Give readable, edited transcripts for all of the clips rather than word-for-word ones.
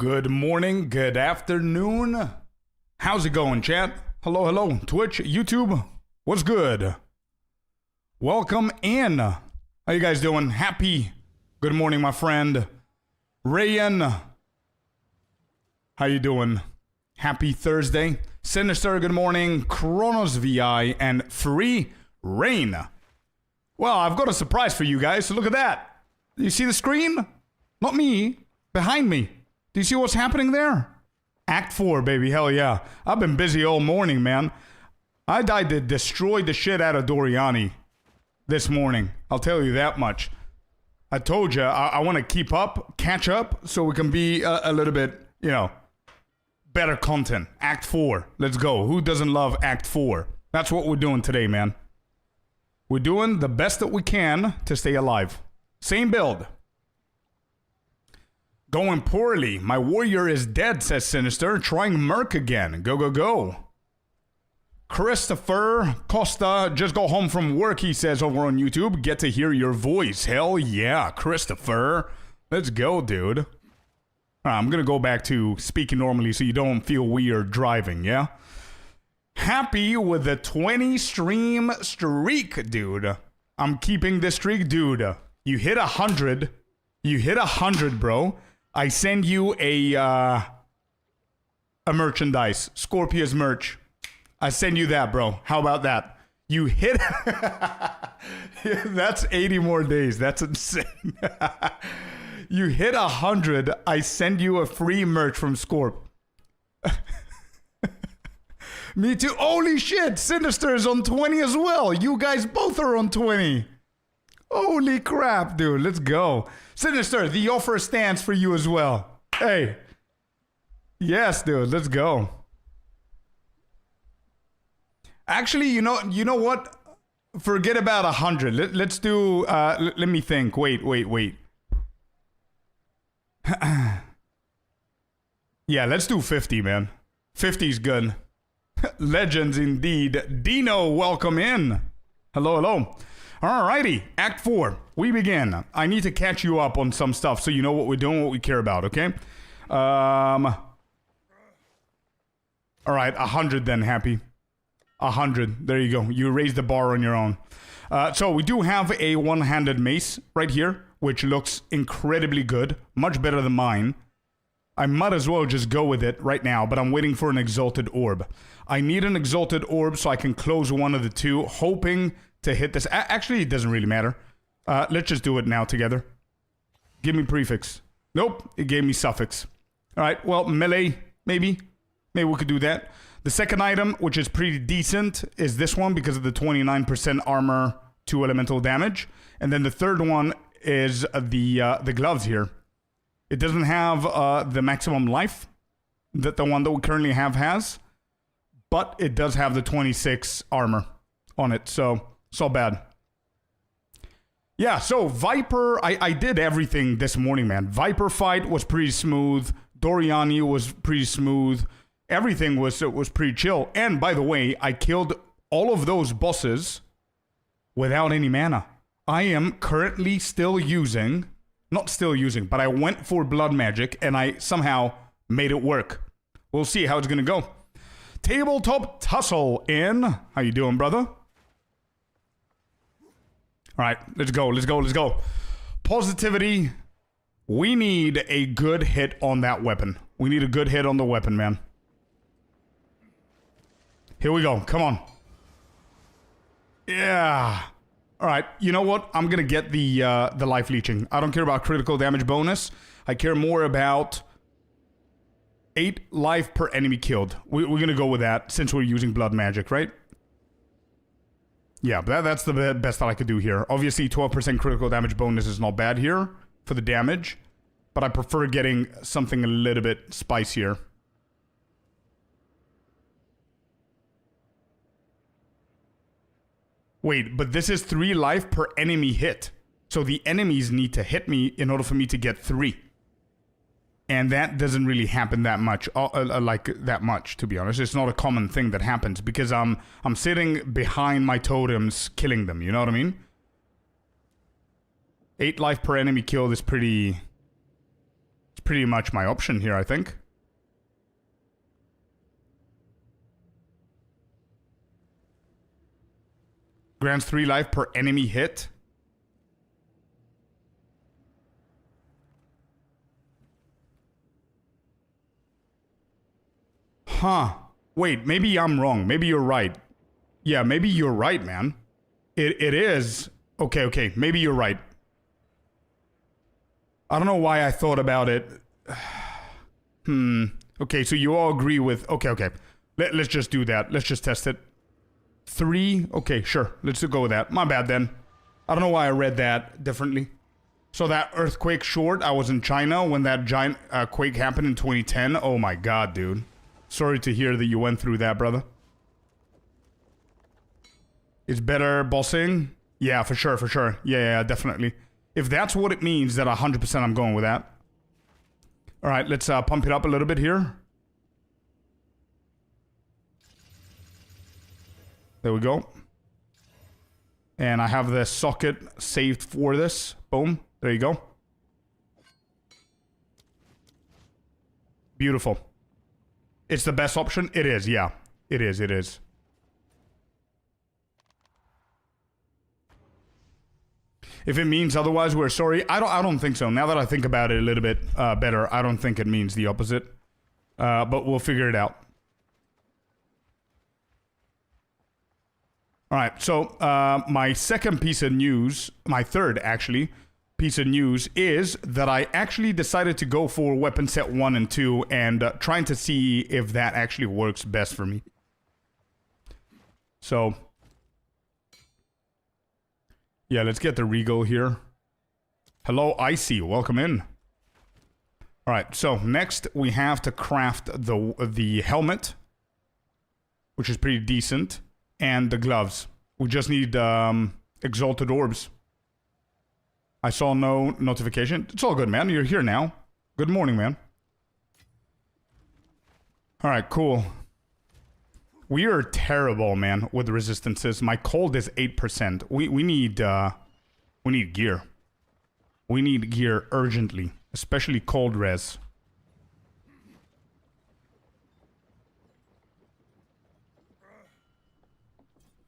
Good morning, good afternoon. How's it going, chat? Hello, hello, Twitch, YouTube, what's good? Welcome in. How you guys doing? Happy good morning, my friend. Rayan, how you doing? Happy Thursday. Sinister, good morning. Kronos VI and Free Rain. Well, I've got a surprise for you guys, so look at that. You see the screen? Not me, behind me. Do you see what's happening there? Act 4, baby, hell yeah. I've been busy all morning, man. I died to destroy the shit out of Doriani this morning. I'll tell you that much. I told you, I want to keep up, catch up, so we can be a little bit, you know, better content. Act 4, let's go. Who doesn't love Act 4? That's what we're doing today, man. We're doing the best that we can to stay alive. Same build. Going poorly. My warrior is dead, says Sinister. Trying Merc again. Go, go, go. Christopher Costa just got home from work, he says over on YouTube. Get to hear your voice. Hell yeah, Christopher. Let's go, dude. All right, I'm going to go back to speaking normally so you don't feel weird driving, yeah? Happy with the 20 stream streak, dude. I'm keeping this streak, dude. You hit 100. You hit 100, bro. I send you a merchandise. Scorpius merch. I send you that, bro. How about that? You hit... That's 80 more days. That's insane. You hit 100. I send you a free merch from Scorp. Me too. Holy shit. Sinister is on 20 as well. You guys both are on 20. Holy crap, dude. Let's go. Sinister, the offer stands for you as well. Hey. Yes, dude. Let's go. Actually, you know what? Forget about 100. Let's do... let me think. Wait. Yeah, let's do 50, man. 50's good. Legends indeed. Dino, welcome in. Hello, hello. Alrighty, Act 4. We begin. I need to catch you up on some stuff so you know what we're doing, what we care about, okay? Alright, 100 then, Happy. 100. There you go. You raised the bar on your own. So we do have a one-handed mace right here, which looks incredibly good. Much better than mine. I might as well just go with it right now, but I'm waiting for an exalted orb. I need an exalted orb so I can close one of the two, hoping to hit this. Actually, it doesn't really matter. Let's just do it now together. Give me prefix. Nope, it gave me suffix. Alright, well, melee, maybe. Maybe we could do that. The second item, which is pretty decent, is this one because of the 29% armor to elemental damage. And then the third one is the gloves here. It doesn't have the maximum life that the one that we currently have has. But it does have the 26 armor on it, so it's all bad. Yeah, so Viper, I did everything this morning, man. Viper fight was pretty smooth. Doriani was pretty smooth. Everything was pretty chill. And by the way, I killed all of those bosses without any mana. I am currently still using, not still using, but I went for blood magic and I somehow made it work. We'll see how it's gonna go. Tabletop Tussle in. How you doing, brother? Alright, let's go. Positivity. We need a good hit on that weapon. We need a good hit on the weapon, man. Here we go. Come on. Yeah. Alright, you know what? I'm gonna get the life leeching. I don't care about critical damage bonus. I care more about 8 life per enemy killed. We're gonna go with that since we're using blood magic, right? Yeah, but that's the best that I could do here. Obviously, 12% critical damage bonus is not bad here for the damage. But I prefer getting something a little bit spicier. Wait, but this is 3 life per enemy hit. So the enemies need to hit me in order for me to get 3. And that doesn't really happen that much, to be honest. It's not a common thing that happens because I'm sitting behind my totems killing them, you know what I mean? 8 life per enemy killed is pretty pretty much my option here, I think. Grants 3 life per enemy hit. Huh. Wait, maybe I'm wrong. Maybe you're right. Yeah, maybe you're right, man. It is. Okay. Maybe you're right. I don't know why I thought about it. Okay, so you all agree with... Okay. Let's just do that. Let's just test it. 3. Okay, sure. Let's go with that. My bad then. I don't know why I read that differently. So that earthquake short, I was in China when that giant quake happened in 2010. Oh my god, dude. Sorry to hear that you went through that, brother. It's better bossing? Yeah, for sure. Yeah, definitely. If that's what it means, then 100% I'm going with that. Alright, let's pump it up a little bit here. There we go. And I have the socket saved for this. Boom. There you go. Beautiful. It's the best option? It is, yeah. It is. If it means otherwise, we're sorry. I don't think so. Now that I think about it a little bit better, I don't think it means the opposite. But we'll figure it out. Alright, so my second piece of news, my third actually, piece of news is that I actually decided to go for weapon set 1 and 2 and trying to see if that actually works best for me. So, yeah, let's get the Regal here. Hello, Icy, welcome in. Alright, so next we have to craft the helmet, which is pretty decent, and the gloves. We just need exalted orbs. I saw no notification. It's all good, man. You're here now. Good morning, man. Alright, cool. We are terrible, man, with resistances. My cold is 8%. We need gear. We need gear urgently, especially cold res.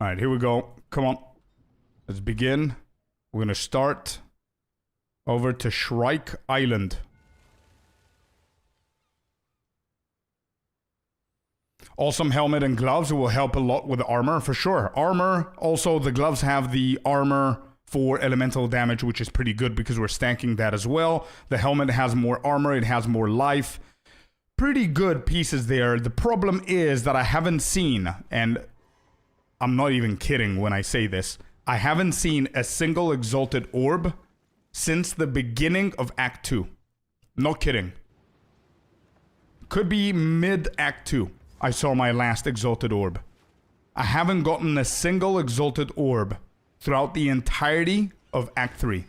Alright, here we go. Come on. Let's begin. We're gonna start over to Shrike Island. Awesome helmet and gloves will help a lot with the armor, for sure. Armor, also the gloves have the armor for elemental damage, which is pretty good because we're stacking that as well. The helmet has more armor, it has more life. Pretty good pieces there. The problem is that I haven't seen, and I'm not even kidding when I say this, I haven't seen a single exalted orb since the beginning of Act 2. No kidding. Could be mid-Act 2. I saw my last exalted orb. I haven't gotten a single exalted orb throughout the entirety of Act 3.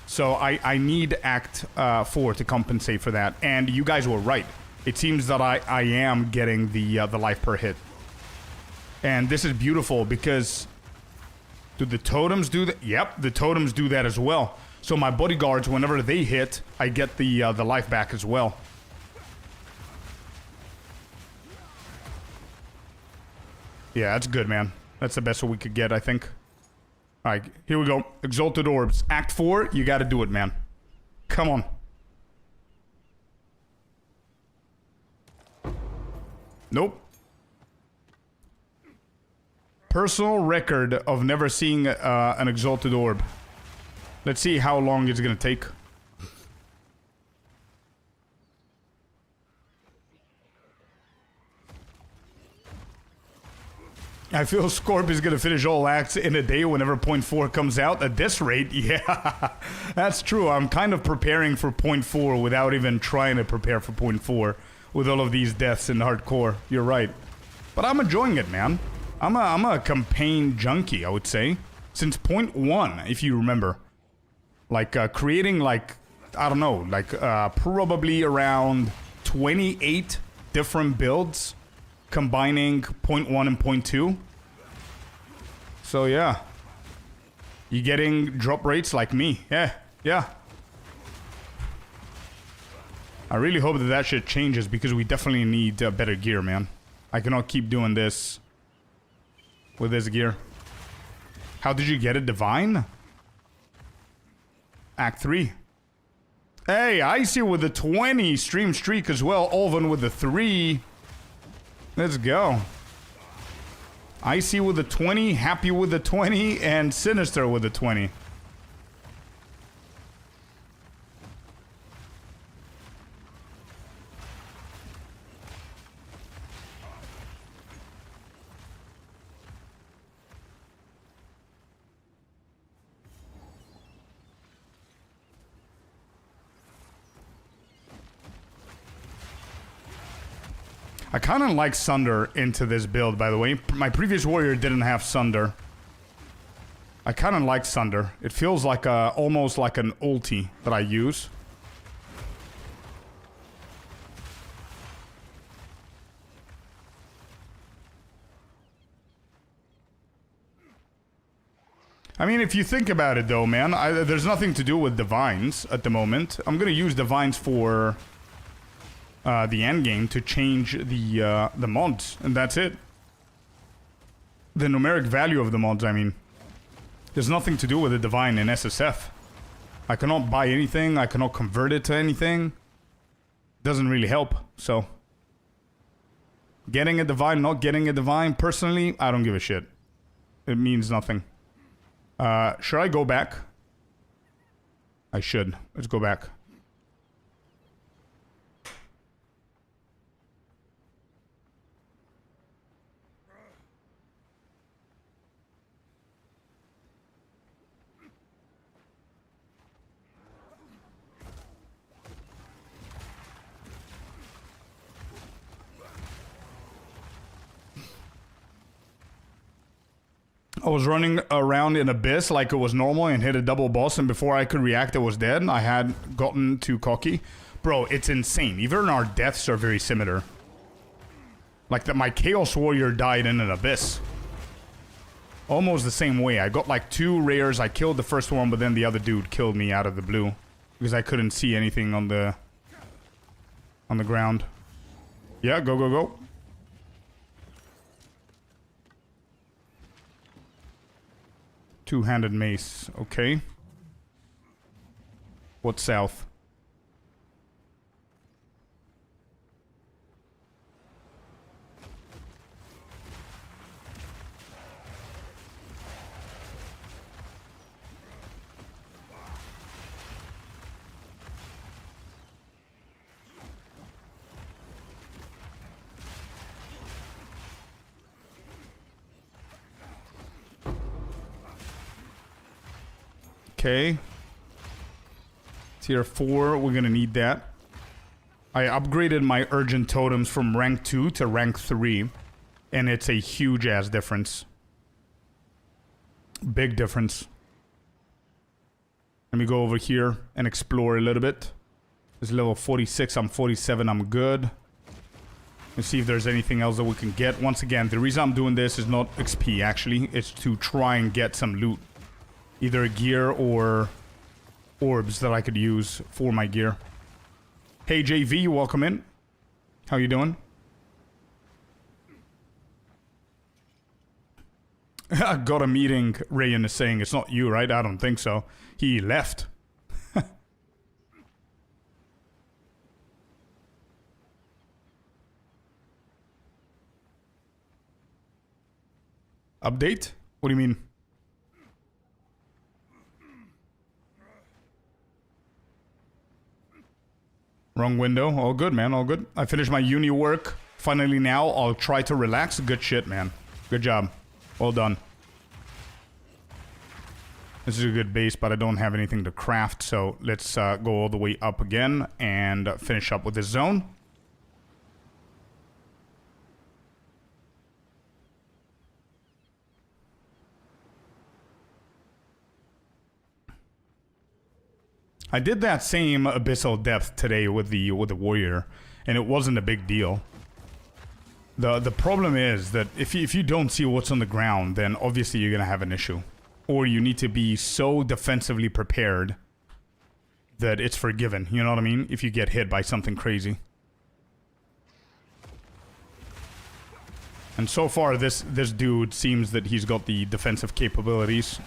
So I need Act 4 to compensate for that. And you guys were right. It seems that I am getting the life per hit. And this is beautiful because... do the totems do that? Yep, the totems do that as well. So my bodyguards, whenever they hit, I get the life back as well. Yeah, that's good, man. That's the best we could get, I think. Alright, here we go. Exalted Orbs. Act 4, you gotta do it, man. Come on. Nope. Personal record of never seeing an Exalted Orb. Let's see how long it's gonna take. I feel Scorpius is gonna finish all acts in a day whenever point 4 comes out. At this rate, yeah, that's true. I'm kind of preparing for point 4 without even trying to prepare for point 4 with all of these deaths in hardcore. You're right. But I'm enjoying it, man. I'm a campaign junkie, I would say. Since point 1, if you remember. Like, creating, like, I don't know, like, probably around 28 different builds. Combining point 1 and point 2. So yeah. You getting drop rates like me. Yeah. I really hope that that shit changes because we definitely need better gear, man. I cannot keep doing this with this gear. How did you get it, Divine? Act 3. Hey, Icy with the 20 stream streak as well. Olven with the 3. Let's go. Icy with the 20, Happy with the 20, and Sinister with the 20. I kind of like Sunder into this build, by the way. My previous warrior didn't have Sunder. I kind of like Sunder. It feels like almost like an ulti that I use. I mean, if you think about it, though, man, there's nothing to do with Divines at the moment. I'm gonna use Divines for the end game to change the mods, and that's it. The numeric value of the mods, I mean. There's nothing to do with the Divine in SSF. I cannot buy anything, I cannot convert it to anything. Doesn't really help, so. Getting a Divine, not getting a Divine, personally, I don't give a shit. It means nothing. Should I go back? I should. Let's go back. I was running around in Abyss like it was normal and hit a double boss, and before I could react, it was dead. I had gotten too cocky. Bro, it's insane. Even our deaths are very similar. Like that, my Chaos Warrior died in an Abyss. Almost the same way. I got like 2 rares. I killed the first one, but then the other dude killed me out of the blue. Because I couldn't see anything on the ground. Yeah, go, go, go. Two-handed mace, okay. What's south? Okay. Tier 4, we're gonna need that. I upgraded my urgent totems from rank 2 to rank 3. And it's a huge ass difference. Big difference. Let me go over here and explore a little bit. This is level 46, I'm 47, I'm good. Let's see if there's anything else that we can get. Once again, the reason I'm doing this is not XP actually. It's to try and get some loot. Either gear or orbs that I could use for my gear. Hey JV, welcome in. How you doing? I got a meeting, Rayan is saying. It's not you, right? I don't think so. He left. Update? What do you mean? Wrong window. All good, man. All good. I finished my uni work. Finally now, I'll try to relax. Good shit, man. Good job. Well done. This is a good base, but I don't have anything to craft, so let's go all the way up again and finish up with this zone. I did that same abyssal depth today with the warrior, and it wasn't a big deal. The problem is that if you don't see what's on the ground, then obviously you're gonna have an issue, or you need to be so defensively prepared that it's forgiven. You know what I mean? If you get hit by something crazy. And so far, this dude seems that he's got the defensive capabilities.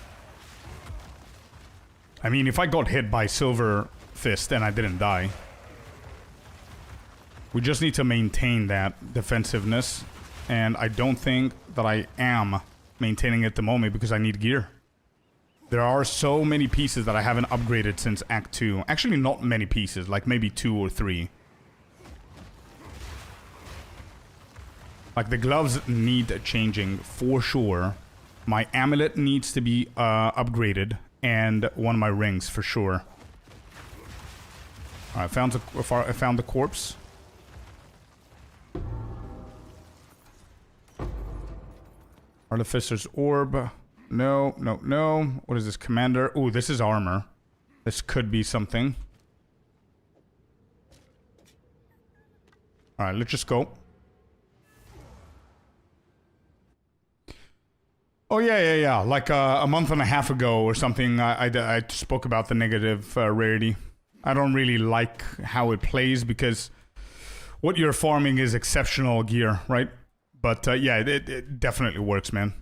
I mean, if I got hit by Silver Fist and I didn't die, we just need to maintain that defensiveness. And I don't think that I am maintaining it at the moment because I need gear. There are so many pieces that I haven't upgraded since Act 2. Actually, not many pieces, like maybe 2 or 3. Like, the gloves need changing for sure. My amulet needs to be upgraded. And one of my rings for sure. I found the corpse. Artificer's orb. No, no, no. What is this? Commander. Ooh, this is armor. This could be something. Alright, let's just go. Oh, yeah. Like a month and a half ago or something, I spoke about the negative rarity. I don't really like how it plays because what you're farming is exceptional gear, right? But yeah, it definitely works, man.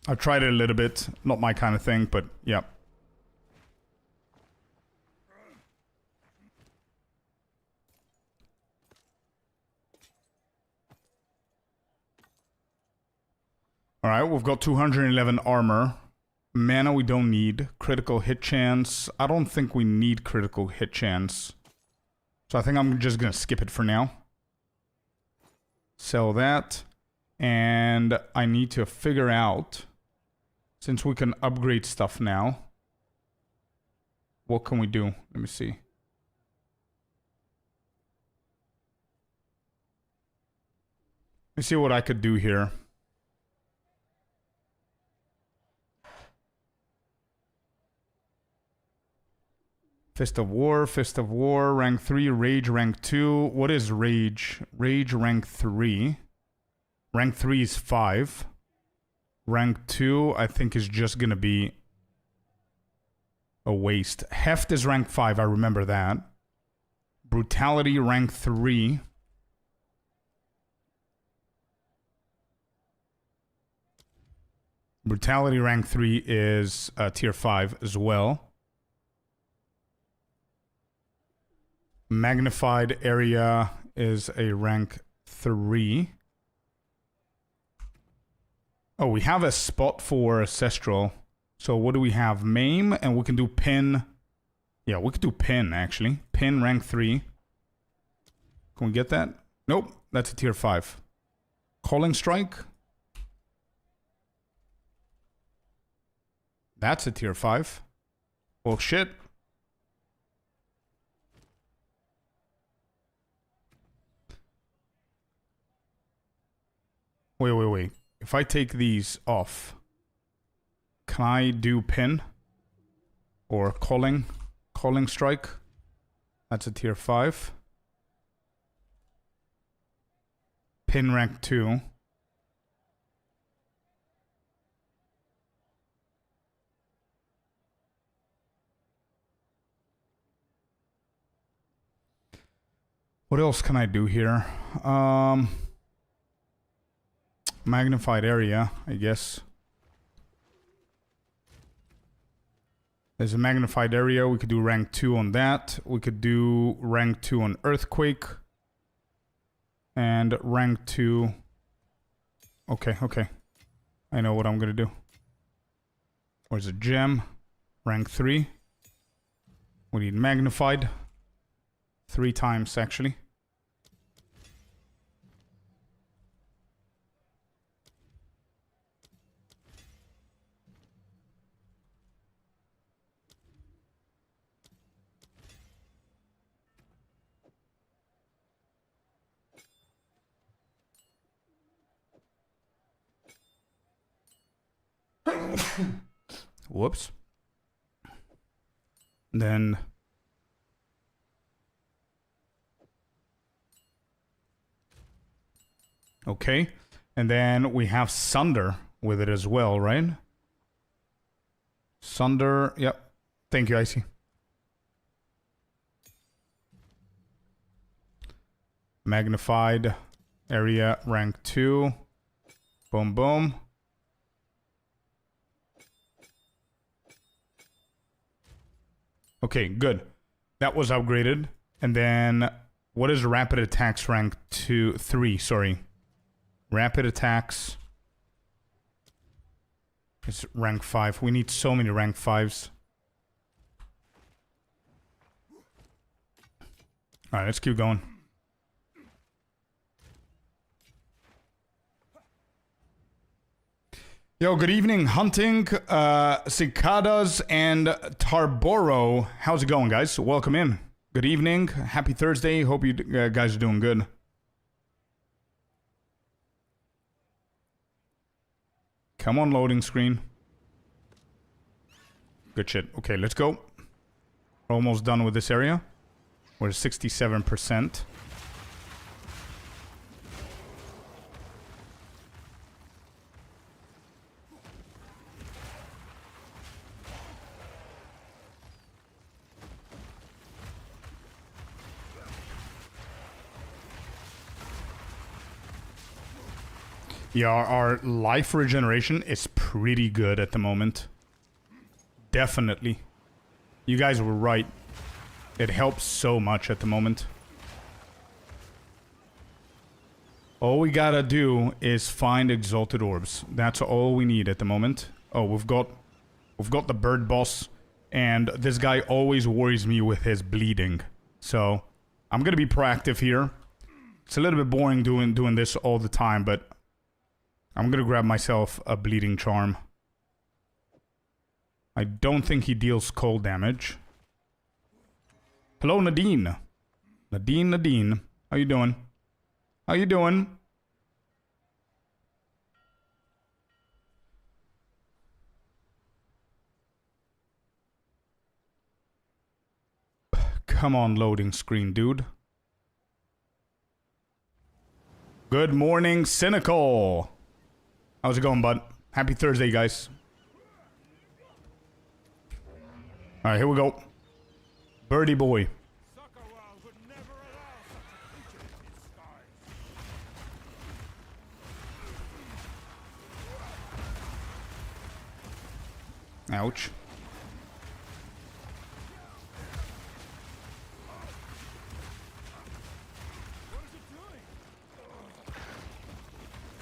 I've tried it a little bit. Not my kind of thing, but yeah. Alright, we've got 211 armor. Mana we don't need. Critical hit chance. I don't think we need critical hit chance. So I think I'm just gonna skip it for now. Sell that. And I need to figure out, since we can upgrade stuff now, what can we do? Let me see. Let me see what I could do here. Fist of War, rank 3, Rage, rank 2. What is Rage? Rage, rank 3. Rank 3 is 5. Rank 2, I think, is just gonna be a waste. Heft is rank 5, I remember that. Brutality, rank 3. Brutality, rank 3 is tier 5 as well. Magnified area is a rank 3. Oh, we have a spot for Ancestral. So what do we have? Maim, and we can do Pin. Yeah, we could do Pin, actually. Pin, rank 3. Can we get that? Nope, that's a tier 5. Calling Strike. That's a tier 5. Well, shit. Wait. If I take these off, can I do Pin? Or Calling Strike? That's a tier 5. Pin rank 2. What else can I do here? Magnified area, I guess. There's a magnified area. We could do rank 2 on that. We could do rank 2 on Earthquake. And rank 2. Okay. I know what I'm gonna do. Where's a gem? Rank 3. We need magnified. 3 times, actually. Whoops. Then okay. And then we have Sunder with it as well, right? Sunder, yep. Thank you, Icy. Magnified area rank 2. Boom, boom. Okay, good. That was upgraded. And then, what is rapid attacks rank 3? Sorry. Rapid attacks. It's rank 5. We need so many rank 5s. Alright, let's keep going. Yo, good evening, Hunting, Cicadas, and Tarboro. How's it going, guys? Welcome in. Good evening. Happy Thursday. Hope you guys are doing good. Come on, loading screen. Good shit. Okay, let's go. We're almost done with this area. We're at 67%. Yeah, our life regeneration is pretty good at the moment. Definitely. You guys were right. It helps so much at the moment. All we gotta do is find exalted orbs. That's all we need at the moment. Oh, we've got the bird boss, and this guy always worries me with his bleeding. So I'm gonna be proactive here. It's a little bit boring doing this all the time, but I'm gonna grab myself a bleeding charm. I don't think he deals cold damage. Hello, Nadine. Nadine. How you doing? How you doing? Come on, loading screen, dude. Good morning, Cynical. How's it going, bud? Happy Thursday, guys. Alright, here we go. Birdie boy. Ouch.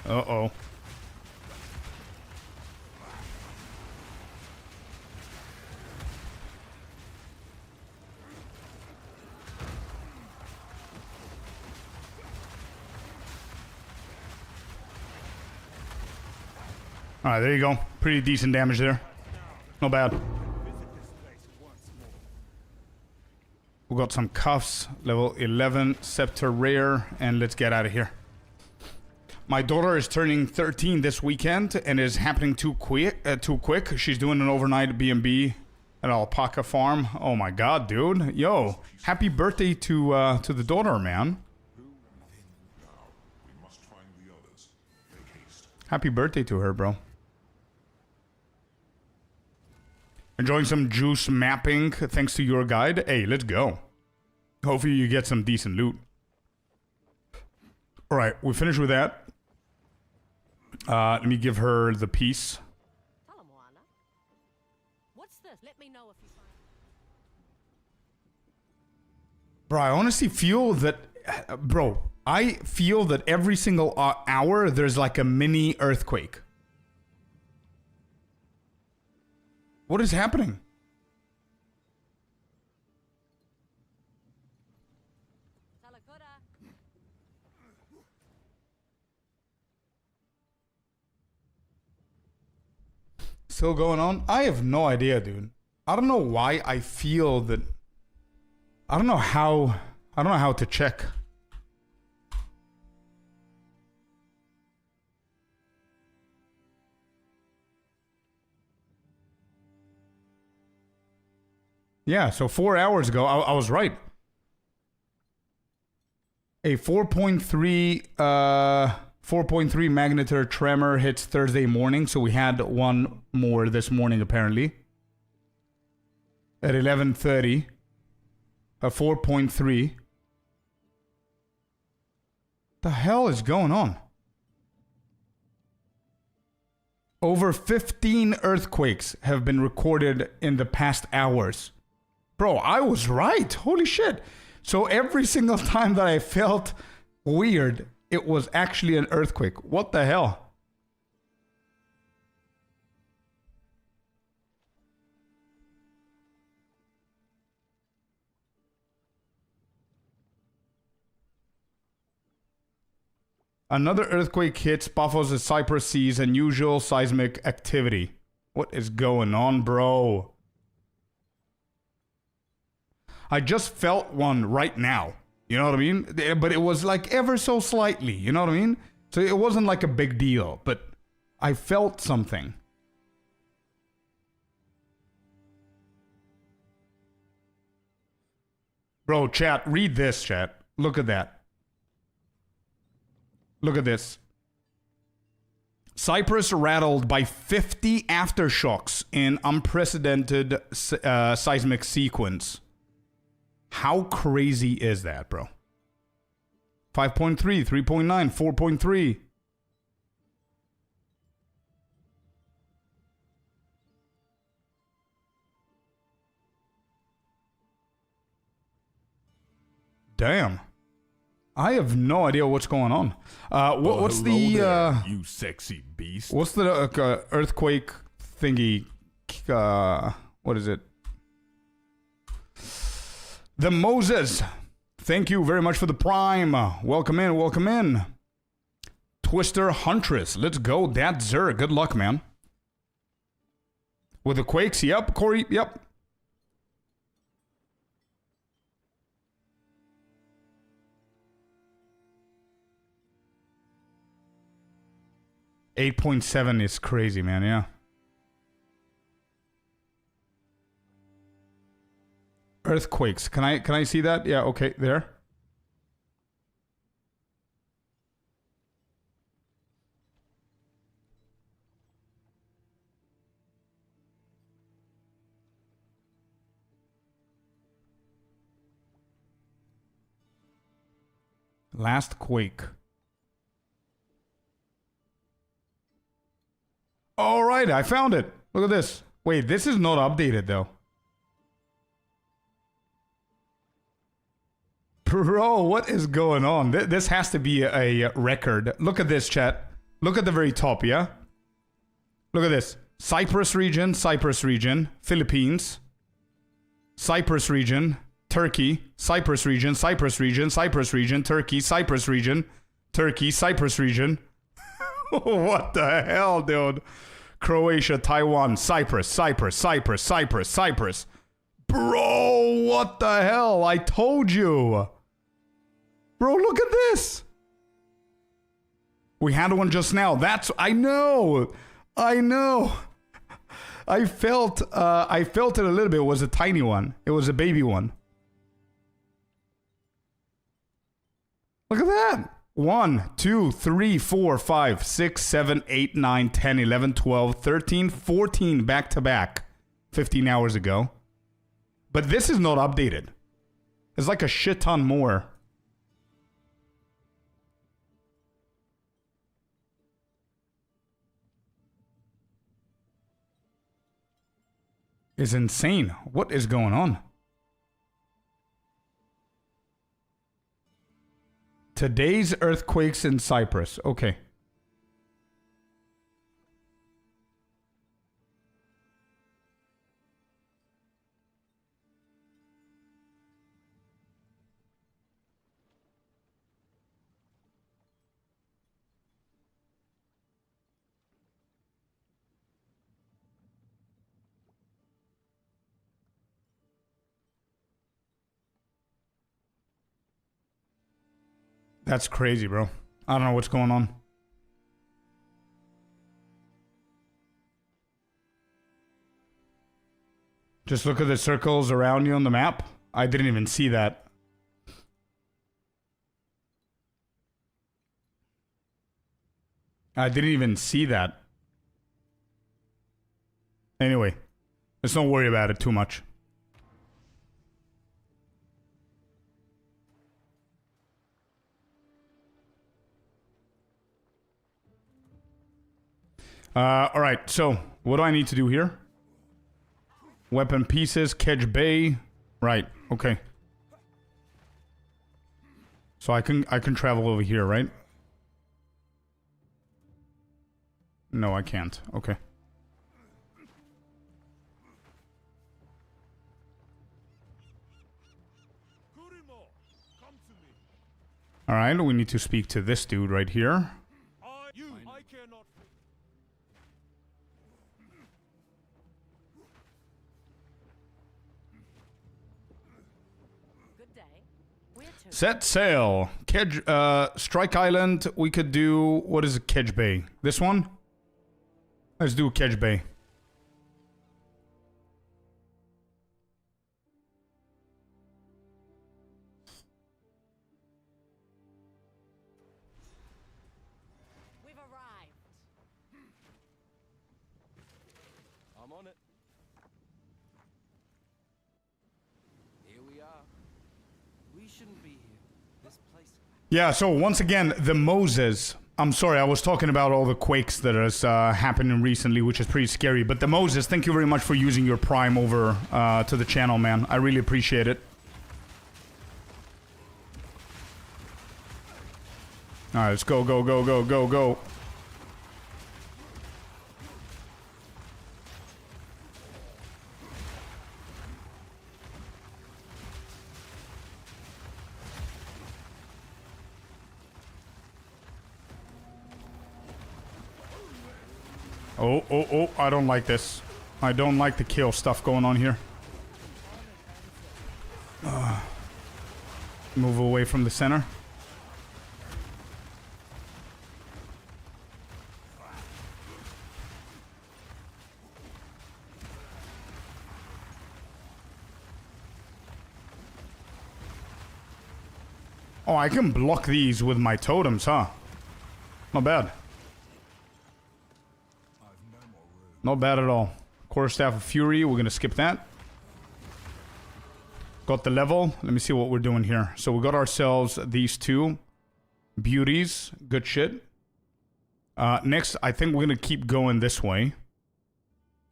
Uh-oh. Alright, there you go. Pretty decent damage there. Not bad. We got some cuffs. Level 11. Scepter rare. And let's get out of here. My daughter is turning 13 this weekend. And it is happening too quick. She's doing an overnight B&B at Alpaca Farm. Oh my god, dude. Yo. Happy birthday to the daughter, man. Happy birthday to her, bro. Enjoying some juice mapping thanks to your guide. Hey, let's go. Hopefully you get some decent loot. Alright, we finished with that. Let me give her the piece. What's this? Let me know if you find. Bro, I honestly feel that... Bro, I feel that every single hour there's like a mini earthquake. What is happening? Still going on? I have no idea, dude. I don't know why I feel that... I don't know how to check. Yeah, so 4 hours ago, I was right. A 4.3 magnitude tremor hits Thursday morning, so we had one more this morning apparently. At 11:30. A 4.3. The hell is going on? Over 15 earthquakes have been recorded in the past hours. Bro, I was right. Holy shit. So every single time that I felt weird, it was actually an earthquake. What the hell? Another earthquake hits Paphos and Cyprus sees unusual seismic activity. What is going on, bro? I just felt one right now. You know what I mean? But it was like ever so slightly. You know what I mean? So it wasn't like a big deal, but I felt something. Bro, chat, read this, chat. Look at that. Look at this. Cyprus rattled by 50 aftershocks in unprecedented seismic sequence. How crazy is that, bro? 5.3, 3.9, 4.3. Damn. I have no idea what's going on. What's the there, you sexy beast? What's the earthquake thingy? What is it? The Moses. Thank you very much for the prime. Welcome in, welcome in. Twister Huntress. Let's go. That Zer. Good luck, man. With the quakes. Yep, Corey. Yep. .7 is crazy, man. Yeah. Earthquakes. Can I see that? Yeah, okay, there. Last quake. All right, I found it. Look at this. Wait, this is not updated though. Bro, what is going on? This has to be a record. Look at this, chat. Look at the very top, yeah? Look at this. Cyprus region, Philippines, Cyprus region, Turkey, Cyprus region, Turkey, Cyprus region, Turkey, Cyprus region. What the hell, dude? Croatia, Taiwan, Cyprus. Bro, what the hell? I told you. Bro, look at this. We had one just now. I know. I felt it a little bit. It was a tiny one. It was a baby one. Look at that. 1, 2, 3, 4, 5, 6, 7, 8, 9, 10, 11, 12, 13, 14 back to back 15 hours ago. But this is not updated. It's like a shit ton more. It's insane. What is going on? Today's earthquakes in Cyprus. Okay. That's crazy, bro. I don't know what's going on. Just look at the circles around you on the map. I didn't even see that. I didn't even see that. Anyway, let's not worry about it too much. Alright, so what do I need to do here? Weapon pieces, catch bay. Right, okay. So I can travel over here, right? No, I can't. Okay. Alright, we need to speak to this dude right here. Set sail. Kedge, Strike Island, we could do... What is a Kedge Bay? This one? Let's do Kedge Bay. We've arrived. I'm on it. Here we are. We shouldn't be here. This place. Yeah, so once again, the Moses. I'm sorry, I was talking about all the quakes that has happened recently, which is pretty scary. But the Moses, thank you very much for using your Prime over to the channel, man. I really appreciate it. Alright, let's go, go, go, go, go, go. Oh, oh, oh, I don't like this. I don't like the kill stuff going on here. Move away from the center. Oh, I can block these with my totems, huh? Not bad. Not bad at all. Quarterstaff of Fury, we're gonna skip that. Got the level. Let me see what we're doing here. So we got ourselves these two beauties. Good shit. Next, I think we're gonna keep going this way.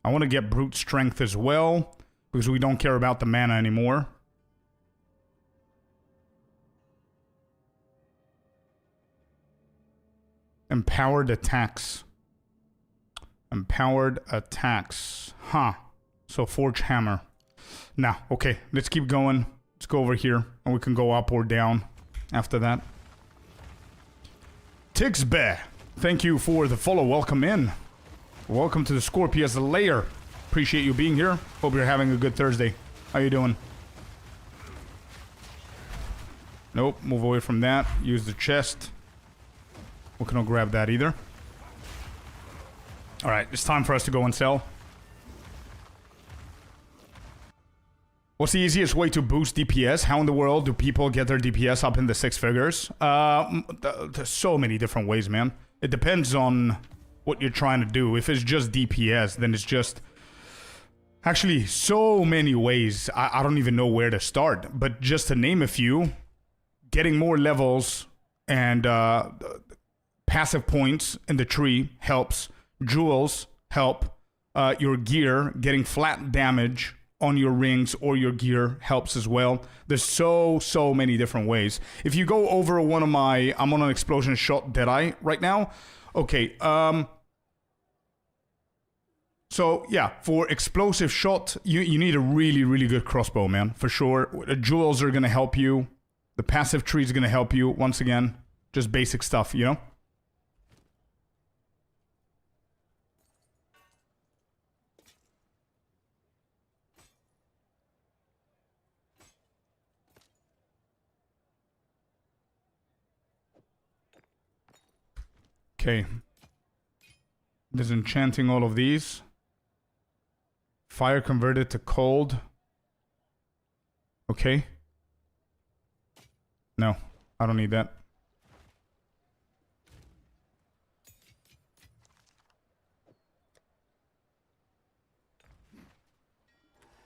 I want to get brute strength as well, because we don't care about the mana anymore. Empowered attacks. Empowered attacks. Huh. So Forge Hammer. Nah, okay. Let's keep going. Let's go over here. And we can go up or down after that. Tixbe. Thank you for the follow. Welcome in. Welcome to the Scorpius lair. Appreciate you being here. Hope you're having a good Thursday. How you doing? Nope. Move away from that. Use the chest. We cannot grab that either. Alright, it's time for us to go and sell. What's the easiest way to boost DPS? How in the world do people get their DPS up in the 6 figures? There's so many different ways, man. It depends on what you're trying to do. If it's just DPS, then it's just... Actually, so many ways. I don't even know where to start. But just to name a few, getting more levels and passive points in the tree helps. Jewels help. Your gear, getting flat damage on your rings or your gear helps as well. There's so many different ways. If you go over one of my... I'm on an explosion shot Deadeye right now. Okay, so, yeah, for explosive shot, you need a really good crossbow, man. For sure. The jewels are gonna help you. The passive tree is gonna help you. Once again, just basic stuff, you know? Okay. Disenchanting all of these. Fire converted to cold. Okay. No, I don't need that.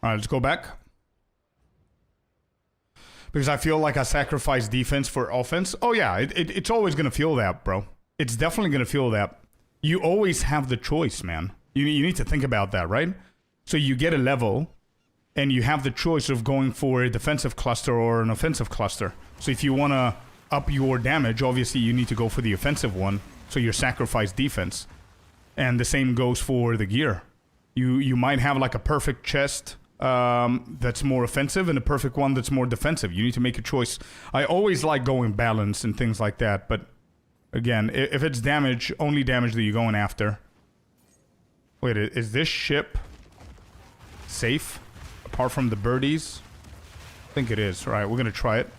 Alright, let's go back. Because I feel like I sacrifice defense for offense. Oh yeah, it's always gonna feel that, bro. It's definitely gonna feel that. You always have the choice, man. You need to think about that, right? So you get a level, and you have the choice of going for a defensive cluster or an offensive cluster. So if you want to up your damage, obviously you need to go for the offensive one, so you sacrifice defense. And the same goes for the gear. You might have like a perfect chest that's more offensive and a perfect one that's more defensive. You need to make a choice. I always like going balanced and things like that, but again, if it's damage, only damage that you're going after. Wait, is this ship safe? Apart from the birdies? I think it is. Alright, we're gonna try it.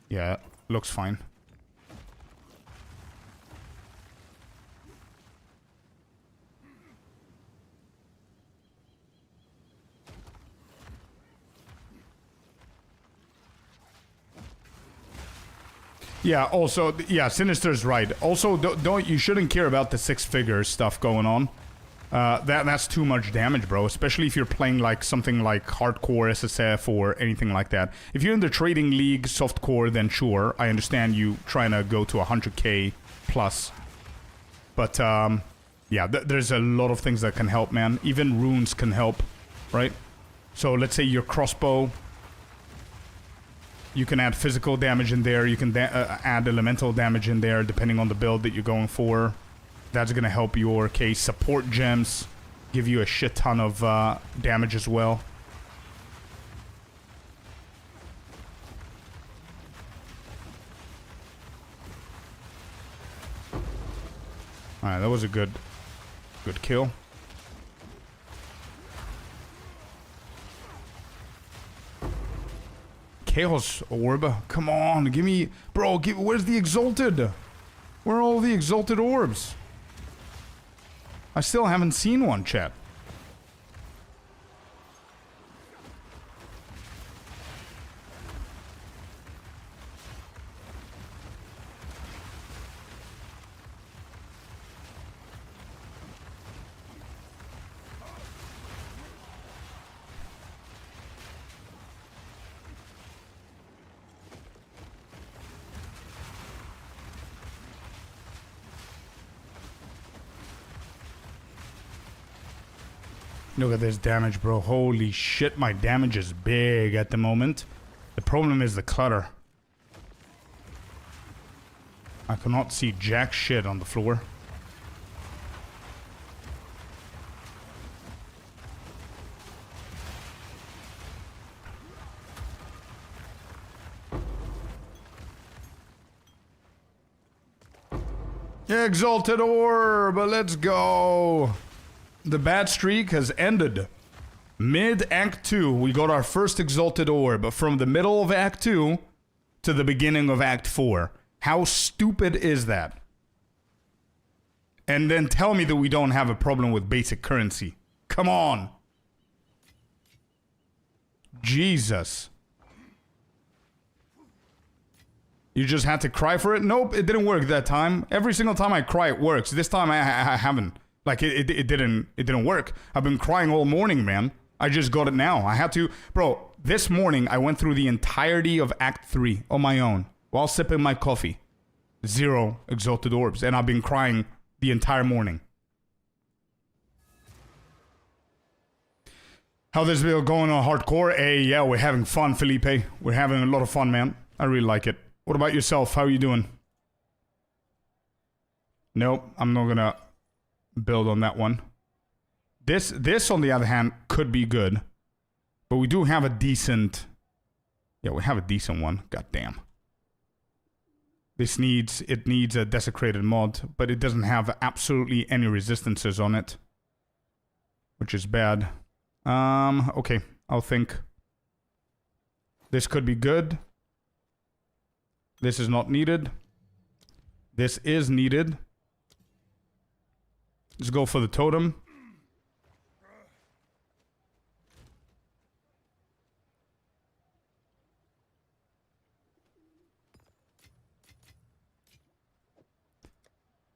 Yeah, looks fine. Yeah, also, yeah, Sinister's right. Also, don't you shouldn't care about the six-figure stuff going on. That's too much damage, bro. Especially if you're playing like something like hardcore SSF or anything like that. If you're in the trading league, softcore, then sure, I understand you trying to go to 100k plus. But yeah, there's a lot of things that can help, man. Even runes can help, right? So let's say your crossbow. You can add physical damage in there. You can add elemental damage in there, depending on the build that you're going for. That's going to help your case. Support gems give you a shit ton of damage as well. Alright, that was a good kill. Chaos Orb? Come on, give me... Bro, where's the Exalted? Where are all the Exalted Orbs? I still haven't seen one, chat. Look at this damage, bro. Holy shit, my damage is big at the moment. The problem is the clutter. I cannot see jack shit on the floor. Exalted Orb, let's go. The bad streak has ended. Mid-Act 2, we got our first Exalted Orb. From the middle of Act 2 to the beginning of Act 4. How stupid is that? And then tell me that we don't have a problem with basic currency. Come on. Jesus. You just had to cry for it? Nope, it didn't work that time. Every single time I cry, it works. This time I haven't. Like, it didn't work. I've been crying all morning, man. I just got it now. I had to... Bro, this morning, I went through the entirety of Act 3 on my own while sipping my coffee. 0 Exalted Orbs. And I've been crying the entire morning. How this video going on hardcore? Hey, yeah, we're having fun, Felipe. We're having a lot of fun, man. I really like it. What about yourself? How are you doing? Nope, I'm not gonna... build on that one. This on the other hand could be good, but we do have a decent... Yeah, we have a decent one. God damn. It needs a desecrated mod, but it doesn't have absolutely any resistances on it, which is bad. Okay, I'll think. This could be good. This is not needed. This is needed. Let's go for the totem.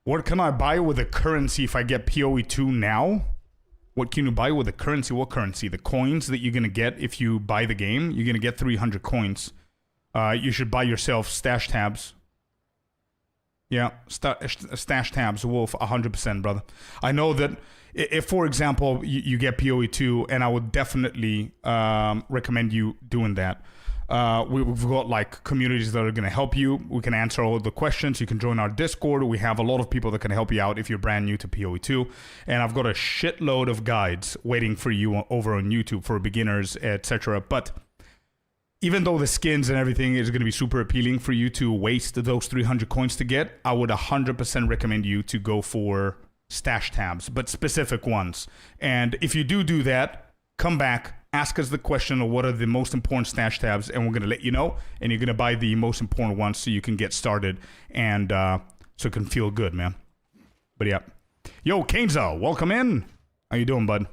What can I buy with a currency if I get PoE 2 now? What can you buy with a currency? What currency? The coins that you're going to get if you buy the game? You're going to get 300 coins. You should buy yourself stash tabs. Yeah, stash tabs, Wolf, 100%, brother. I know that if, for example, you get PoE 2, and I would definitely recommend you doing that. We've got like communities that are going to help you. We can answer all the questions. You can join our Discord. We have a lot of people that can help you out if you're brand new to PoE 2. And I've got a shitload of guides waiting for you over on YouTube for beginners, etc. But even though the skins and everything is going to be super appealing for you to waste those 300 coins to get, I would 100% recommend you to go for stash tabs, but specific ones. And if you do that, come back, ask us the question of what are the most important stash tabs, and we're going to let you know, and you're going to buy the most important ones so you can get started and so it can feel good, man. But yeah. Yo, Kainzo, welcome in. How you doing, bud?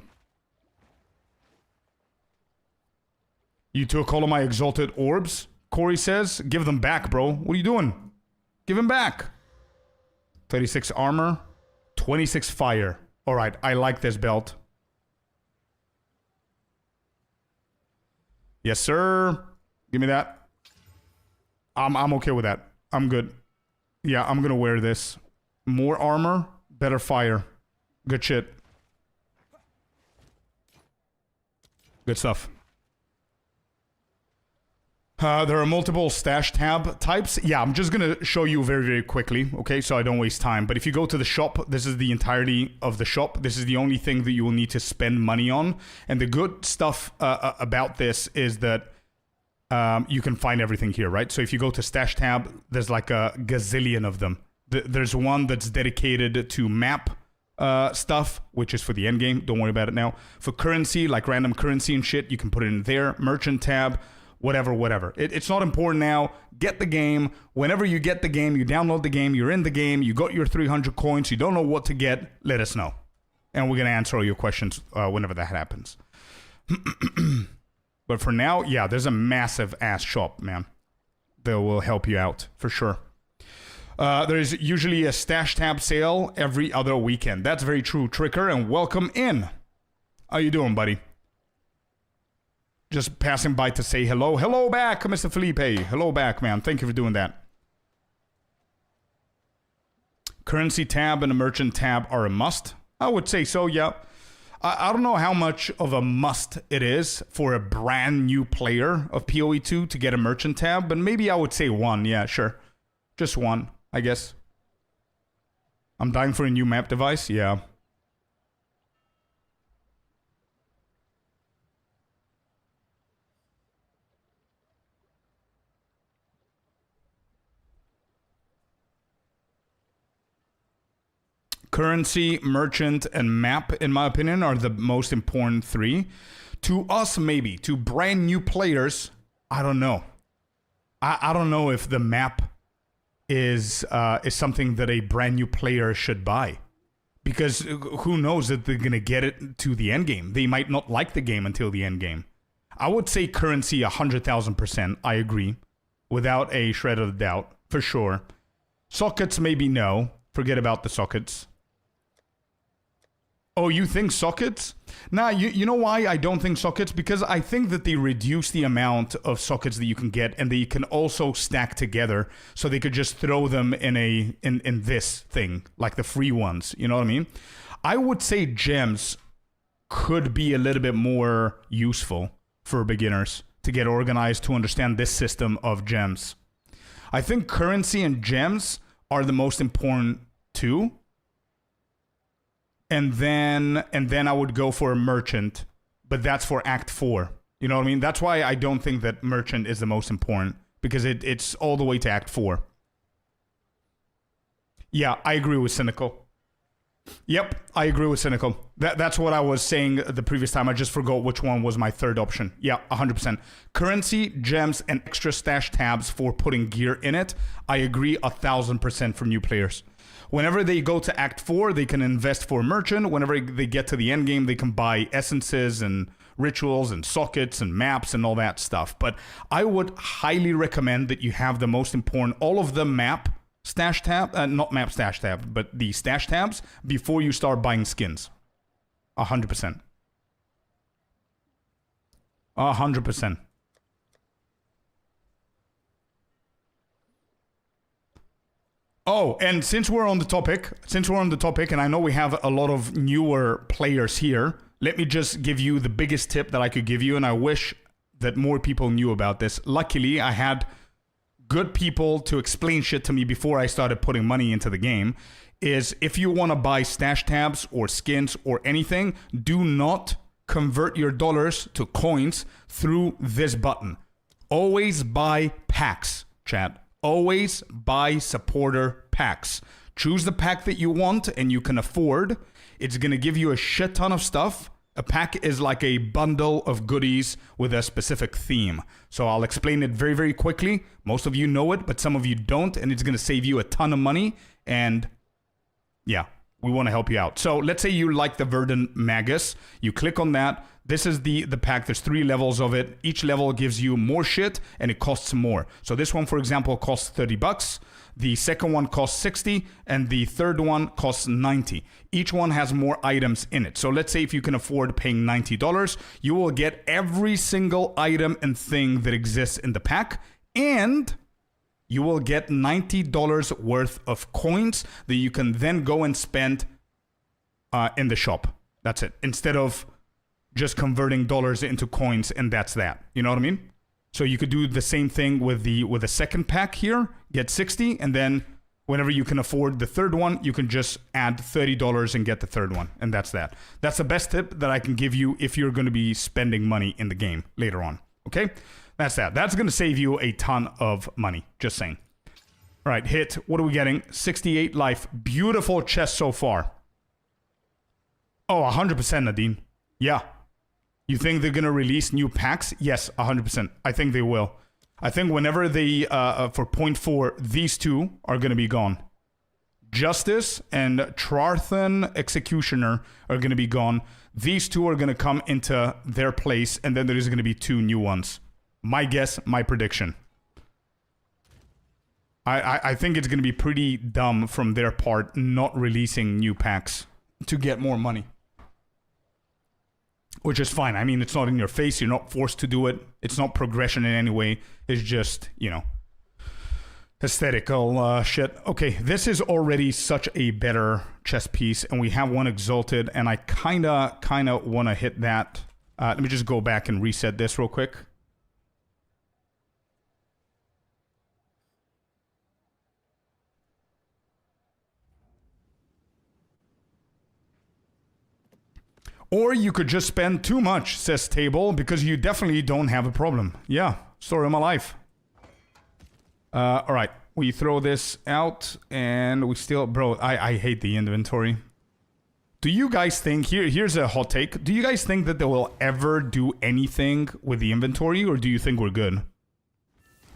You took all of my exalted orbs, Corey says. Give them back, bro. What are you doing? Give them back. 36 armor, 26 fire. All right, I like this belt. Yes, sir. Give me that. I'm okay with that. I'm good. Yeah, I'm gonna wear this. More armor, better fire. Good shit. Good stuff. There are multiple stash tab types. Yeah, I'm just going to show you very, very quickly, okay, so I don't waste time. But if you go to the shop, this is the entirety of the shop. This is the only thing that you will need to spend money on. And the good stuff about this is that you can find everything here, right? So if you go to stash tab, there's like a gazillion of them. There's one that's dedicated to map stuff, which is for the end game. Don't worry about it now. For currency, like random currency and shit, you can put it in there. Merchant tab. Whatever. It's not important now. Get the game. Whenever you get the game, you download the game, you're in the game, you got your 300 coins, you don't know what to get, let us know. And we're going to answer all your questions whenever that happens. But for now, yeah, there's a massive ass shop, man. That will help you out, for sure. There's usually a stash tab sale every other weekend. That's very true, Tricker, and welcome in. How you doing, buddy? Just passing by to say hello. Hello back, Mr. Felipe. Hello back, man. Thank you for doing that. Currency tab and a merchant tab are a must. I would say so, yeah. I don't know how much of a must it is for a brand new player of PoE 2 to get a merchant tab, but maybe I would say one. Yeah, sure. Just one, I guess. I'm dying for a new map device. Yeah. Currency, merchant, and map, in my opinion, are the most important three. To us, maybe. To brand new players, I don't know. I don't know if the map is something that a brand new player should buy. Because who knows that they're going to get it to the end game. They might not like the game until the end game. I would say currency 100,000%. I agree. Without a shred of doubt. For sure. Sockets, maybe no. Forget about the sockets. Oh, you think sockets? Nah, you know why I don't think sockets? Because I think that they reduce the amount of sockets that you can get, and they can also stack together, so they could just throw them in this thing, like the free ones. You know what I mean? I would say gems could be a little bit more useful for beginners to get organized, to understand this system of gems. I think currency and gems are the most important too. And then I would go for a merchant, but that's for Act 4. You know what I mean? That's why I don't think that merchant is the most important, because it's all the way to Act 4. Yeah, I agree with Cynical. Yep, I agree with Cynical. That's what I was saying the previous time. I just forgot which one was my third option. Yeah, 100%. Currency, gems, and extra stash tabs for putting gear in it. I agree 1,000% for new players. Whenever they go to Act 4, they can invest for merchant. Whenever they get to the end game, they can buy essences and rituals and sockets and maps and all that stuff. But I would highly recommend that you have the most important, all of the map stash tab, not map stash tab, but the stash tabs before you start buying skins. 100%. 100%. Oh, and since we're on the topic, and I know we have a lot of newer players here, let me just give you the biggest tip that I could give you, and I wish that more people knew about this. Luckily, I had good people to explain shit to me before I started putting money into the game, is if you want to buy stash tabs or skins or anything, do not convert your dollars to coins through this button. Always buy packs, chat. Always buy supporter packs. Choose the pack that you want and you can afford. It's going to give you a shit ton of stuff. A pack is like a bundle of goodies with a specific theme. So I'll explain it very, very quickly. Most of you know it, but some of you don't, and it's going to save you a ton of money. And yeah, we want to help you out. So let's say you like the Verdant Magus. You click on that. This is the pack. There's 3 levels of it. Each level gives you more shit and it costs more. So this one, for example, costs $30. The second one costs 60 and the third one costs 90. Each one has more items in it. So let's say if you can afford paying $90, you will get every single item and thing that exists in the pack, and you will get $90 worth of coins that you can then go and spend in the shop. That's it. Instead of just converting dollars into coins, and that's that. You know what I mean? So you could do the same thing with the second pack here, get 60, and then whenever you can afford the third one, you can just add $30 and get the third one, and that's that. That's the best tip that I can give you if you're going to be spending money in the game later on. Okay? That's that. That's going to save you a ton of money. Just saying. All right, hit. What are we getting? 68 life. Beautiful chest so far. Oh, 100% Nadine. Yeah. You think they're going to release new packs? Yes, 100%. I think they will. I think whenever they, for point 4, these two are going to be gone. Justice and Trarthan Executioner are going to be gone. These two are going to come into their place, and then there's going to be 2 new ones. My guess, my prediction. I think it's going to be pretty dumb from their part not releasing new packs to get more money. Which is fine. I mean, it's not in your face. You're not forced to do it. It's not progression in any way. It's just, you know, aesthetical shit. Okay, this is already such a better chess piece, and we have one exalted, and I kind of want to hit that. Let me just go back and reset this real quick. Or you could just spend too much, says Table, because you definitely don't have a problem. Yeah, story of my life. All right, we throw this out, and we still... Bro, I hate the inventory. Do you guys think... Here's a hot take. Do you guys think that they will ever do anything with the inventory, or do you think we're good?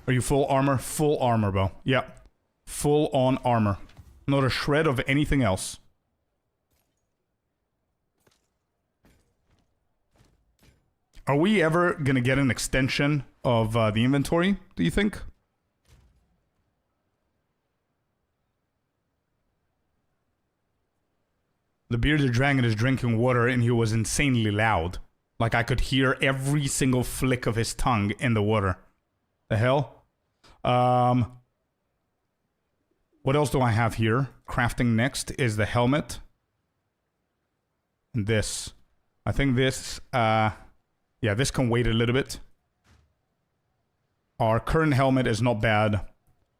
Are you full armor? Full armor, bro. Yeah. Full on armor. Not a shred of anything else. Are we ever going to get an extension of the inventory, do you think? The bearded dragon is drinking water and he was insanely loud. Like I could hear every single flick of his tongue in the water. The hell? What else do I have here? Crafting next is the helmet. And this. I think this... yeah, this can wait a little bit. Our current helmet is not bad.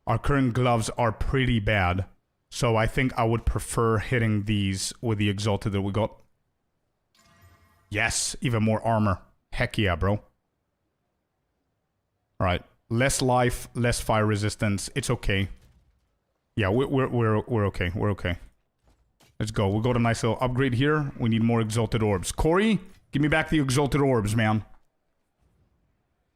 Our current gloves are pretty bad. So I think I would prefer hitting these with the exalted that we got. Yes, even more armor. Heck yeah, bro. Alright, less life, less fire resistance. It's okay. Yeah, we're okay. We're okay. Let's go. We got a nice little upgrade here. We need more exalted orbs. Corey? Give me back the exalted orbs, man.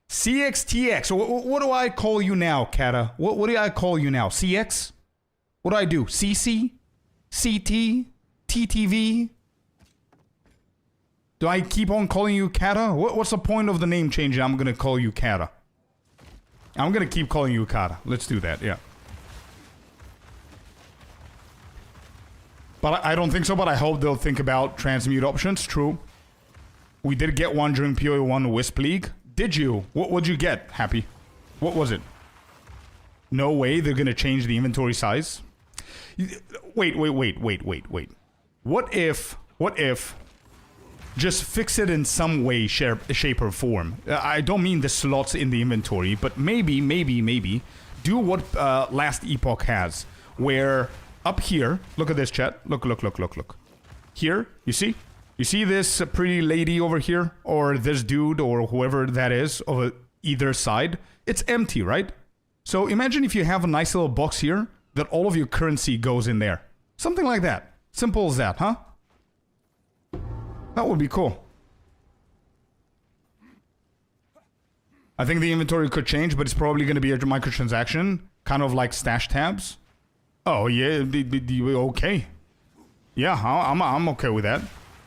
CXTX. What do I call you now, Kata? What do I call you now? CX? What do I do? CC? CT? TTV? Do I keep on calling you Kata? What's the point of the name change? I'm gonna call you Kata. I'm gonna keep calling you Kata. Let's do that, yeah. But I don't think so, but I hope they'll think about transmute options. True. We did get one during PoE1 Wisp League. Did you? What'd you get, Happy? What was it? No way they're gonna change the inventory size. Wait. What if just fix it in some way, shape or form? I don't mean the slots in the inventory, but maybe do what Last Epoch has, where up here, look at this, chat. Look. Here, you see? You see this pretty lady over here? Or this dude, or whoever that is, over either side? It's empty, right? So imagine if you have a nice little box here, that all of your currency goes in there. Something like that. Simple as that, huh? That would be cool. I think the inventory could change, but it's probably going to be a microtransaction, kind of like stash tabs. Oh, yeah, okay. Yeah, I'm okay with that.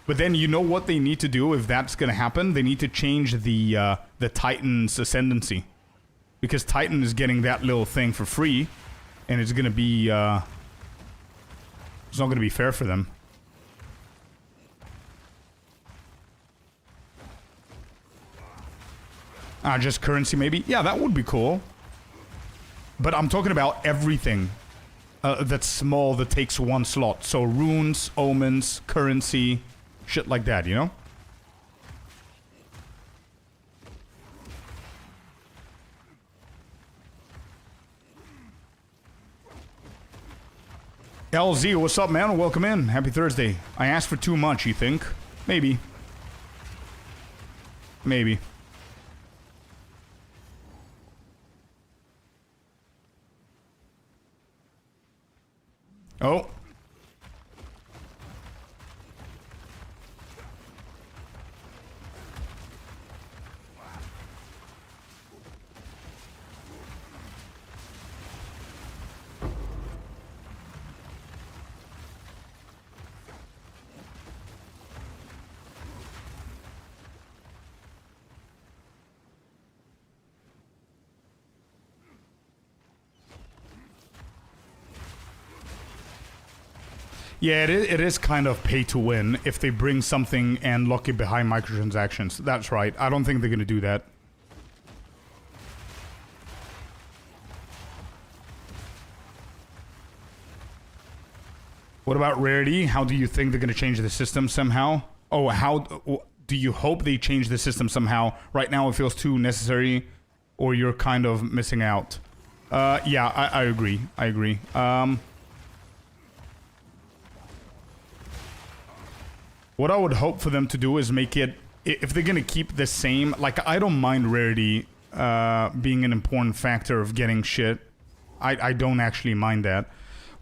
But then you know what they need to do if that's going to happen? They need to change the Titan's ascendancy. Because Titan is getting that little thing for free, and it's going to be, it's not going to be fair for them. Just currency maybe? Yeah, that would be cool. But I'm talking about everything that's small that takes one slot. So runes, omens, currency, shit like that, you know? LZ, what's up, man? Welcome in. Happy Thursday. I asked for too much, you think? Maybe. Maybe. Oh. Yeah, it is kind of pay to win if they bring something and lock it behind microtransactions. That's right. I don't think they're going to do that. What about rarity? How do you think they're going to change the system somehow? Oh, how do you hope they change the system somehow? Right now it feels too necessary, or you're kind of missing out. Yeah, I agree. I agree. What I would hope for them to do is make it, if they're going to keep the same, like, I don't mind rarity being an important factor of getting shit. I don't actually mind that.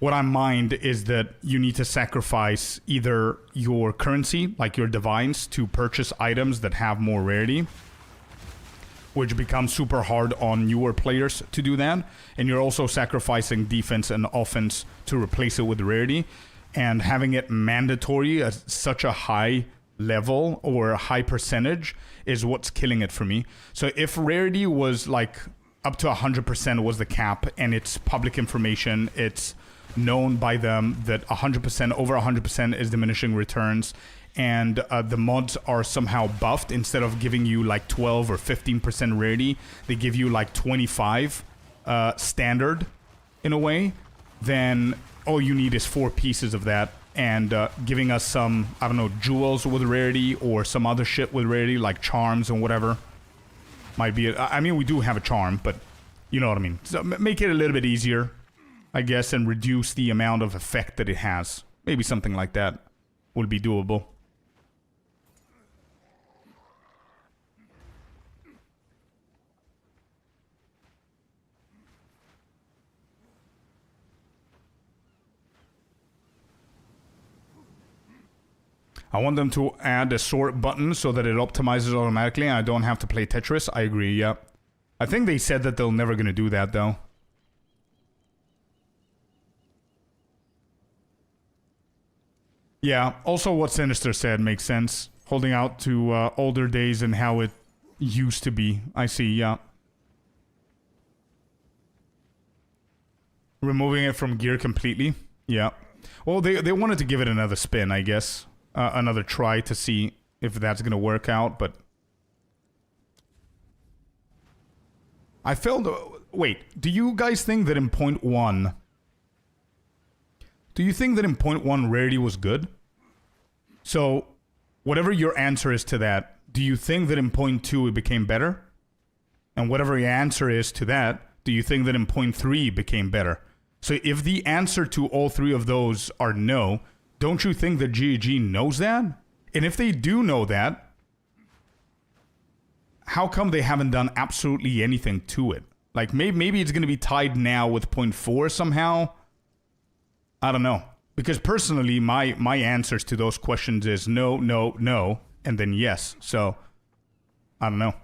What I mind is that you need to sacrifice either your currency, like your divines, to purchase items that have more rarity, which becomes super hard on newer players to do that. And you're also sacrificing defense and offense to replace it with rarity. And having it mandatory at such a high level or a high percentage is what's killing it for me. So if rarity was like up to 100% was the cap, and it's public information, it's known by them that 100%, over 100% is diminishing returns, and the mods are somehow buffed. Instead of giving you like 12 or 15% rarity, they give you like 25 standard in a way, then all you need is 4 pieces of that, and giving us some, I don't know, jewels with rarity or some other shit with rarity, like charms and whatever. Might be, I mean, we do have a charm, but you know what I mean. So make it a little bit easier, I guess, and reduce the amount of effect that it has. Maybe something like that would be doable. I want them to add a sort button so that it optimizes automatically and I don't have to play Tetris. I agree, yeah. I think they said that they're never going to do that, though. Yeah, also what Sinister said makes sense. Holding out to older days and how it used to be. I see, yeah. Removing it from gear completely. Yeah. Well, they wanted to give it another spin, I guess. Another try to see if that's going to work out, but... I felt... Wait, do you guys think that in point 1... Do you think that in point 1 rarity was good? So, whatever your answer is to that, do you think that in point 2 it became better? And whatever your answer is to that, do you think that in point 3 it became better? So if the answer to all 3 of those are no, don't you think that GAG knows that? And if they do know that, how come they haven't done absolutely anything to it? Like, maybe it's going to be tied now with point 4 somehow. I don't know. Because personally, my answers to those questions is no, no, no, and then yes. So, I don't know.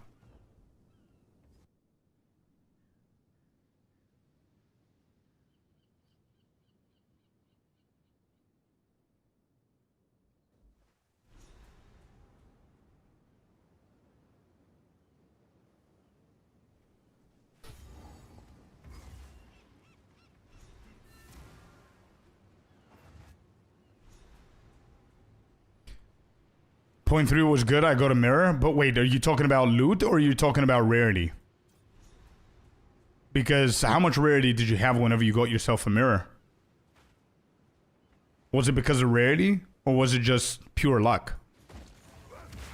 Point 3 was good, I got a mirror. But wait, are you talking about loot or are you talking about rarity? Because how much rarity did you have whenever you got yourself a mirror? Was it because of rarity? Or was it just pure luck?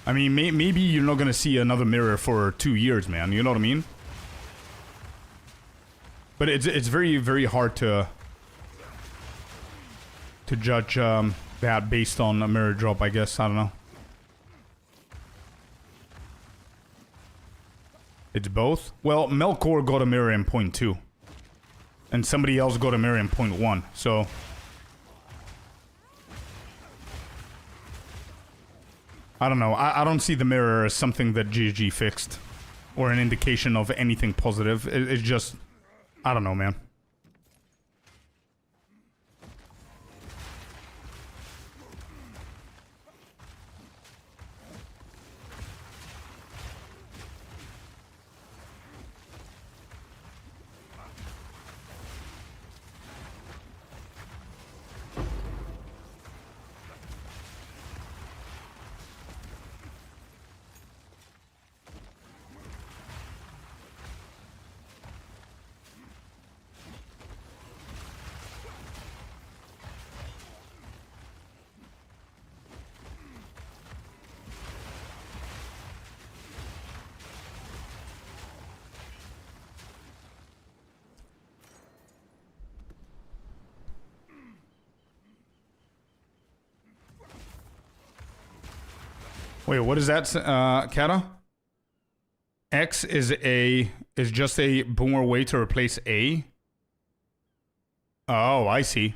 I mean, maybe you're not gonna see another mirror for 2 years, man. You know what I mean? But it's very, very hard to judge that based on a mirror drop, I guess. I don't know. It's both? Well, Melkor got a mirror in point 2. And somebody else got a mirror in point 1, so... I don't know. I don't see the mirror as something that GG fixed. Or an indication of anything positive. It's just... I don't know, man. Wait, what is that, Kata? X is just a boomer way to replace A? Oh, I see.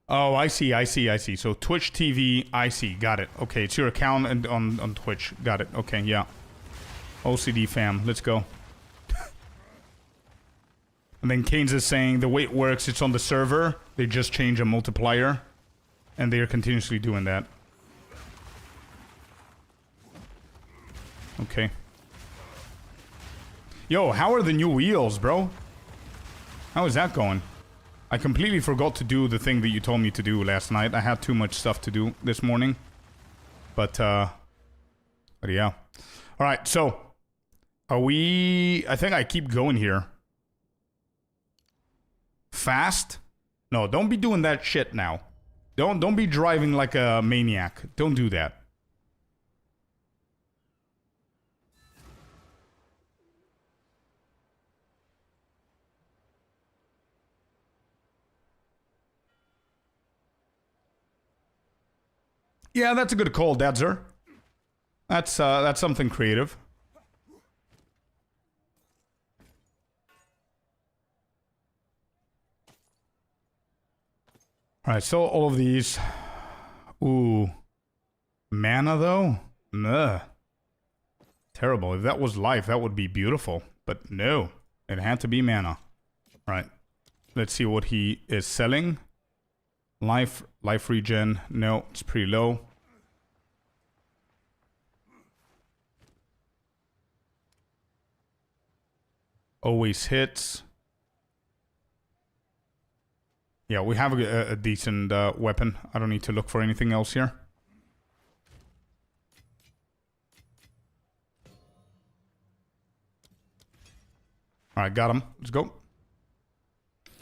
Oh, I see. So Twitch TV, I see. Got it. Okay, it's your account and on Twitch. Got it. Okay, yeah. OCD fam, let's go. And then Keynes is saying the way it works, it's on the server. They just change a multiplier. And they are continuously doing that. Okay. Yo, how are the new wheels, bro? How is that going? I completely forgot to do the thing that you told me to do last night. I had too much stuff to do this morning. But yeah. Alright, so. Are we... I think I keep going here. Fast? No, don't be doing that shit now. Don't be driving like a maniac. Don't do that. Yeah, that's a good call, Dadzer. That's something creative. Alright, so all of these. Ooh. Mana, though? Ugh. Terrible. If that was life, that would be beautiful. But no. It had to be mana. Alright. Let's see what he is selling. Life regen. No, it's pretty low. Always hits. Yeah, we have a decent weapon. I don't need to look for anything else here. Alright, got him. Let's go.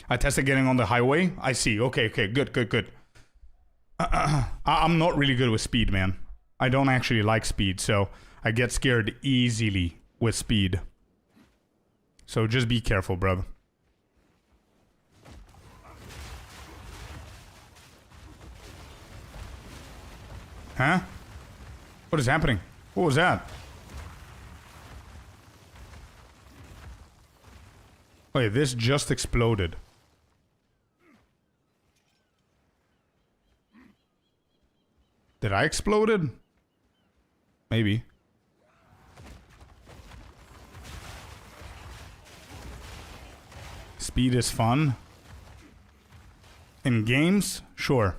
I tested getting on the highway. I see. Okay, okay. Good, good, good. I'm not really good with speed, man. I don't actually like speed, so I get scared easily with speed. So just be careful, brother. Huh? What is happening? What was that? Wait, this just exploded. Did I exploded? Maybe. Speed is fun. In games? Sure.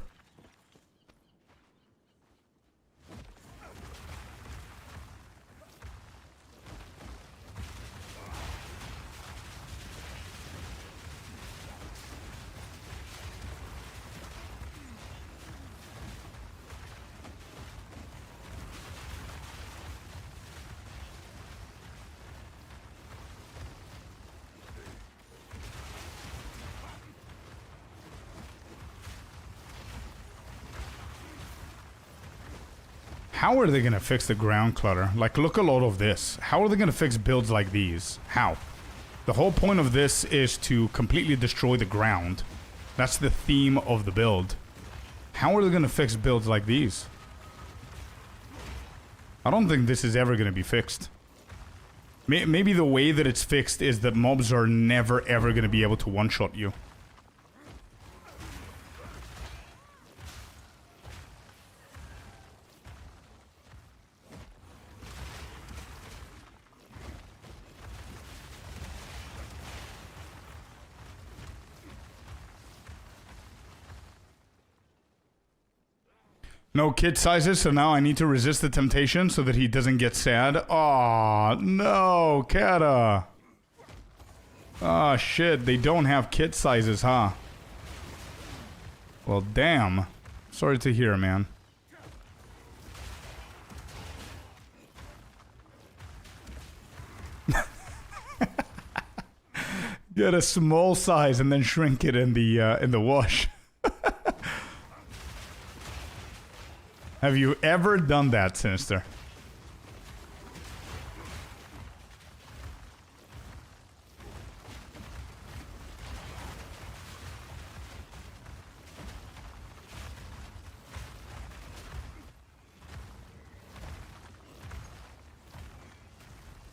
How are they gonna fix the ground clutter? Like, look at all of this. How are they gonna fix builds like these? How? The whole point of this is to completely destroy the ground. That's the theme of the build. How are they gonna fix builds like these? I don't think this is ever gonna be fixed. Maybe the way that it's fixed is that mobs are never ever gonna be able to one-shot you. No kid sizes, so now I need to resist the temptation so that he doesn't get sad. Aw, no, Kata. Oh shit, they don't have kid sizes, huh? Well, damn. Sorry to hear, man. Get a small size and then shrink it in the wash. Have you ever done that, Sinister?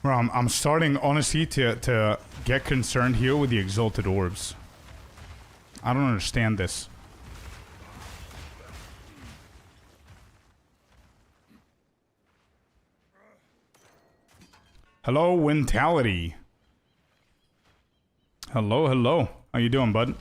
Well, I'm starting, honestly, to get concerned here with the Exalted Orbs. I don't understand this. Hello, Wintality. Hello, hello. How you doing, bud?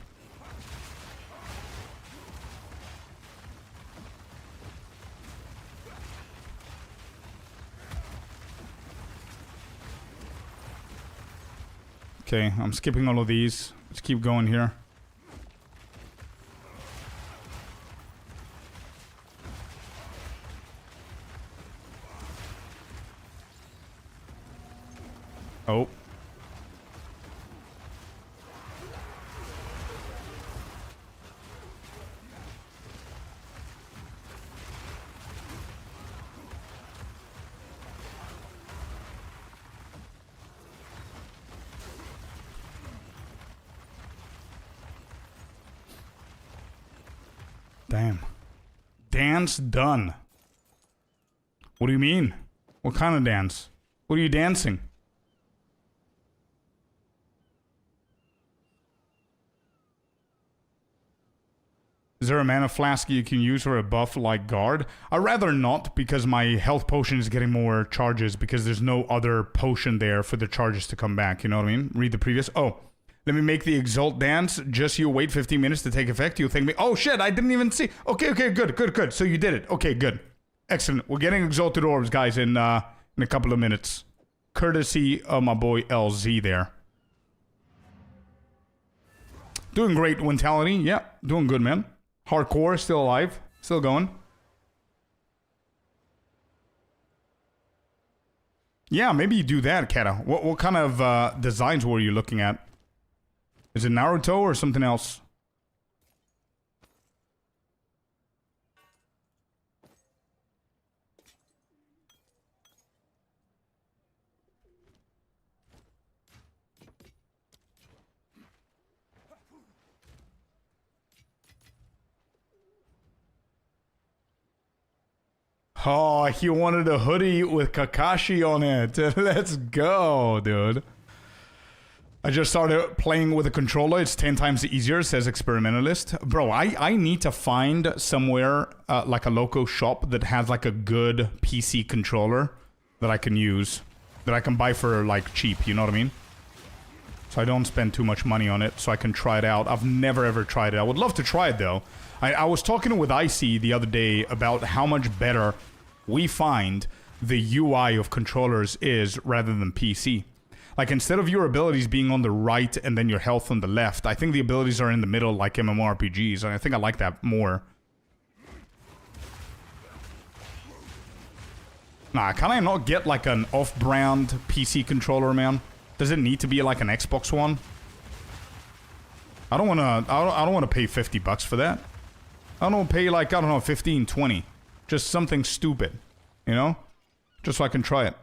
Okay, I'm skipping all of these. Let's keep going here. Oh. Damn. Dance done. What do you mean? What kind of dance? What are you dancing? Is there a mana flask you can use for a buff like guard? I'd rather not, because my health potion is getting more charges because there's no other potion there for the charges to come back, you know what I mean? Read the previous. Oh, let me make the Exalt dance. Just you wait 15 minutes to take effect. You'll think me, oh shit, I didn't even see. Okay, okay, good, good, good. So you did it. Okay, good. Excellent. We're getting Exalted Orbs, guys, in a couple of minutes. Courtesy of my boy LZ there. Doing great, Wintality. Yeah, doing good, man. Hardcore, still alive, still going. Yeah, maybe you do that, Kata. What kind of designs were you looking at? Is it Naruto or something else? Oh, he wanted a hoodie with Kakashi on it. Let's go, dude. I just started playing with a controller. It's 10 times easier, says Experimentalist. Bro, I need to find somewhere, like a local shop that has like a good PC controller that I can use. That I can buy for like cheap, you know what I mean? So I don't spend too much money on it, so I can try it out. I've never ever tried it. I would love to try it though. I was talking with Icy the other day about how much better we find the UI of controllers is rather than PC. Like, instead of your abilities being on the right and then your health on the left, I think the abilities are in the middle like MMORPGs, and I think I like that more. Nah, can I not get like an off-brand PC controller, man? Does it need to be like an Xbox One? I don't wanna pay $50 for that. I don't wanna pay like, I don't know, 15, 20. Just something stupid, you know? Just so I can try it.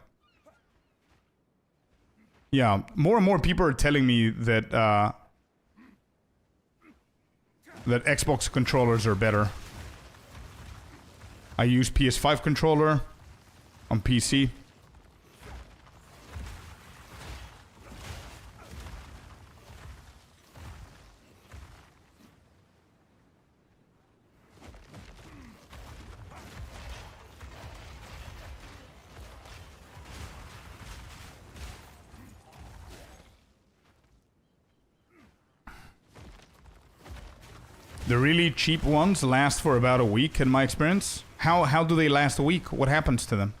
Yeah, more and more people are telling me that that Xbox controllers are better. I use PS5 controller on PC. The really cheap ones last for about a week, in my experience. How do they last a week? What happens to them?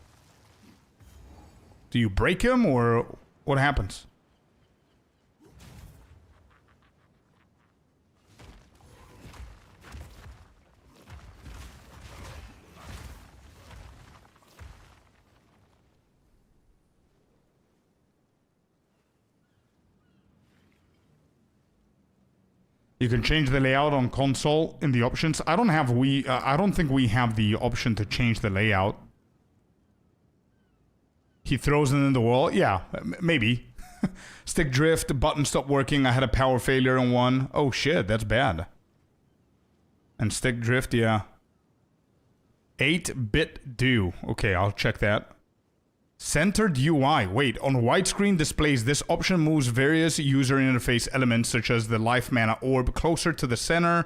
Do you break them, or what happens? You can change the layout on console in the options. I don't think we have the option to change the layout. He throws it in the wall. Yeah, maybe. Stick drift, button stopped working. I had a power failure on one. Oh shit, that's bad. And stick drift, yeah. 8-bit do. Okay, I'll check that. Centered UI. Wait, on widescreen displays, this option moves various user interface elements such as the life mana orb closer to the center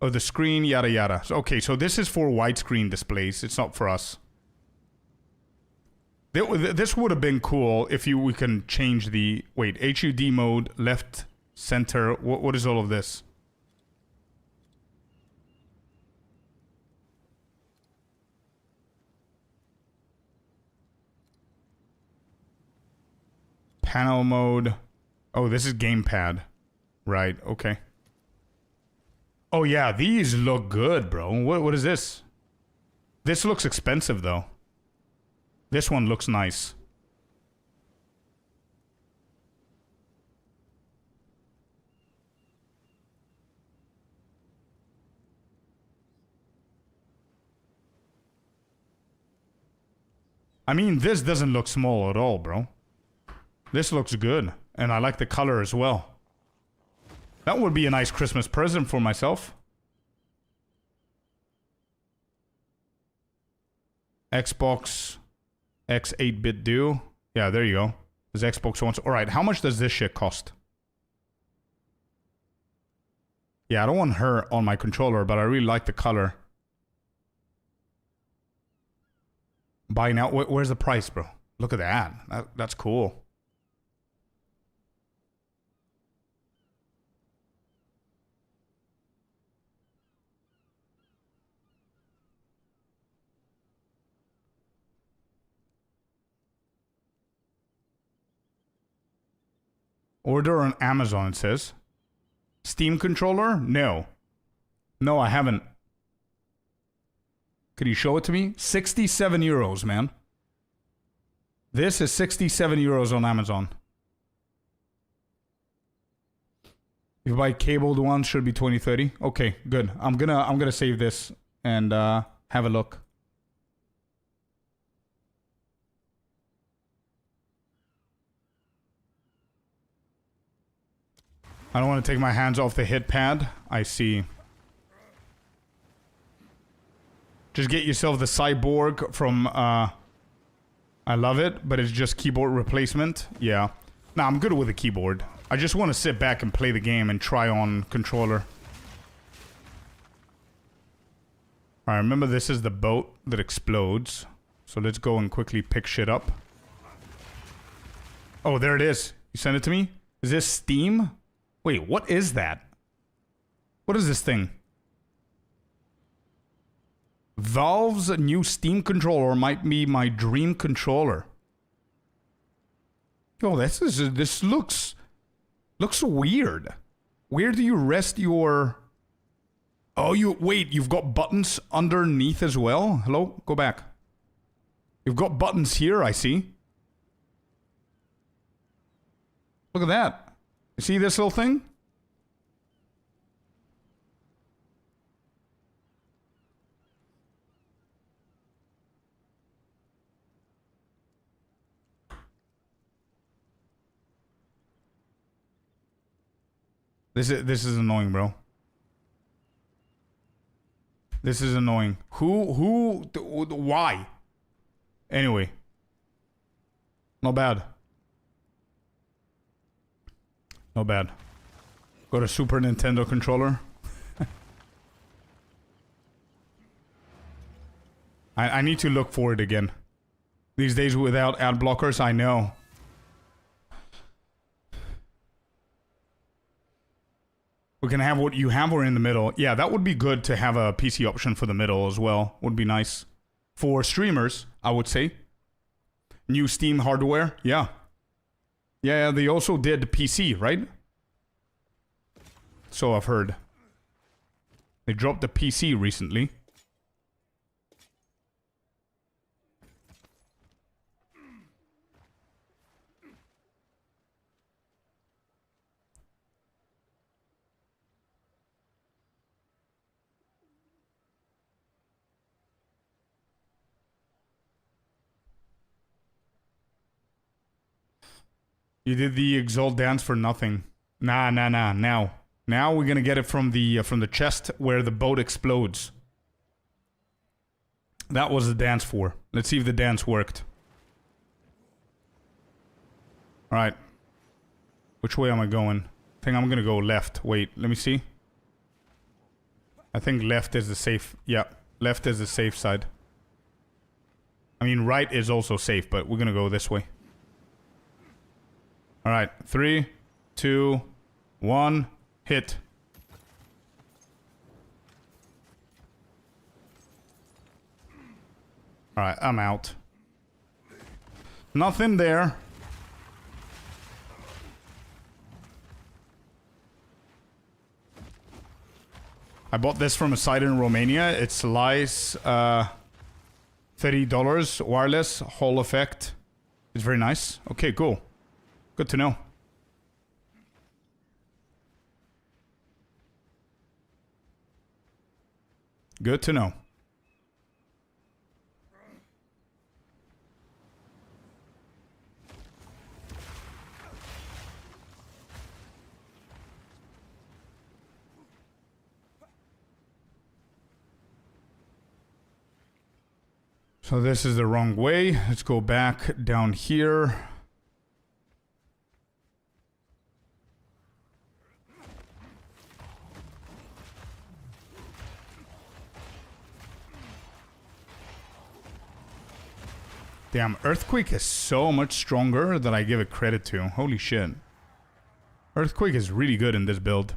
of the screen, yada yada. So, okay, so this is for widescreen displays. It's not for us. This would have been cool if we can change the... Wait, HUD mode, left, center. What is all of this? Panel mode. Oh, this is gamepad. Right, okay. Oh yeah, these look good, bro. What is this? This looks expensive, though. This one looks nice. I mean, this doesn't look small at all, bro. This looks good, and I like the color as well. That would be a nice Christmas present for myself. Xbox X 8-bit do. Yeah, there you go. There's Xbox One. Alright, how much does this shit cost? Yeah, I don't want her on my controller, but I really like the color. Buy now. Where's the price, bro? Look at that. That's cool. Order on Amazon, it says. Steam controller? No. No, I haven't. Could you show it to me? 67 euros, man. This is 67 euros on Amazon. If you buy cabled ones, should be 20, 30. Okay, good. I'm gonna save this and have a look. I don't want to take my hands off the hit pad. I see. Just get yourself the cyborg from I love it, but it's just keyboard replacement. Yeah. Nah, I'm good with the keyboard. I just want to sit back and play the game and try on controller. Alright, remember this is the boat that explodes. So let's go and quickly pick shit up. Oh, there it is. You sent it to me? Is this Steam? Wait, what is that? What is this thing? Valve's new Steam controller might be my dream controller. Oh, this looks weird. Where do you rest your... Oh, you've got buttons underneath as well? Hello? Go back. You've got buttons here, I see. Look at that. You see this little thing? This is annoying, bro. This is annoying. Why? Anyway. Not bad. Not bad. Got a Super Nintendo controller. I need to look for it again. These days without ad blockers, I know. We can have what you have or in the middle. Yeah, that would be good to have a PC option for the middle as well. Would be nice. For streamers, I would say. New Steam hardware, yeah. Yeah, they also did PC, right? So I've heard. They dropped the PC recently. You did the Exalt dance for nothing. Nah. Now we're gonna get it from the chest where the boat explodes. That was the dance for. Let's see if the dance worked. Alright. Which way am I going? I think I'm gonna go left. Wait, let me see. I think left is the safe... Yeah, left is the safe side. I mean, right is also safe, but we're gonna go this way. Alright, 3, 2, 1, hit. Alright, I'm out. Nothing there. I bought this from a site in Romania. It's Lice, $30, wireless, Hall effect. It's very nice. Okay, cool. Good to know. Good to know. So this is the wrong way. Let's go back down here. Damn, Earthquake is so much stronger than I give it credit to. Holy shit. Earthquake is really good in this build.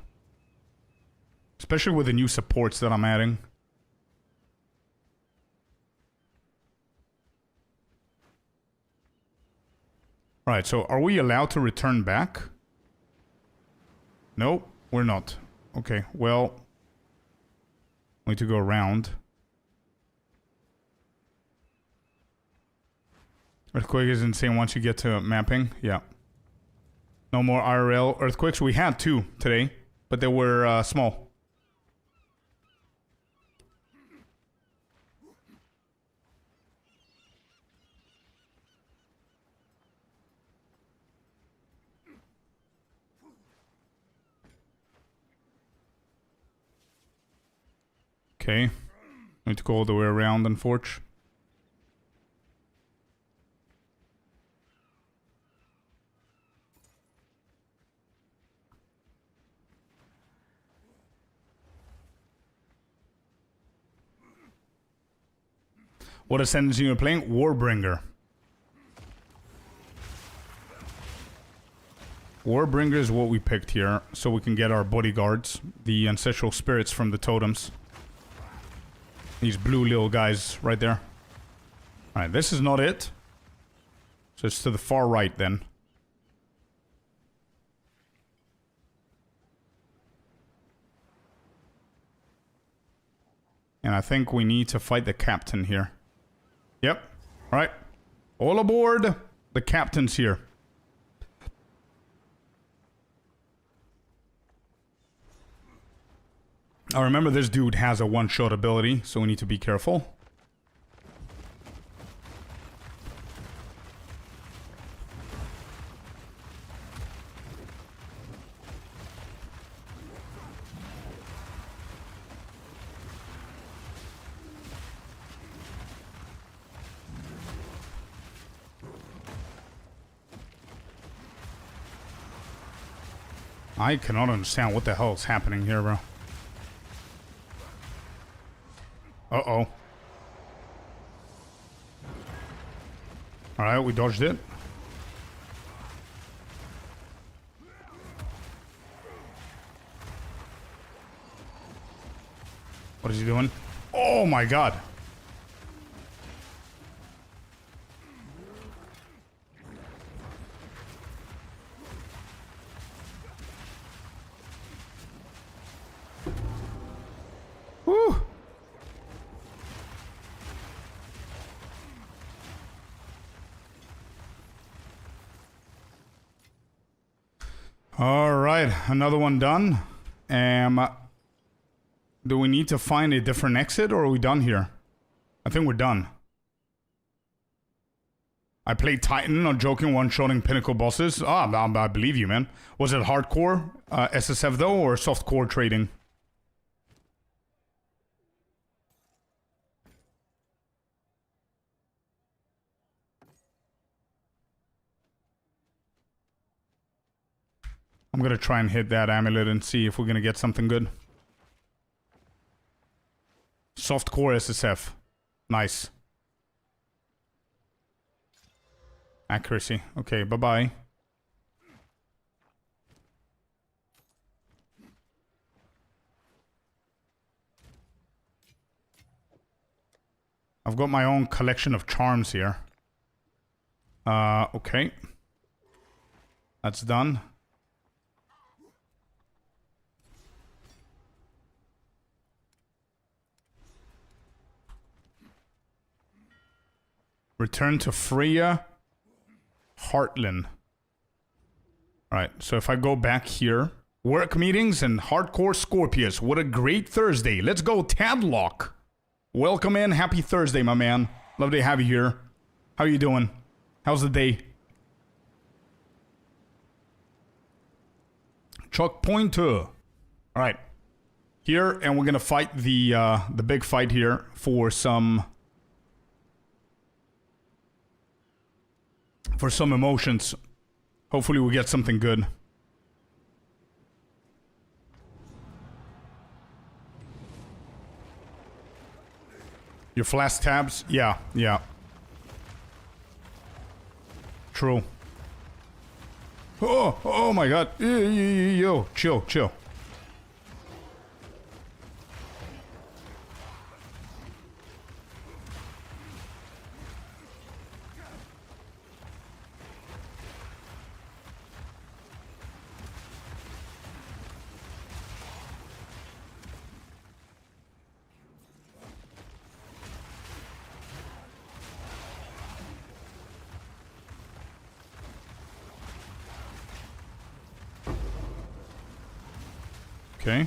Especially with the new supports that I'm adding. Right, so are we allowed to return back? Nope, we're not. Okay, well... we need to go around. Earthquake is insane once you get to mapping. Yeah. No more IRL earthquakes. We had 2 today, but they were small. Okay. Need to go all the way around, unfortunately. What ascendancy you're playing? Warbringer. Warbringer is what we picked here, so we can get our bodyguards, the ancestral spirits from the totems. These blue little guys right there. Alright, this is not it. So it's to the far right then. And I think we need to fight the captain here. Yep. Alright. All aboard. The captain's here. I remember this dude has a one-shot ability, so we need to be careful. I cannot understand what the hell is happening here, bro. Uh-oh. Alright, we dodged it. What is he doing? Oh my god! Whew! Alright, another one done. Do we need to find a different exit, or are we done here? I think we're done. I played Titan, not joking, one-shotting pinnacle bosses. I believe you, man. Was it hardcore SSF though, or softcore trading? I'm gonna try and hit that amulet and see if we're gonna get something good. Softcore SSF. Nice. Accuracy. Okay, bye-bye. I've got my own collection of charms here. Okay. That's done. Return to Freya Heartland. Alright, so if I go back here. Work meetings and hardcore Scorpius. What a great Thursday. Let's go, Tadlock. Welcome in. Happy Thursday, my man. Love to have you here. How you doing? How's the day? Chuck Pointer. Alright. Here, and we're gonna fight the big fight here for some emotions. Hopefully we get something good. Your flash tabs? Yeah, yeah. True. Oh my god. Yo, chill, chill. Okay.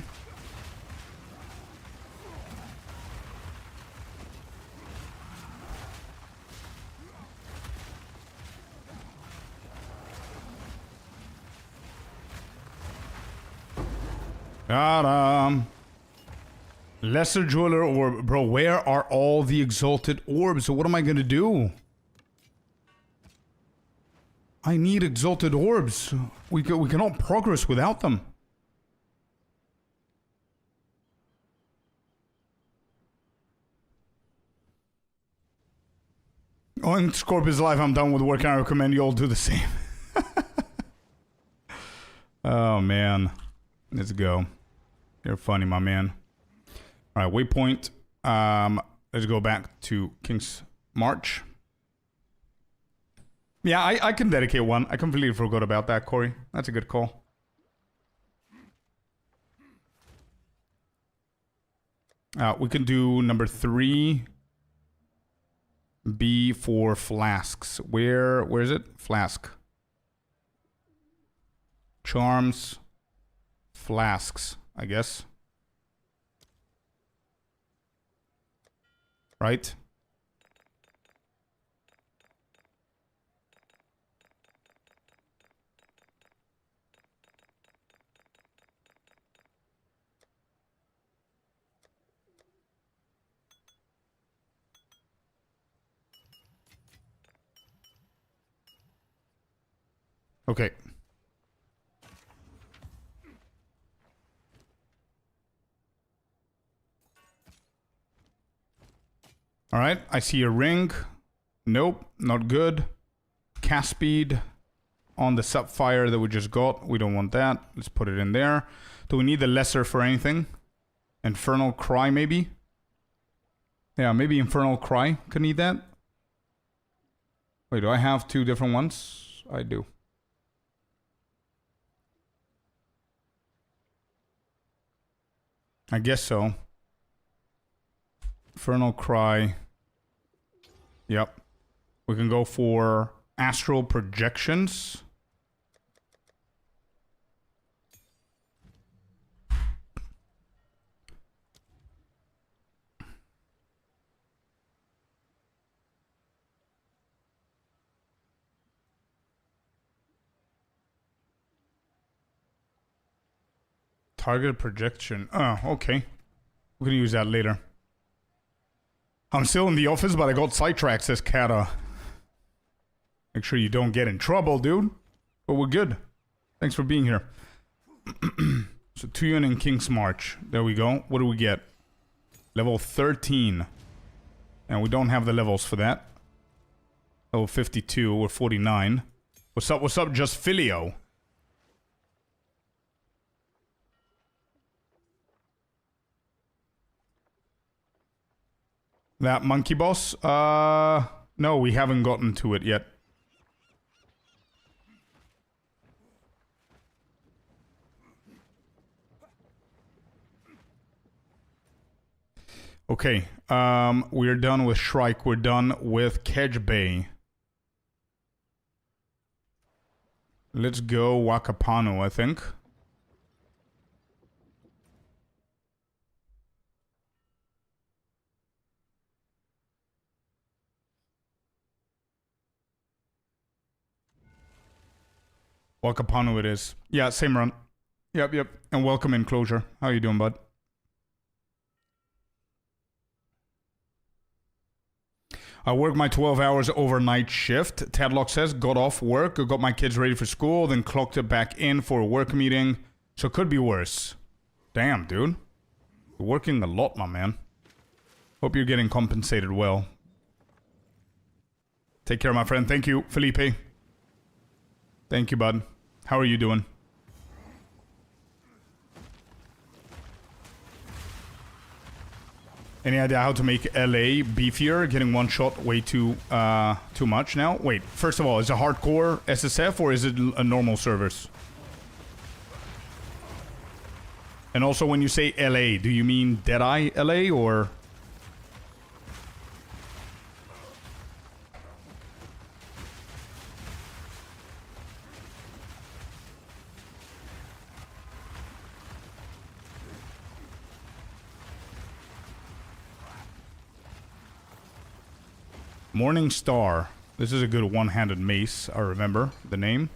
Got him. Lesser Jeweler Orb. Bro, where are all the Exalted Orbs? So what am I gonna do? I need Exalted Orbs. We cannot progress without them. On Scorpius Life, I'm done with work and I recommend you all do the same. Oh, man. Let's go. You're funny, my man. All right, waypoint. Let's go back to King's March. Yeah, I can dedicate one. I completely forgot about that, Corey. That's a good call. We can do number 3. B for flasks. Where is it? Flask. Charms. Flasks, I guess. Right? Okay. All right, I see a ring. Nope, not good. Cast speed on the Sapphire that we just got. We don't want that. Let's put it in there. Do we need the lesser for anything? Infernal Cry, maybe? Yeah, maybe Infernal Cry could need that. Wait, do I have 2 different ones? I do. I guess so. Infernal Cry. Yep. We can go for Astral Projections. Target projection. Oh, okay. We're gonna use that later. I'm still in the office, but I got sidetracked, says Kata. Make sure you don't get in trouble, dude. But we're good. Thanks for being here. So, Tuyon and King's March. There we go. What do we get? Level 13. And we don't have the levels for that. Level 52 or 49. What's up, Just Filio? That monkey boss? No, we haven't gotten to it yet. Okay, we're done with Shrike. We're done with Kedge Bay. Let's go Wakapano, I think. Wakapano it is. Yeah, same run. Yep. And welcome in, Closure. How you doing, bud? I work my 12 hours overnight shift. Tadlock says, got off work, got my kids ready for school, then clocked it back in for a work meeting. So it could be worse. Damn, dude. You're working a lot, my man. Hope you're getting compensated well. Take care, my friend. Thank you, Felipe. Thank you, bud. How are you doing? Any idea how to make LA beefier? Getting one shot way too much now? Wait, first of all, is it hardcore SSF or is it a normal servers? And also when you say LA, do you mean Deadeye LA or... Morning Star. This is a good one-handed mace, I remember the name.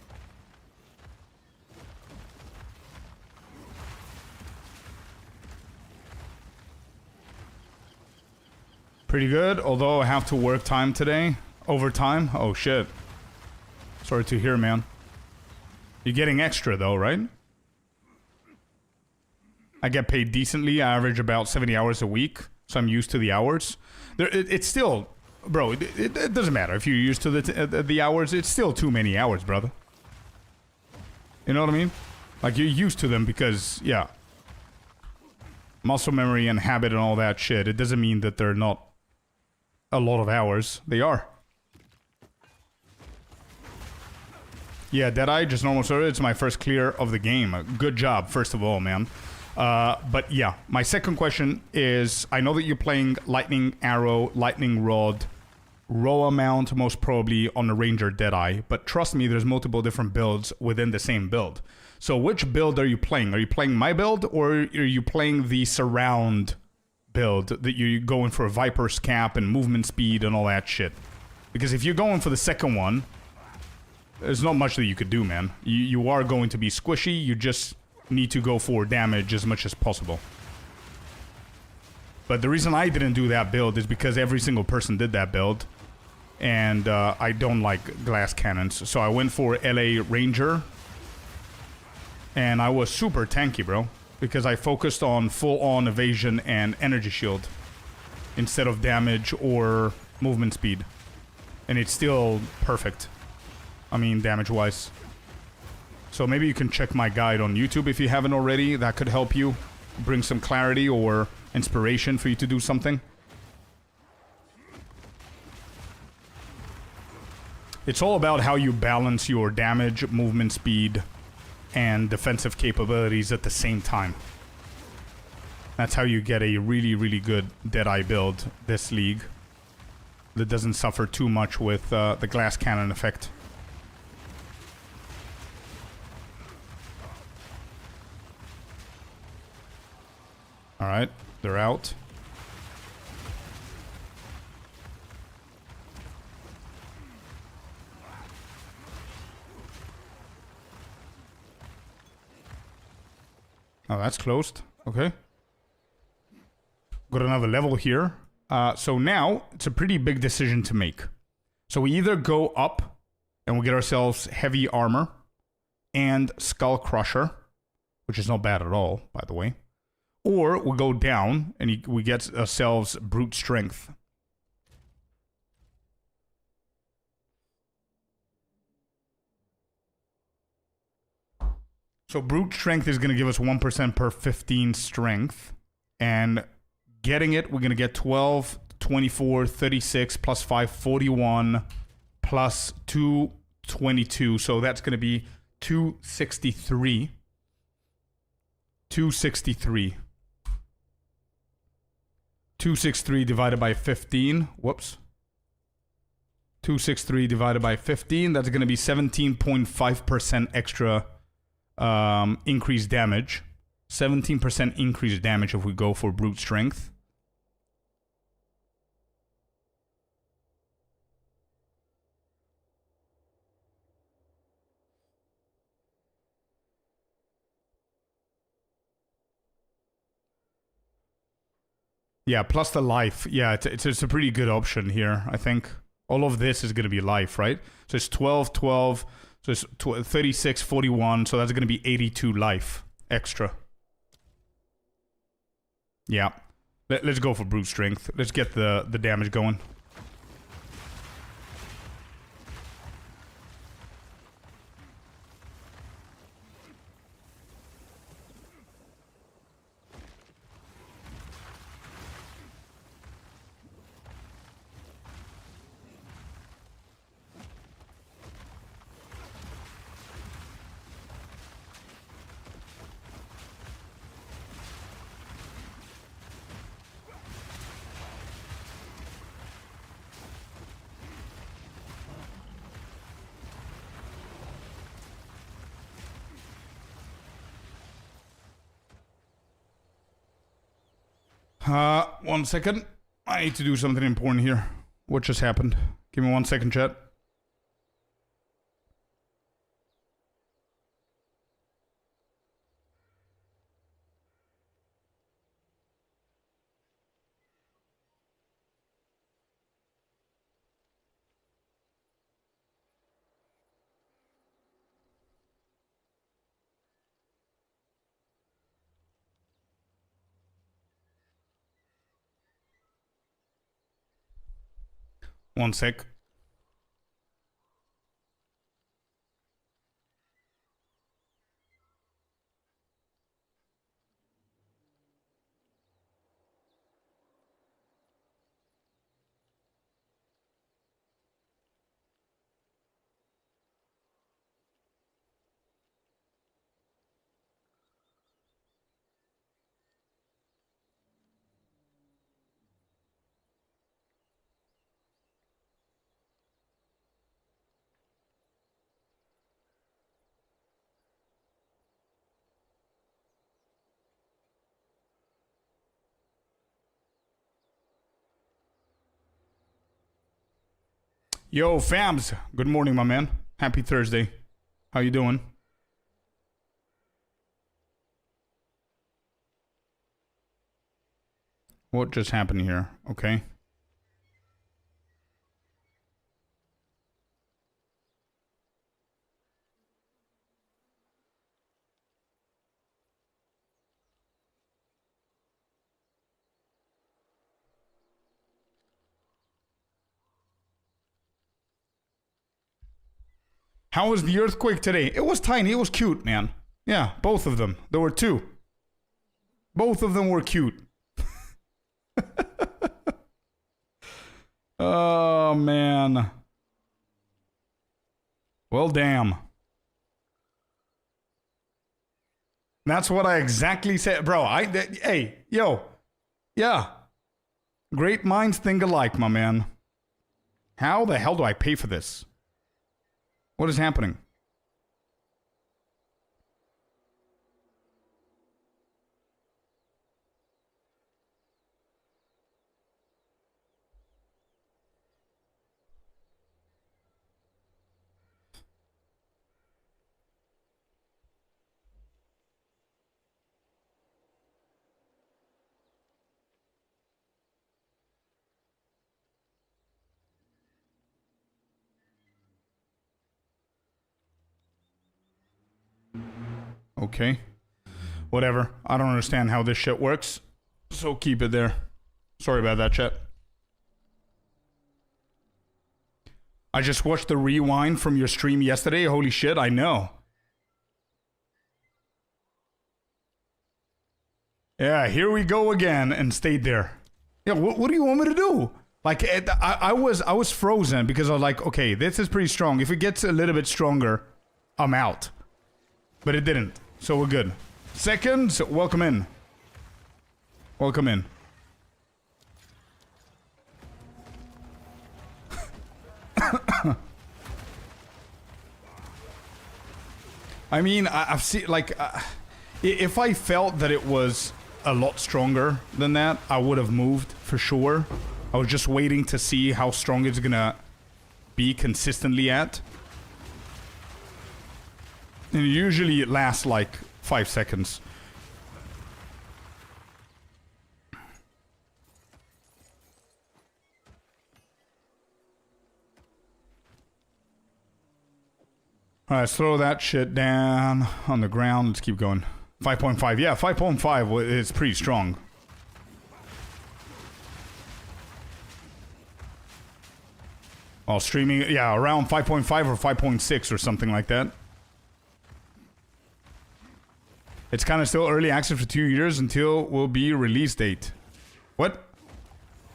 Pretty good, although I have to work time today. Overtime? Oh shit. Sorry to hear, man. You're getting extra though, right? I get paid decently. I average about 70 hours a week, so I'm used to the hours. It's still... Bro, it doesn't matter if you're used to the hours. It's still too many hours, brother. You know what I mean? Like, you're used to them because, yeah. Muscle memory and habit and all that shit. It doesn't mean that they're not a lot of hours. They are. Yeah, Deadeye, just normal server. It's my first clear of the game. Good job, first of all, man. But yeah, my second question is, I know that you're playing Lightning Arrow, Lightning Rod, Roa Mount, most probably on the Ranger Deadeye, but trust me, there's multiple different builds within the same build. So which build are you playing? Are you playing my build, or are you playing the surround build that you're going for Viper's Cap and movement speed and all that shit? Because if you're going for the second one, there's not much that you could do, man. You are going to be squishy, you just need to go for damage as much as possible. But the reason I didn't do that build is because every single person did that build. And I don't like glass cannons. So I went for LA Ranger. And I was super tanky, bro. Because I focused on full-on evasion and energy shield. Instead of damage or movement speed. And it's still perfect. I mean, damage-wise. So maybe you can check my guide on YouTube if you haven't already. That could help you bring some clarity or inspiration for you to do something. It's all about how you balance your damage, movement speed, and defensive capabilities at the same time. That's how you get a really, really good Deadeye build this league that doesn't suffer too much with the glass cannon effect. Alright, they're out. Oh, that's closed. Okay. Got another level here. So now, it's a pretty big decision to make. So we either go up and we get ourselves heavy armor and Skull Crusher, which is not bad at all, by the way. Or we go down and we get ourselves brute strength. So brute strength is going to give us 1% per 15 strength. And getting it, we're going to get 12, 24, 36, plus 5, 41, plus 2, 22. So that's going to be 263. 263. 263 divided by 15. Whoops. 263 divided by 15. That's going to be 17.5% extra increased damage. 17% increased damage if we go for brute strength. Yeah, plus the life. Yeah, it's a pretty good option here, I think. All of this is going to be life, right? So it's 12, 12, so it's 36, 41, so that's going to be 82 life extra. Yeah. Let's go for brute strength. Let's get the damage going. One second. I need to do something important here. What just happened? Give me 1 second, chat. One sec. Yo, fams. Good morning, my man. Happy Thursday. How you doing? What just happened here? Okay. How was the earthquake today? It was tiny. It was cute, man. Yeah, both of them. There were two. Both of them were cute. Oh, man. Well, damn. That's what I exactly said. Bro, hey, yo. Yeah. Great minds think alike, my man. How the hell do I pay for this? What is happening? Okay. Whatever. I don't understand how this shit works. So keep it there. Sorry about that, chat. I just watched the rewind from your stream yesterday. Holy shit, I know. Yeah, here we go again and stayed there. Yeah, what do you want me to do? Like, I was frozen because I was like, okay, this is pretty strong. If it gets a little bit stronger, I'm out. But it didn't. So we're good. Seconds, welcome in. Welcome in. I mean, I've seen, like, if I felt that it was a lot stronger than that, I would have moved for sure. I was just waiting to see how strong it's gonna be consistently at. And usually it lasts like 5 seconds. Alright, let's throw that shit down on the ground. Let's keep going. 5.5. Yeah, 5.5 is pretty strong. While streaming, yeah, around 5.5 or 5.6 or something like that. It's kind of still early access for 2 years until will be release date. What?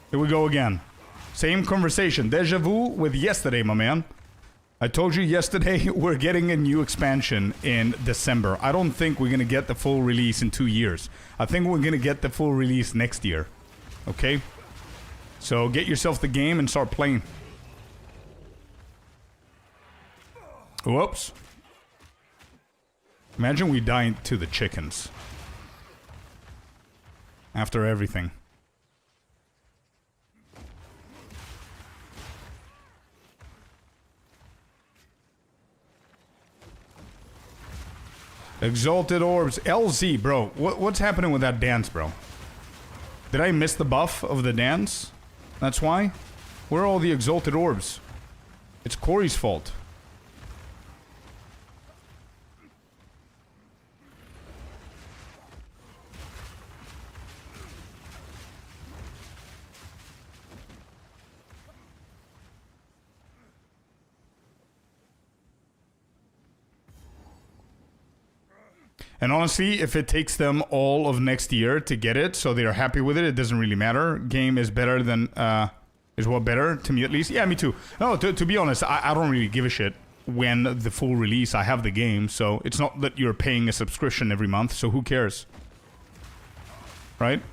Here we go again. Same conversation. Deja vu with yesterday, my man. I told you yesterday we're getting a new expansion in December. I don't think we're going to get the full release in 2 years. I think we're going to get the full release next year. Okay? So get yourself the game and start playing. Whoops. Imagine we die to the chickens. After everything. Exalted Orbs. LZ, bro. What's happening with that dance, bro? Did I miss the buff of the dance? That's why? Where are all the Exalted Orbs? It's Corey's fault. And honestly, if it takes them all of next year to get it, so they're happy with it, it doesn't really matter. Game is better than, is what better, to me at least. Yeah, me too. No, to be honest, I don't really give a shit when the full release, I have the game, so it's not that you're paying a subscription every month, so who cares? Right?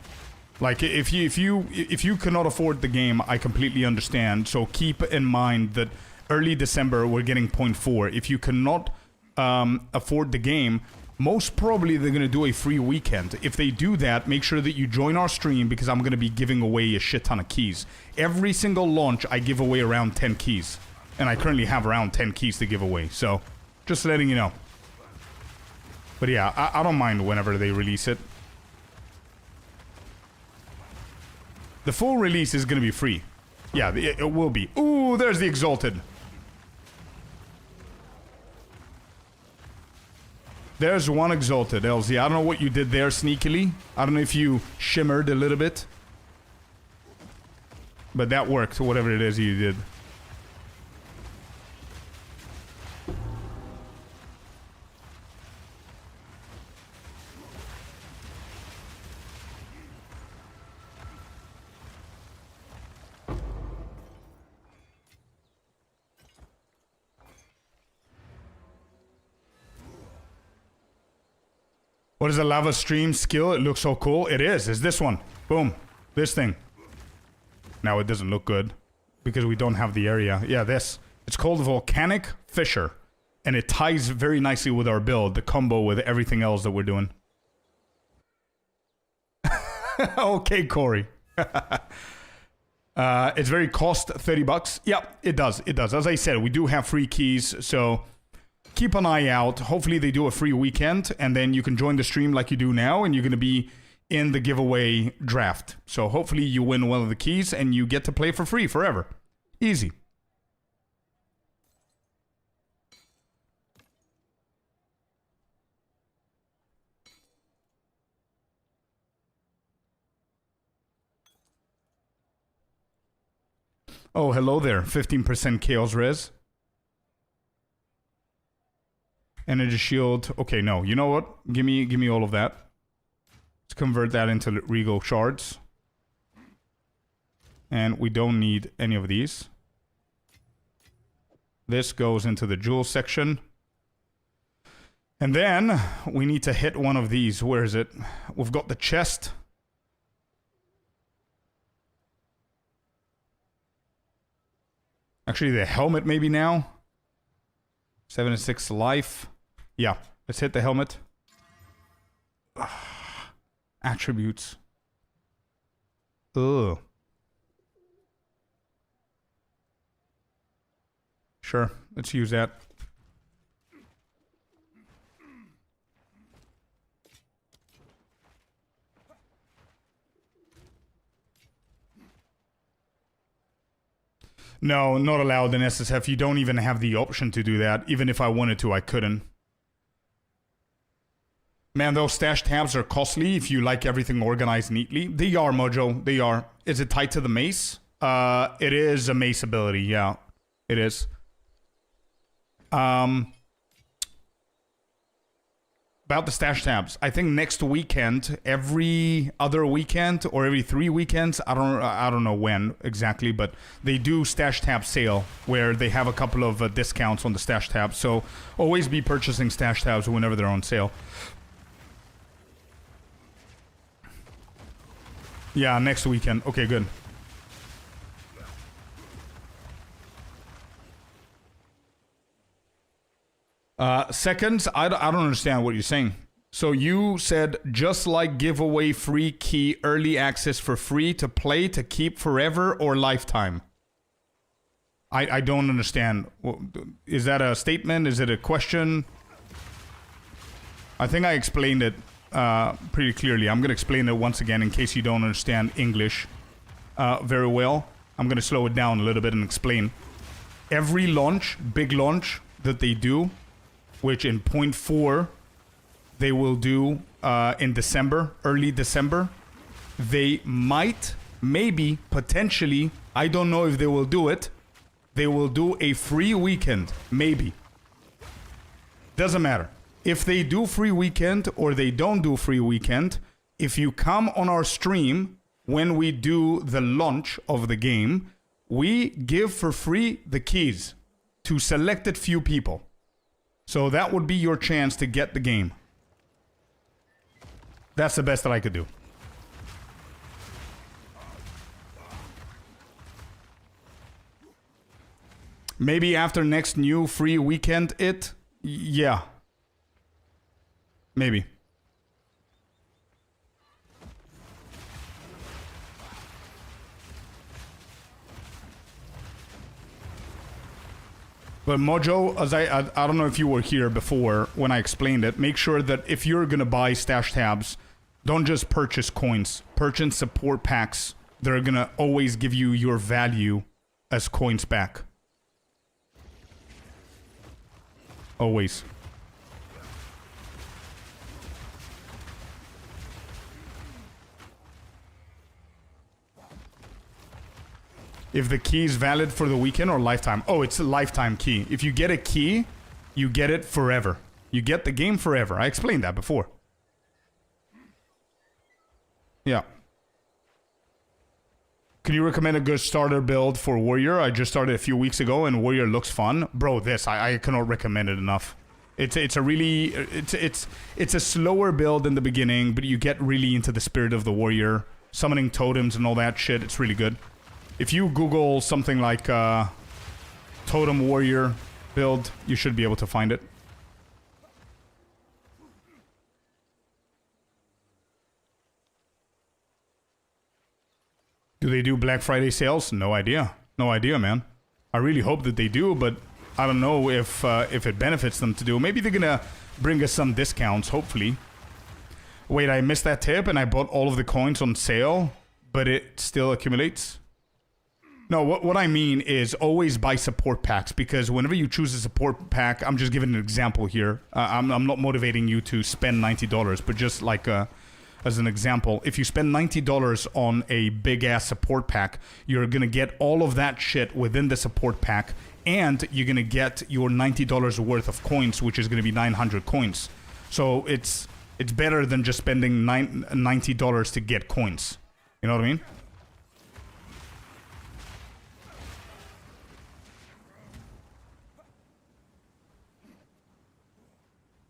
Like, if you cannot afford the game, I completely understand, so keep in mind that early December, we're getting 0.4. If you cannot afford the game, most probably they're going to do a free weekend. If they do that, make sure that you join our stream because I'm going to be giving away a shit ton of keys. Every single launch, I give away around 10 keys. And I currently have around 10 keys to give away. So, just letting you know. But yeah, I don't mind whenever they release it. The full release is going to be free. Yeah, it will be. Ooh, there's the Exalted. There's one Exalted, LZ. I don't know what you did there sneakily. I don't know if you shimmered a little bit. But that worked, whatever it is you did. What is a lava stream skill? It looks so cool. It is. It's this one. Boom. This thing. Now it doesn't look good because we don't have the area. Yeah, this. It's called Volcanic Fissure. And it ties very nicely with our build, the combo with everything else that we're doing. Okay, Corey. It's very cost 30 bucks. Yeah, it does. It does. As I said, we do have free keys, so keep an eye out. Hopefully they do a free weekend, and then you can join the stream like you do now, and you're going to be in the giveaway draft. So hopefully you win one of the keys, and you get to play for free forever. Easy. Oh, hello there. 15% Chaos Res. Energy shield. Okay, no. You know what? Give me all of that. Let's convert that into Regal shards. And we don't need any of these. This goes into the jewel section. And then we need to hit one of these. Where is it? We've got the chest. Actually, the helmet maybe now. 76 life. Yeah, let's hit the helmet. Attributes. Ugh. Sure, let's use that. No, not allowed in SSF. You don't even have the option to do that. Even if I wanted to, I couldn't. Man, those stash tabs are costly if you like everything organized neatly. They are, Mojo. They are. Is it tied to the mace? It is a mace ability. Yeah, it is. About the stash tabs, I think next weekend, every other weekend or every 3 weekends, I don't know when exactly, but they do stash tab sale where they have a couple of discounts on the stash tabs. So always be purchasing stash tabs whenever they're on sale. Yeah, next weekend. Okay, good. Seconds, I don't understand what you're saying. So you said just like give away free key early access for free to play to keep forever or lifetime. I don't understand. Is that a statement? Is it a question? I think I explained it pretty clearly. I'm going to explain it once again in case you don't understand English very well. I'm going to slow it down a little bit and explain. Every launch, big launch that they do, which in point 4 they will do in December, early December, they might, maybe, potentially, I don't know if they will do it, they will do a free weekend, maybe. Doesn't matter. If they do free weekend or they don't do free weekend, if you come on our stream when we do the launch of the game, we give for free the keys to selected few people. So that would be your chance to get the game. That's the best that I could do. Maybe after next new free weekend yeah. Maybe. But Mojo, as I don't know if you were here before when I explained it, make sure that if you're gonna buy stash tabs, don't just purchase coins. Purchase support packs. They're gonna always give you your value as coins back. Always. If the key is valid for the weekend or lifetime. Oh, it's a lifetime key. If you get a key, you get it forever. You get the game forever. I explained that before. Yeah. Can you recommend a good starter build for Warrior? I just started a few weeks ago and Warrior looks fun. Bro, I cannot recommend it enough. It's a slower build in the beginning, but you get really into the spirit of the Warrior. Summoning totems and all that shit, it's really good. If you Google something like Totem Warrior build, you should be able to find it. Do they do Black Friday sales? No idea. No idea, man. I really hope that they do, but I don't know if it benefits them to do. Maybe they're gonna bring us some discounts, hopefully. Wait, I missed that tip and I bought all of the coins on sale, but it still accumulates? No, what I mean is always buy support packs, because whenever you choose a support pack, I'm just giving an example here. I'm not motivating you to spend $90, but just like as an example, if you spend $90 on a big-ass support pack, you're going to get all of that shit within the support pack, and you're going to get your $90 worth of coins, which is going to be 900 coins. So it's better than just spending $90 to get coins. You know what I mean?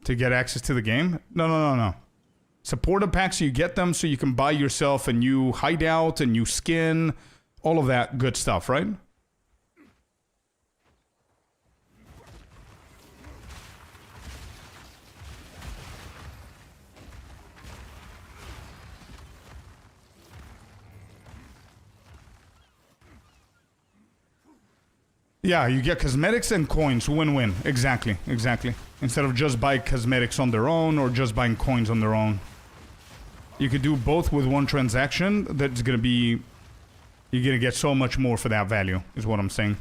To get access to the game? No. Supporter packs, you get them so you can buy yourself a new hideout, a new skin, all of that good stuff, right? Yeah, you get cosmetics and coins. Win-win. Exactly. Instead of just buying cosmetics on their own or just buying coins on their own. You could do both with one transaction. That's gonna be... You're gonna get so much more for that value, is what I'm saying.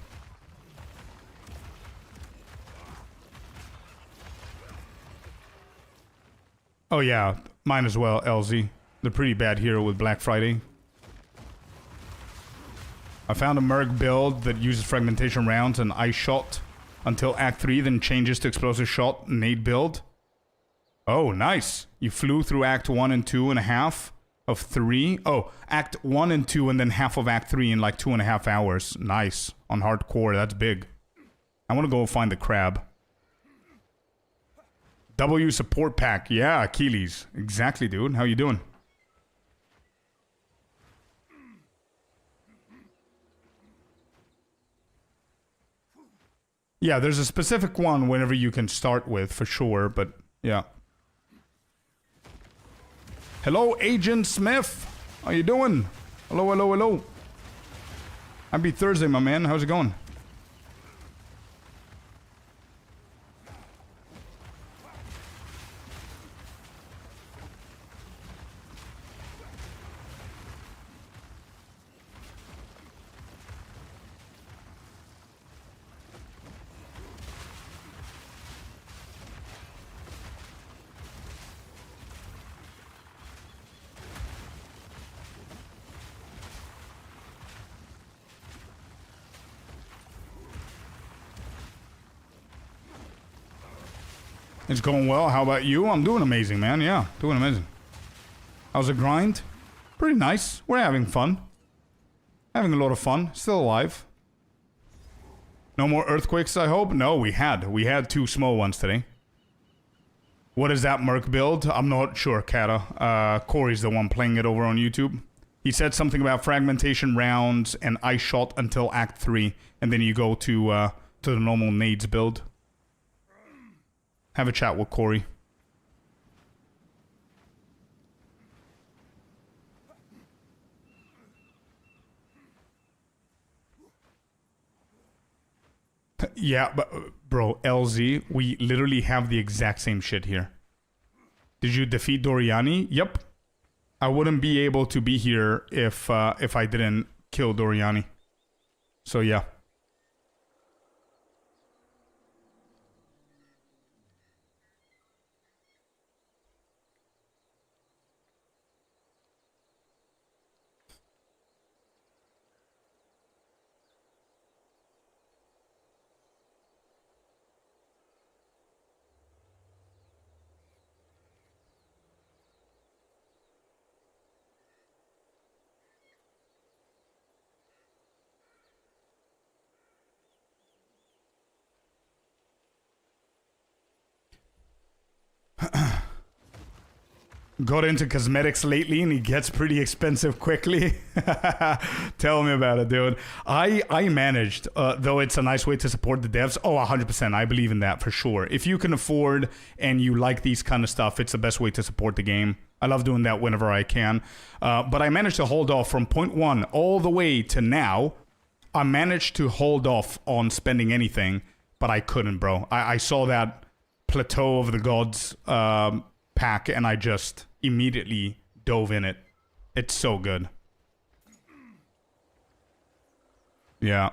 Oh yeah, mine as well, LZ. They're pretty bad here with Black Friday. I found a Merc build that uses fragmentation rounds and ice shot until Act 3, then changes to explosive shot, nade build. Oh, nice. You flew through Act 1 and 2 and a half of 3. Oh, Act 1 and 2 and then half of Act 3 in like 2.5 hours. Nice. On hardcore, that's big. I want to go find the crab. W support pack. Yeah, Achilles. Exactly, dude. How you doing? Yeah, there's a specific one whenever you can start with, for sure, but yeah. Hello, Agent Smith. How you doing? Hello. Happy Thursday, my man. How's it going? It's going well. How about you? I'm doing amazing, man. Yeah, doing amazing. How's the grind? Pretty nice. We're having fun. Having a lot of fun. Still alive. No more earthquakes, I hope? No, we had. We had 2 small ones today. What is that Merc build? I'm not sure, Kata. Corey's the one playing it over on YouTube. He said something about fragmentation rounds and ice shot until Act 3. And then you go to the normal nades build. Have a chat with Corey. Yeah, but bro, LZ, we literally have the exact same shit here. Did you defeat Doriani? Yep. I wouldn't be able to be here if I didn't kill Doriani. So yeah. Got into cosmetics lately and it gets pretty expensive quickly. Tell me about it, dude. I managed, though it's a nice way to support the devs. Oh, 100%. I believe in that for sure. If you can afford and you like these kind of stuff, it's the best way to support the game. I love doing that whenever I can. But I managed to hold off from point 1 all the way to now. I managed to hold off on spending anything, but I couldn't, bro. I saw that Plateau of the Gods pack and I just immediately dove in it. It's so good. Yeah.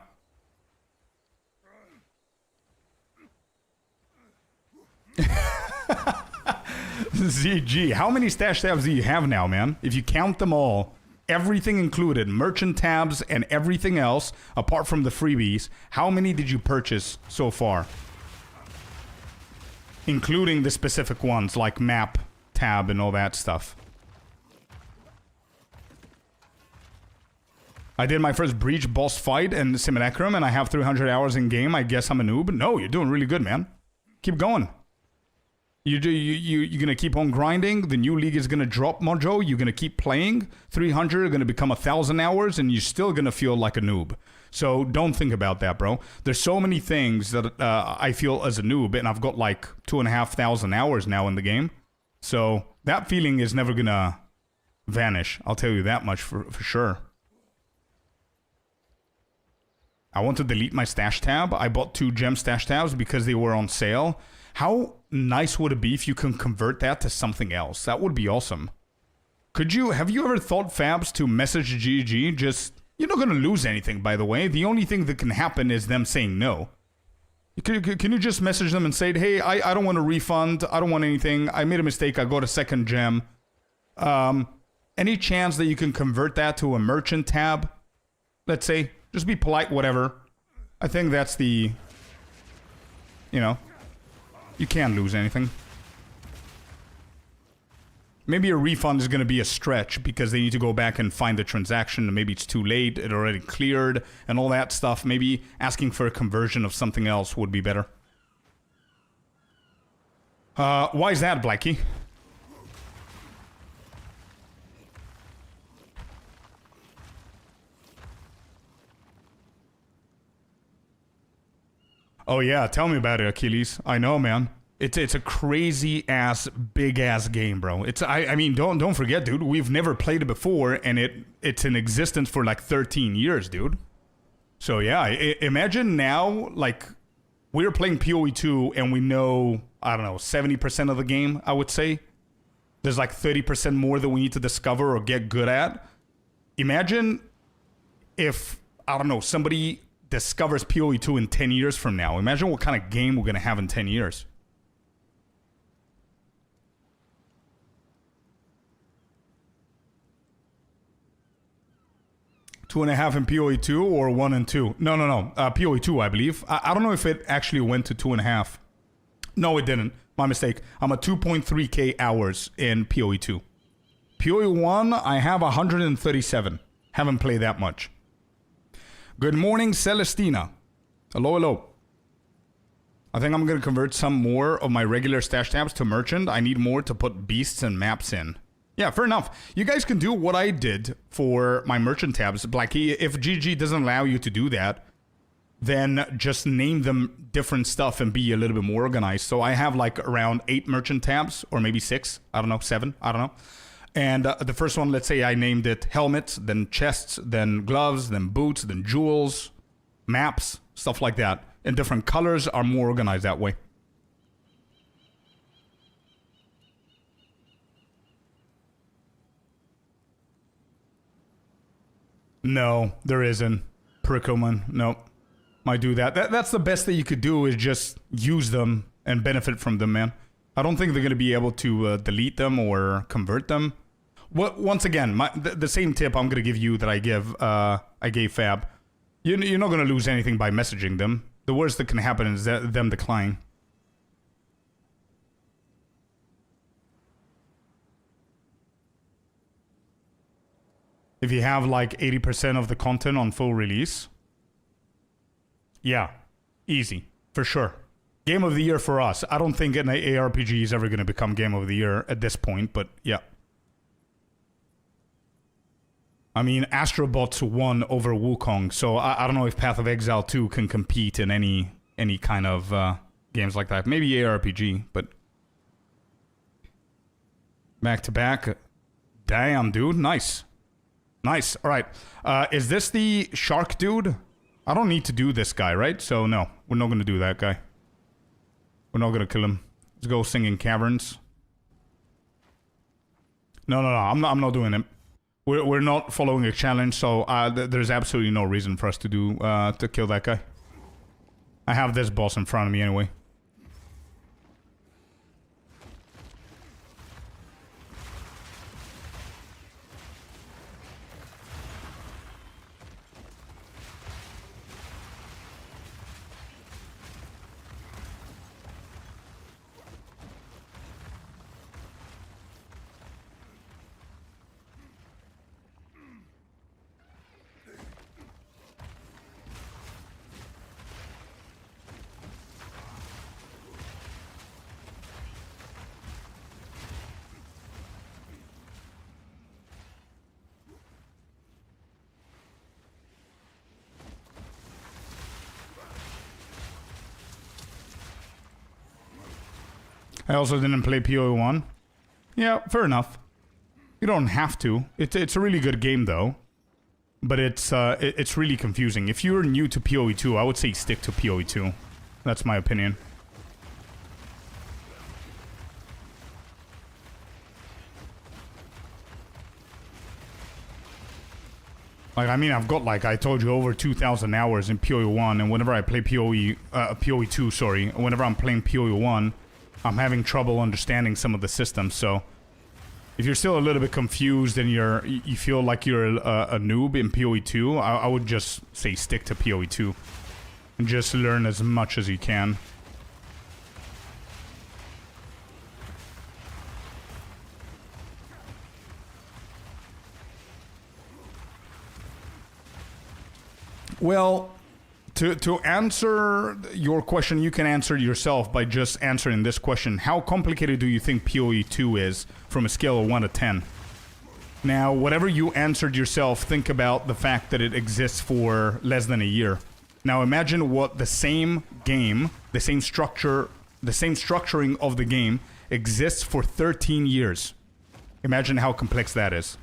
ZG, how many stash tabs do you have now, man? If you count them all, everything included, merchant tabs and everything else, apart from the freebies, how many did you purchase so far? Including the specific ones, like map, tab, and all that stuff. I did my first Breach boss fight in Simulacrum, and I have 300 hours in game. I guess I'm a noob. No, you're doing really good, man. Keep going. You're gonna keep on grinding. The new league is gonna drop, Mojo. You're gonna keep playing. 300 are gonna become 1,000 hours, and you're still gonna feel like a noob. So don't think about that, bro. There's so many things that I feel as a noob, and I've got like 2,500 hours now in the game. So that feeling is never gonna vanish. I'll tell you that much for sure. I want to delete my stash tab. I bought 2 gem stash tabs because they were on sale. How nice would it be if you can convert that to something else? That would be awesome. Have you ever thought, Fabs, to message GG? Just, you're not gonna lose anything, by the way. The only thing that can happen is them saying no. Can you just message them and say, hey, I don't want a refund. I don't want anything. I made a mistake. I got a second gem. Any chance that you can convert that to a merchant tab? Let's say. Just be polite, whatever. I think that's the... You know. You can't lose anything. Maybe a refund is going to be a stretch because they need to go back and find the transaction. Maybe it's too late, it already cleared, and all that stuff. Maybe asking for a conversion of something else would be better. Why is that, Blackie? Oh yeah, tell me about it, Achilles. I know, man. It's a crazy ass, big ass game, bro. I mean, don't forget, dude. We've never played it before, and it's in existence for like 13 years, dude. So yeah, imagine now, like, we're playing PoE 2, and we know, I don't know, 70% of the game. I would say there's like 30% more that we need to discover or get good at. Imagine if, I don't know, somebody discovers PoE 2 in 10 years from now. Imagine what kind of game we're gonna have in 10 years. Two and a half in PoE 2 or 1 and 2? No. PoE 2, I believe. I don't know if it actually went to 2.5. No, it didn't. My mistake. I'm at 2.3k hours in PoE 2. PoE 1, I have 137. Haven't played that much. Good morning, Celestina. Hello, hello. I think I'm going to convert some more of my regular stash tabs to merchant. I need more to put beasts and maps in. Yeah, fair enough. You guys can do what I did for my merchant tabs. Blackie, if GG doesn't allow you to do that, then just name them different stuff and be a little bit more organized. So I have like around 8 merchant tabs, or maybe 6. I don't know, 7. I don't know. And the first one, let's say I named it helmets, then chests, then gloves, then boots, then jewels, maps, stuff like that. And different colors are more organized that way. No, there isn't. Prickleman, nope. Might do that. That's the best that you could do, is just use them and benefit from them, man. I don't think they're going to be able to delete them or convert them. Once again, the same tip I'm going to give you that I gave Fab. You're not going to lose anything by messaging them. The worst that can happen is them decline. If you have like 80% of the content on full release, yeah, easy, for sure. Game of the year for us. I don't think an ARPG is ever going to become Game of the Year at this point, but yeah. I mean, Astrobots won over Wukong, so I don't know if Path of Exile 2 can compete in any kind of games like that. Maybe ARPG, but... Back to back. Damn, dude. Nice. Nice. All right. Is this the shark dude? I don't need to do this guy, right? So, no. We're not going to do that guy. We're not going to kill him. Let's go Singing Caverns. No. I'm not doing it. We're not following a challenge, so there's absolutely no reason for us to do to kill that guy. I have this boss in front of me anyway. I also didn't play PoE 1. Yeah, fair enough. You don't have to. It's a really good game though. But it's really confusing. If you're new to PoE 2, I would say stick to PoE 2. That's my opinion. Like, I mean, I've got, like, I told you, over 2,000 hours in PoE 1, and whenever I play PoE 2, sorry, whenever I'm playing PoE 1, I'm having trouble understanding some of the systems, so if you're still a little bit confused and you feel like you're a noob in PoE 2, I would just say stick to PoE 2 and just learn as much as you can. Well, to answer your question, you can answer yourself by just answering this question. How complicated do you think PoE 2 is from a scale of 1 to 10? Now, whatever you answered yourself, think about the fact that it exists for less than a year. Now, imagine what the same game, the same structure, the same structuring of the game exists for 13 years. Imagine how complex that is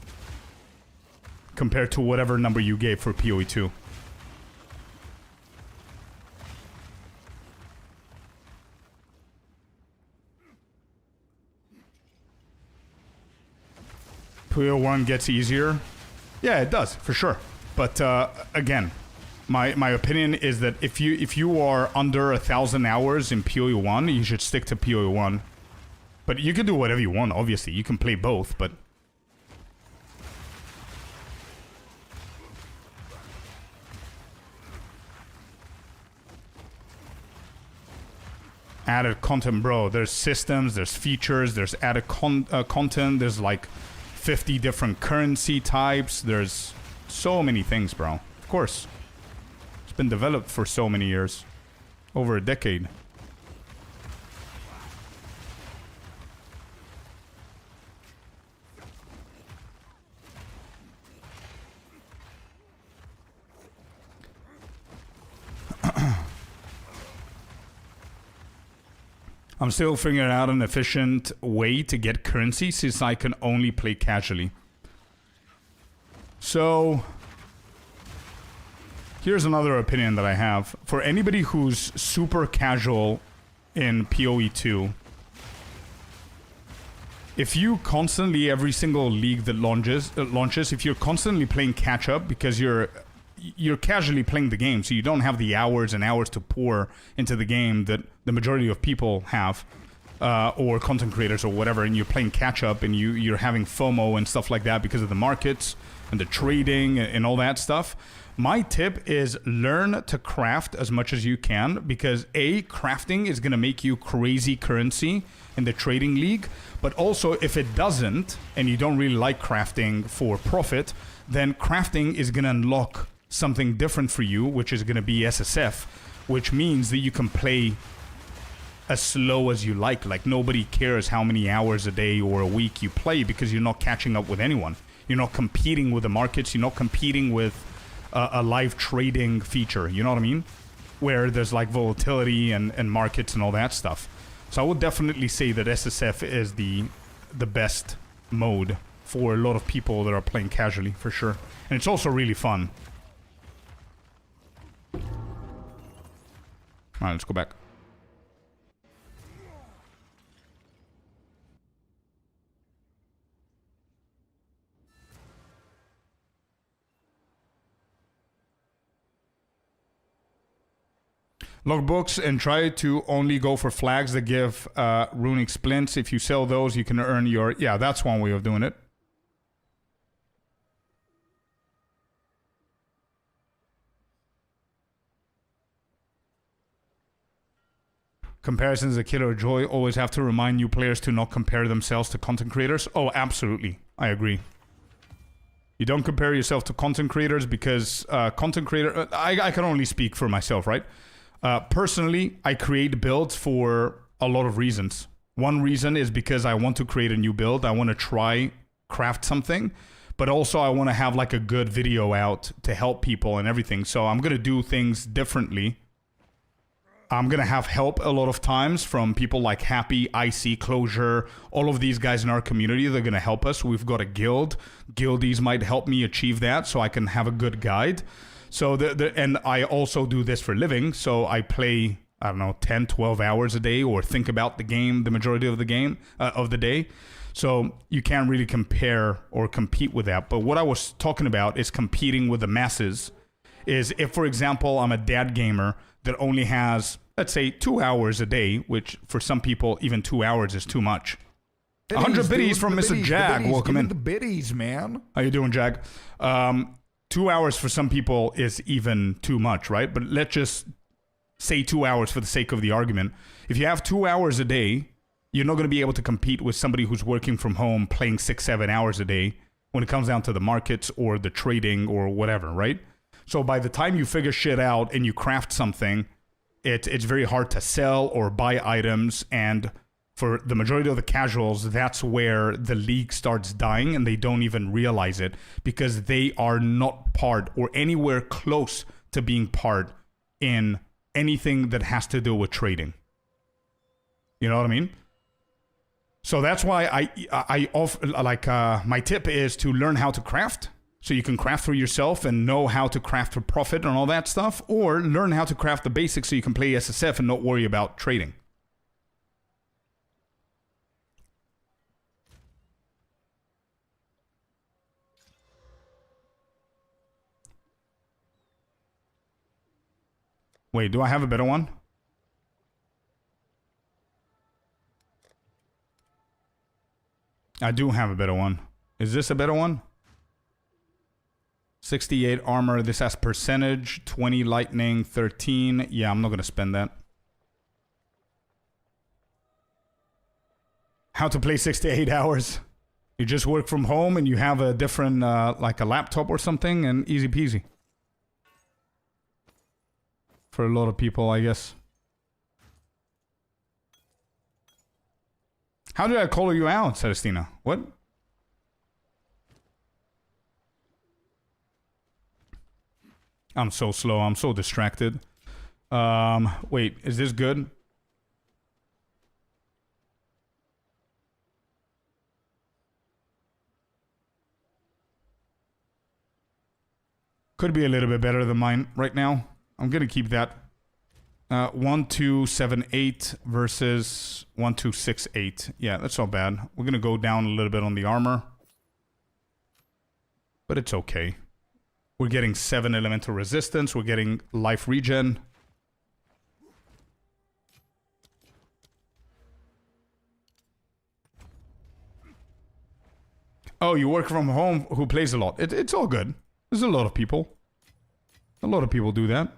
compared to whatever number you gave for PoE 2. PoE 1 gets easier. Yeah, it does, for sure. But again, my opinion is that if you are under 1,000 hours in PoE 1, you should stick to PoE 1. But you can do whatever you want, obviously. You can play both, but... Added content, bro. There's systems, there's features, there's added content, there's like 50 different currency types. There's so many things, bro. Of course. It's been developed for so many years. Over a decade. I'm still figuring out an efficient way to get currency since I can only play casually. So, here's another opinion that I have. For anybody who's super casual in PoE2, if you constantly, every single league that launches, if you're constantly playing catch up because you're casually playing the game, so you don't have the hours and hours to pour into the game that the majority of people have, or content creators or whatever, and you're playing catch up and you're having FOMO and stuff like that because of the markets and the trading and all that stuff. My tip is learn to craft as much as you can, because crafting is going to make you crazy currency in the trading league, but also if it doesn't and you don't really like crafting for profit, then crafting is going to unlock something different for you, which is going to be SSF, which means that you can play as slow as you like. Like, nobody cares how many hours a day or a week you play because you're not catching up with anyone. You're not competing with the markets. You're not competing with a live trading feature. You know what I mean? Where there's like volatility and markets and all that stuff. So I would definitely say that SSF is the best mode for a lot of people that are playing casually, for sure. And it's also really fun. Alright, let's go back. Logbooks, and try to only go for flags that give runic splints. If you sell those, you can earn your... Yeah, that's one way of doing it. Comparisons a killer joy. Always have to remind new players to not compare themselves to content creators. Oh, absolutely. I agree. You don't compare yourself to content creators because content creator... I can only speak for myself, right? Personally, I create builds for a lot of reasons. One reason is because I want to create a new build. I want to try craft something, but also I want to have like a good video out to help people and everything. So I'm going to do things differently. I'm going to have help a lot of times from people like Happy, IC, Closure, all of these guys in our community. They're going to help us. We've got a guild. Guildies might help me achieve that so I can have a good guide. So and I also do this for a living. So I play, I don't know, 10, 12 hours a day or think about the game, the majority of the game, of the day. So you can't really compare or compete with that. But what I was talking about is competing with the masses. Is if, for example, I'm a dad gamer that only has, let's say, 2 hours a day, which for some people, even 2 hours is too much. 100 biddies from Mr. Jag. Welcome in. The biddies, man. How you doing, Jag? 2 hours for some people is even too much, right? But let's just say 2 hours for the sake of the argument. If you have 2 hours a day, you're not going to be able to compete with somebody who's working from home playing 6-7 hours a day when it comes down to the markets or the trading or whatever, right? So by the time you figure shit out and you craft something, it's very hard to sell or buy items. And for the majority of the casuals, that's where the league starts dying and they don't even realize it because they are not part or anywhere close to being part in anything that has to do with trading. You know what I mean? So that's why my tip is to learn how to craft. So you can craft for yourself and know how to craft for profit and all that stuff, or learn how to craft the basics so you can play SSF and not worry about trading. Wait, do I have a better one? I do have a better one. Is this a better one? 68 armor. This has percentage. 20 lightning. 13. Yeah, I'm not going to spend that. How to play 6 to 8 hours. You just work from home and you have a different, like a laptop or something, and easy peasy. For a lot of people, I guess. How did I call you out, Celestina? What? I'm so slow. I'm so distracted. Wait, is this good? Could be a little bit better than mine right now. I'm gonna keep that. 1278 versus 1268. Yeah, that's not bad. We're gonna go down a little bit on the armor. But it's okay. We're getting 7 elemental resistance. We're getting life regen. Oh, you work from home who plays a lot. It's all good. There's a lot of people. A lot of people do that.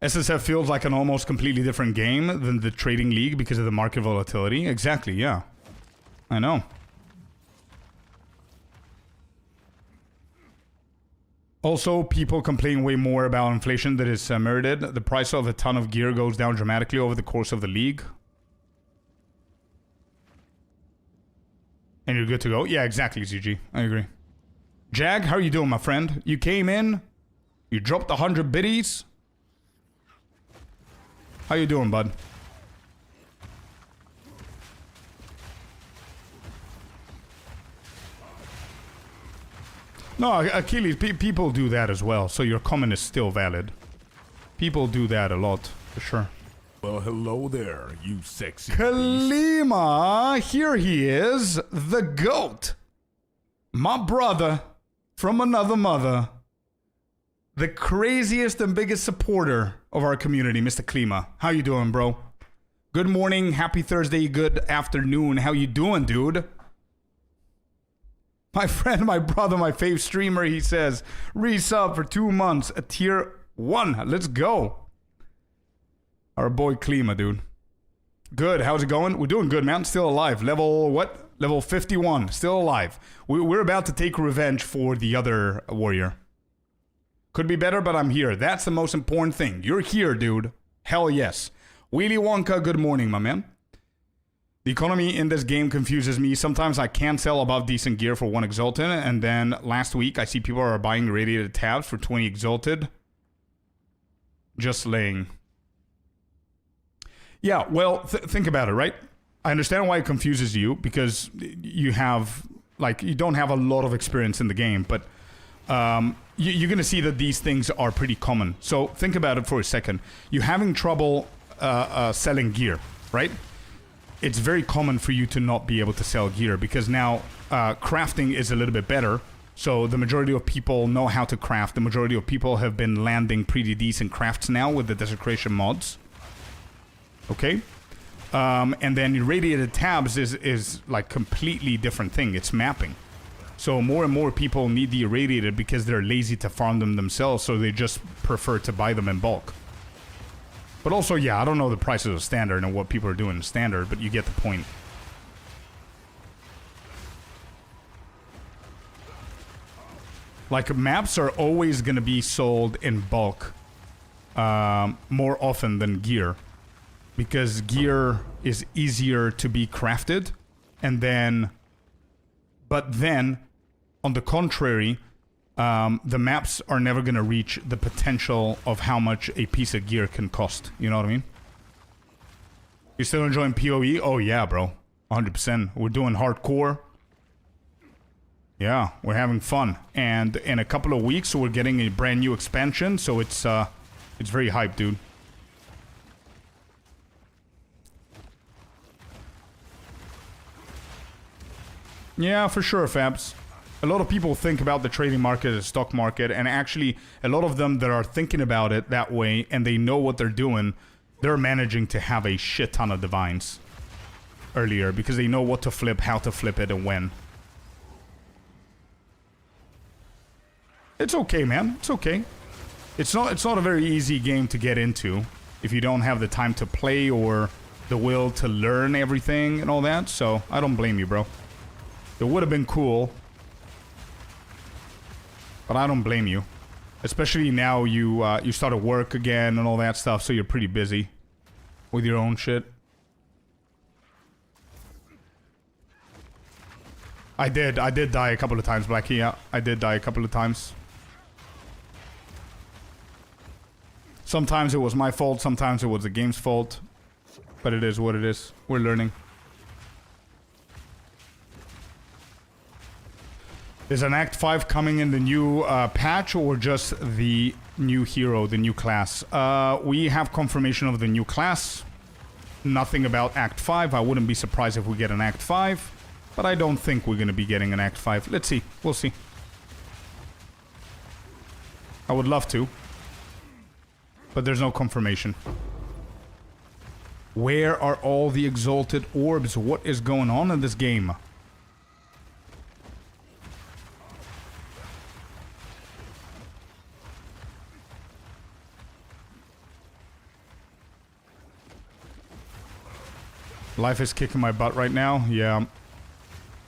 SSF feels like an almost completely different game than the trading league because of the market volatility. Exactly, yeah. I know. Also, people complain way more about inflation that is merited. The price of a ton of gear goes down dramatically over the course of the league. And you're good to go? Yeah, exactly, ZG. I agree. Jag, how are you doing, my friend? You came in. You dropped 100 biddies. How you doing, bud? No, Achilles, people do that as well, so your comment is still valid. People do that a lot, for sure. Well, hello there, you sexy beast. Kalima, here he is, the GOAT. My brother from another mother. The craziest and biggest supporter of our community, Mr. Klima. How you doing, bro? Good morning, happy Thursday, good afternoon. How you doing, dude? My friend, my brother, my fave streamer, he says, resub for 2 months, a tier 1. Let's go. Our boy Klima, dude. Good, how's it going? We're doing good, man. Still alive. Level, what? Level 51. Still alive. We're about to take revenge for the other warrior. Could be better, but I'm here. That's the most important thing. You're here, dude. Hell yes. Wheelie Wonka, good morning, my man. The economy in this game confuses me. Sometimes I can sell above decent gear for 1 exalted, and then last week I see people are buying radiated tabs for 20 exalted. Just laying. Yeah, well, think about it, right? I understand why it confuses you, because you have, like, you don't have a lot of experience in the game, but you're going to see that these things are pretty common. So think about it for a second. You're having trouble selling gear, right? It's very common for you to not be able to sell gear because now crafting is a little bit better. So the majority of people know how to craft. The majority of people have been landing pretty decent crafts now with the desecration mods. Okay? And then irradiated tabs is like completely different thing. It's mapping. So more and more people need the irradiated because they're lazy to farm them themselves, so they just prefer to buy them in bulk. But also, yeah, I don't know the prices of standard and what people are doing in standard, but you get the point. Like, maps are always going to be sold in bulk more often than gear. Because gear is easier to be crafted, and then... But then, on the contrary, the maps are never going to reach the potential of how much a piece of gear can cost. You know what I mean? You still enjoying PoE? Oh yeah, bro. 100%. We're doing hardcore. Yeah, we're having fun. And in a couple of weeks, we're getting a brand new expansion, so it's very hyped, dude. Yeah, for sure, Fabs. A lot of people think about the trading market as a stock market, and actually, a lot of them that are thinking about it that way, and they know what they're doing, they're managing to have a shit ton of divines earlier, because they know what to flip, how to flip it, and when. It's okay, man. It's okay. It's not a very easy game to get into if you don't have the time to play or the will to learn everything and all that. So I don't blame you, bro. It would have been cool, but I don't blame you. Especially now you started work again and all that stuff, so you're pretty busy with your own shit. I did die a couple of times, Blackie. Yeah, I did die a couple of times. Sometimes it was my fault, sometimes it was the game's fault. But it is what it is. We're learning. Is an Act 5 coming in the new patch or just the new hero, the new class? We have confirmation of the new class. Nothing about Act 5. I wouldn't be surprised if we get an Act 5. But I don't think we're going to be getting an Act 5. Let's see. We'll see. I would love to. But there's no confirmation. Where are all the exalted orbs? What is going on in this game? Life is kicking my butt right now. Yeah.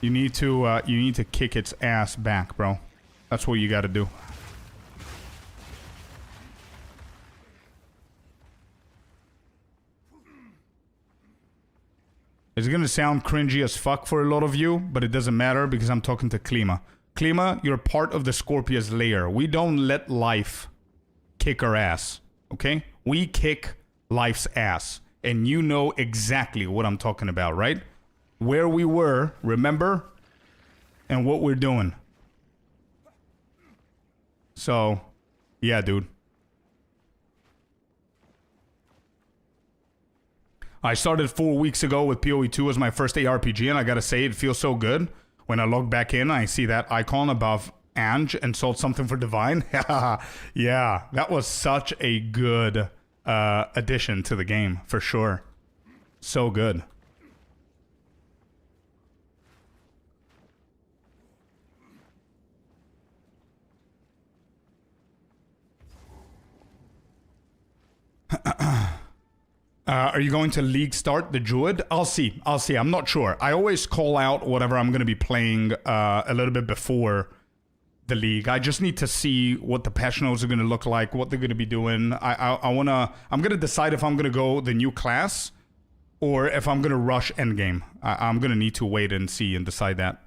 You need to kick its ass back, bro. That's what you got to do. It's gonna sound cringy as fuck for a lot of you, but it doesn't matter because I'm talking to Klima. Klima, you're part of the Scorpius layer. We don't let life kick our ass, okay? We kick life's ass. And you know exactly what I'm talking about, right? Where we were, remember? And what we're doing. So, yeah, dude. I started 4 weeks ago with PoE 2 as my first ARPG, and I gotta say, it feels so good. When I log back in, I see that icon above Ange and sold something for Divine. Yeah, that was such a good addition to the game, for sure. So good. Are you going to League start the Druid? I'll see. I'm not sure. I always call out whatever I'm going to be playing a little bit before the League. I just need to see what the patch notes are going to look like, what they're going to be doing. I'm going to decide if I'm going to go the new class or if I'm going to rush endgame. I'm going to need to wait and see and decide that.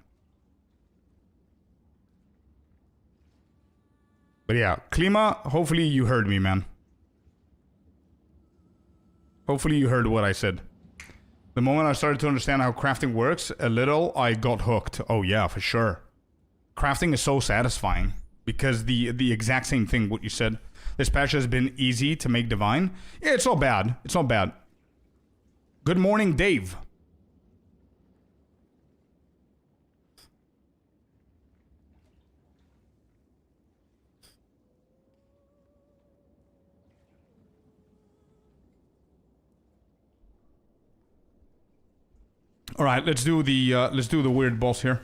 But yeah, Klima, hopefully you heard me, man. Hopefully you heard what I said. The moment I started to understand how crafting works a little, I got hooked. Oh yeah, for sure. Crafting is so satisfying because the exact same thing what you said. This patch has been easy to make divine. Yeah, it's not bad. It's not bad. Good morning, Dave. All right, let's do the weird boss here.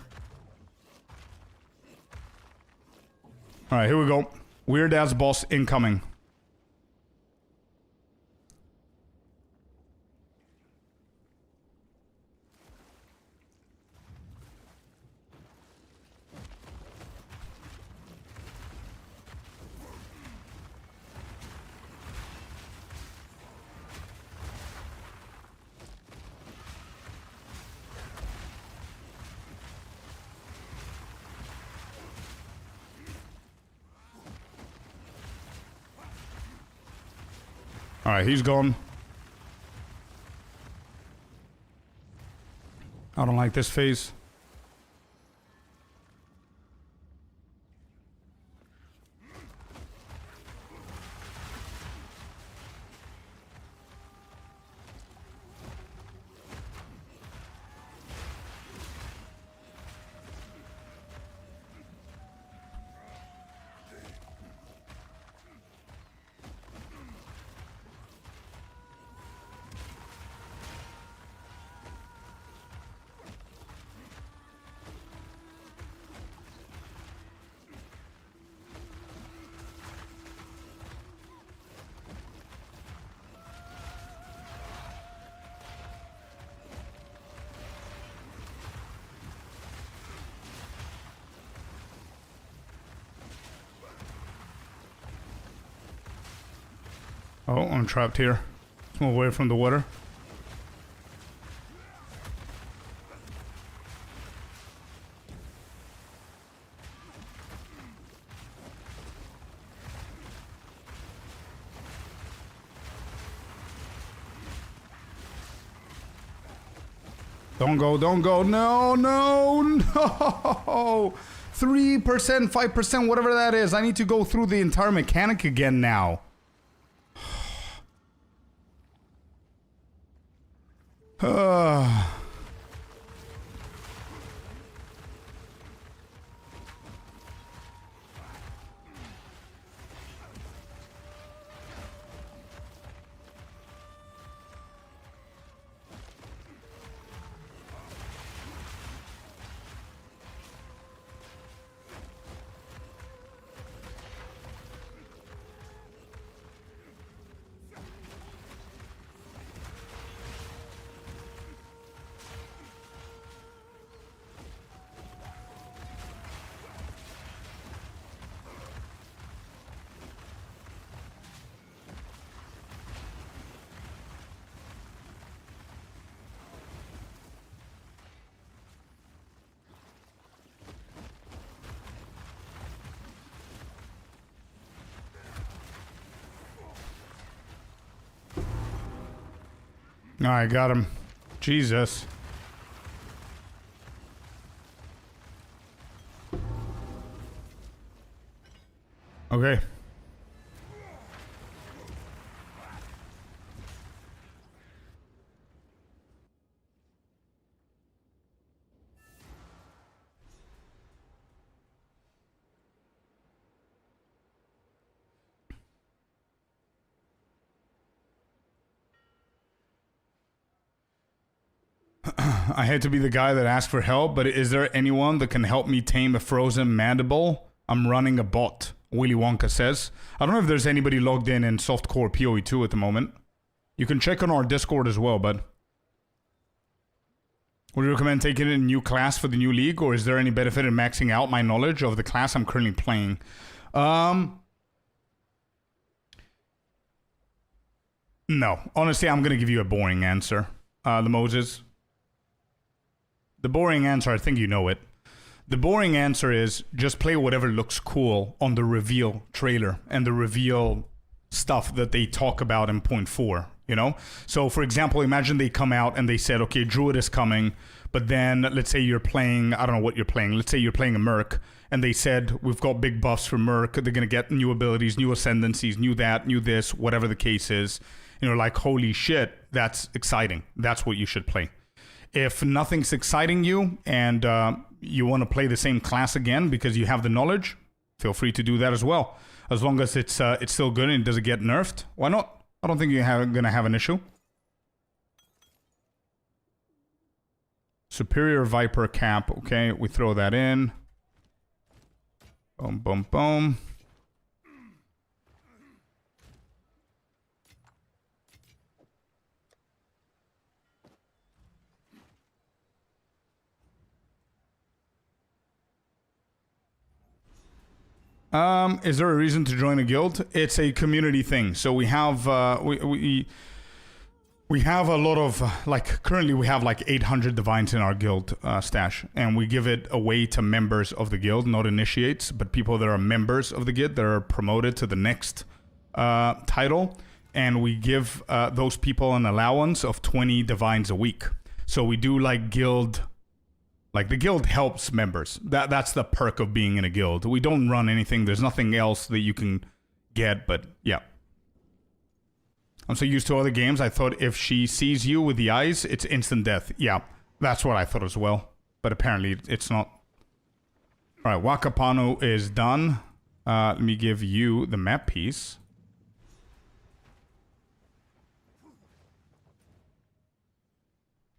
All right, here we go. Weird ass boss incoming. All right, he's gone. I don't like this phase. Oh, I'm trapped here. Let's move away from the water. Don't go, don't go. No, no, no. 3%, 5%, whatever that is. I need to go through the entire mechanic again now. Alright, got him. Jesus. Okay. I hate to be the guy that asks for help, but is there anyone that can help me tame a frozen mandible? I'm running a bot, Willy Wonka says. I don't know if there's anybody logged in softcore PoE 2 at the moment. You can check on our Discord as well, bud. Would you recommend taking a new class for the new league, or is there any benefit in maxing out my knowledge of the class I'm currently playing? No. Honestly, I'm going to give you a boring answer. The Moses. The boring answer, I think you know it. The boring answer is just play whatever looks cool on the reveal trailer and the reveal stuff that they talk about in point 4, you know? So, for example, imagine they come out and they said, okay, Druid is coming, but then let's say you're playing, I don't know what you're playing, let's say you're playing a Merc, and they said, we've got big buffs for Merc, they're going to get new abilities, new ascendancies, new that, new this, whatever the case is. And you're like, holy shit, that's exciting. That's what you should play. If nothing's exciting you and you want to play the same class again because you have the knowledge, feel free to do that as well. As long as it's still good and it doesn't get nerfed, why not? I don't think you're going to have an issue. Superior Viper cap. Okay, we throw that in. Boom, boom, boom. Is there a reason to join a guild? It's a community thing. So we have we have a lot of like currently we have like 800 divines in our guild stash, and we give it away to members of the guild, not initiates, but people that are members of the guild that are promoted to the next title, and we give those people an allowance of 20 divines a week. So we do like guild. Like, the guild helps members. That's the perk of being in a guild. We don't run anything. There's nothing else that you can get, but yeah. I'm so used to other games, I thought if she sees you with the eyes, it's instant death. Yeah, that's what I thought as well. But apparently, it's not. Alright, Wakapano is done. Let me give you the map piece.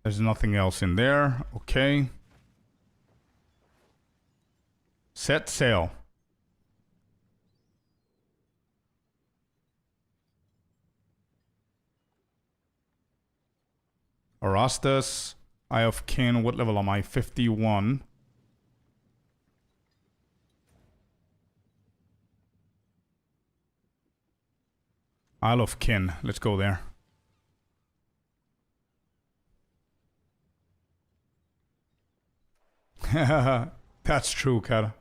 There's nothing else in there. Okay. Set sail. Arastas, Eye of Kin, what level am I? 51. Isle of Kin. Let's go there. That's true, Kara.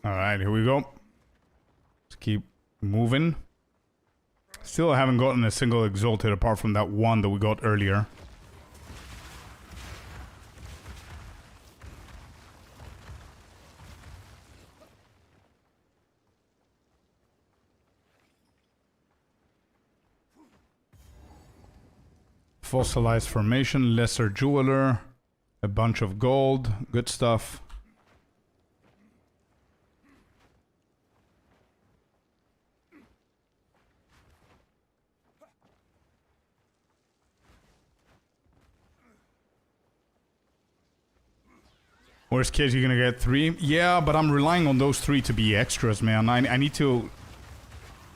Alright, here we go. Let's keep moving. Still haven't gotten a single exalted apart from that one that we got earlier. Fossilized formation, lesser jeweler, a bunch of gold, good stuff. Worst case, you're gonna get 3. Yeah, but I'm relying on those 3 to be extras, man. I need to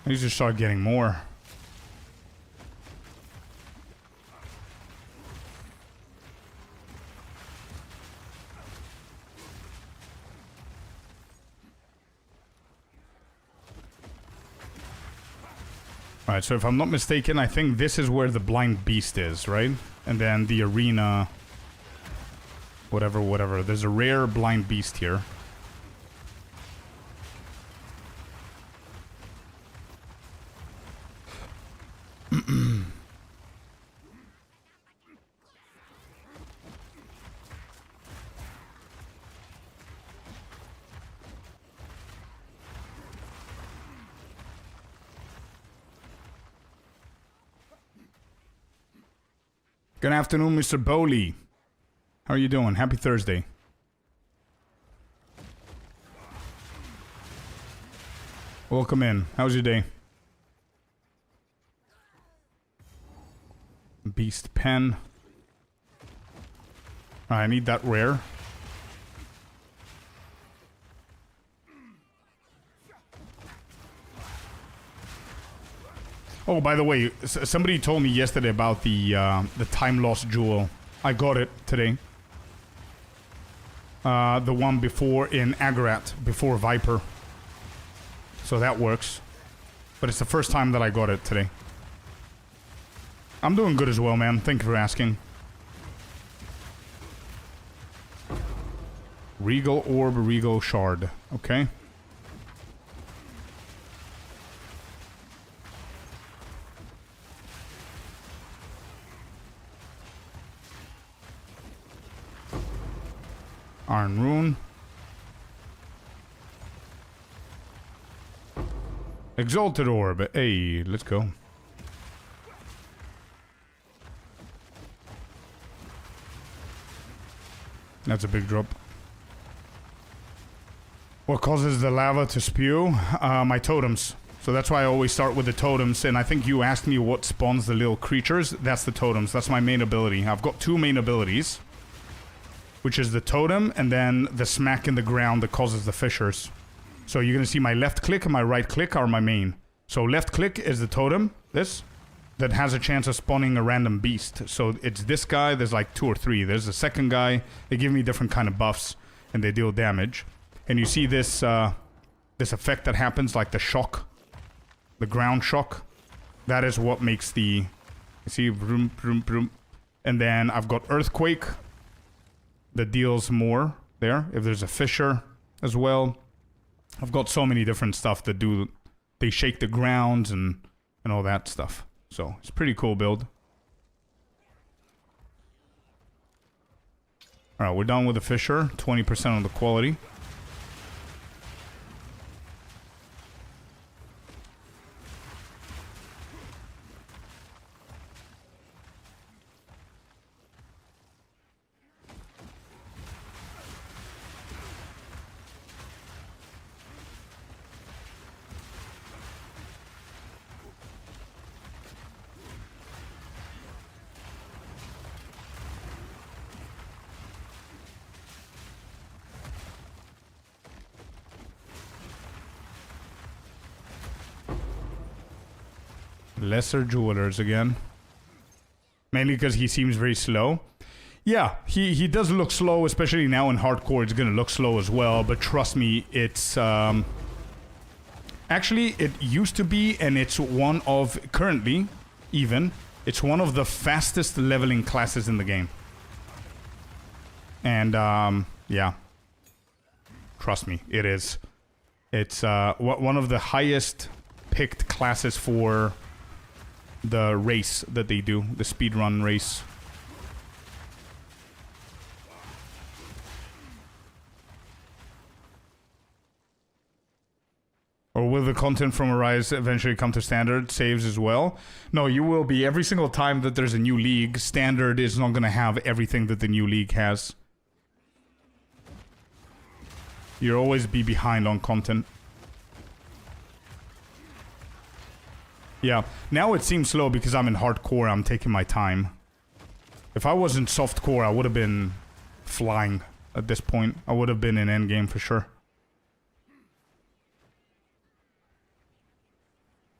start getting more. Alright, so if I'm not mistaken, I think this is where the blind beast is, right? And then the arena... Whatever. There's a rare blind beast here. Good afternoon, Mr. Bowley. How are you doing? Happy Thursday. Welcome in. How's your day? Beast pen. I need that rare. Oh, by the way, somebody told me yesterday about the time lost jewel. I got it today. The one before in Agarat, before Viper. So that works. But it's the first time that I got it today. I'm doing good as well, man. Thank you for asking. Regal Orb, Regal Shard. Okay. Iron Rune. Exalted Orb. Hey, let's go. That's a big drop. What causes the lava to spew? My totems. So that's why I always start with the totems. And I think you asked me what spawns the little creatures. That's the totems. That's my main ability. I've got 2 main abilities. Which is the totem, and then the smack in the ground that causes the fissures. So you're gonna see my left click and my right click are my main. So left click is the totem, this, that has a chance of spawning a random beast. So it's this guy, there's like 2 or 3. There's the second guy, they give me different kind of buffs, and they deal damage. And you see this, this effect that happens, like the shock, the ground shock. That is what makes the, you see, vroom, vroom, vroom. And then I've got earthquake, that deals more there, if there's a fissure as well. I've got so many different stuff that do, they shake the grounds and all that stuff. So, it's a pretty cool build. Alright, we're done with the fissure, 20% on the quality. Lesser jewelers again. Mainly because he seems very slow. Yeah, he does look slow, especially now in hardcore. It's gonna look slow as well, but trust me, it's actually, it used to be, and it's one of, currently, even, it's one of the fastest leveling classes in the game. And, yeah. Trust me, it is. It's, one of the highest picked classes for the race that they do, the speedrun race. Or will the content from Arise eventually come to Standard saves as well? No, you will be. Every single time that there's a new league, Standard is not going to have everything that the new league has. You'll always be behind on content. Yeah, now it seems slow because I'm in hardcore, I'm taking my time. If I was in softcore, I would have been flying at this point. I would have been in endgame for sure.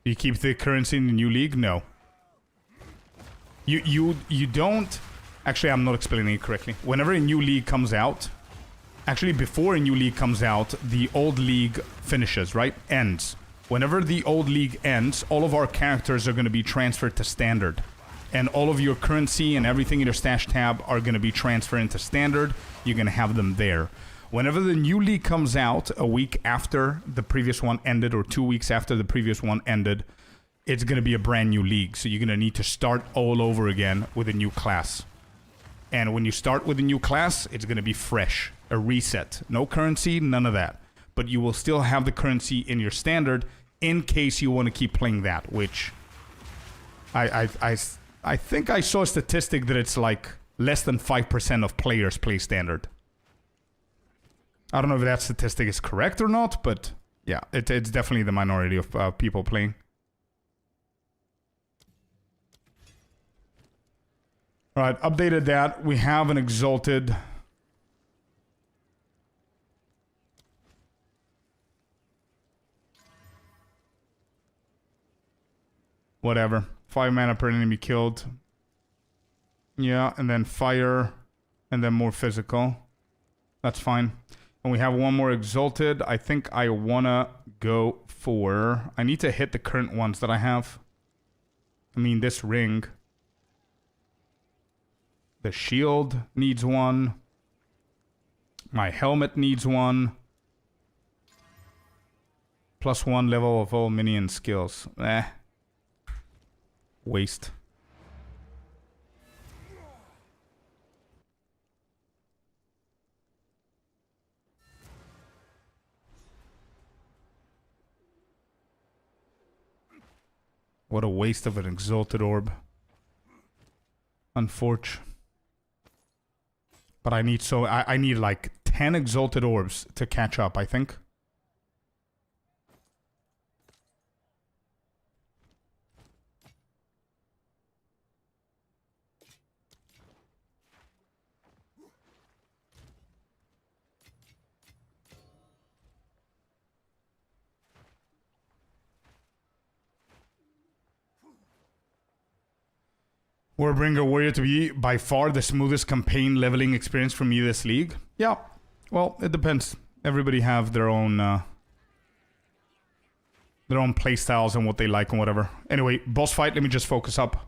You keep the currency in the new league? No. You don't... Actually, I'm not explaining it correctly. Whenever a new league comes out... Actually, before a new league comes out, the old league finishes, right? Ends. Whenever the old league ends, all of our characters are going to be transferred to Standard. And all of your currency and everything in your stash tab are going to be transferred into Standard. You're going to have them there. Whenever the new league comes out, a week after the previous one ended, or 2 weeks after the previous one ended, it's going to be a brand new league. So you're going to need to start all over again with a new class. And when you start with a new class, it's going to be fresh. A reset. No currency, none of that. But you will still have the currency in your Standard in case you want to keep playing that, which... I think I saw a statistic that it's like less than 5% of players play Standard. I don't know if that statistic is correct or not, but yeah, it's definitely the minority of people playing. Alright, updated that. We have an Exalted. Whatever. 5 mana per enemy killed. Yeah, and then fire, and then more physical. That's fine. And we have one more Exalted. I think I wanna go for... I need to hit the current ones that I have. I mean, this ring. The shield needs one. My helmet needs one. +1 level of all minion skills. Waste. What a waste of an Exalted Orb. Unfortunate. But I need I need like 10 Exalted Orbs to catch up, I think. Warbringer Warrior to be by far the smoothest campaign leveling experience for me this league. Yeah, well, it depends. Everybody have their own playstyles and what they like and whatever. Anyway, boss fight, let me just focus up.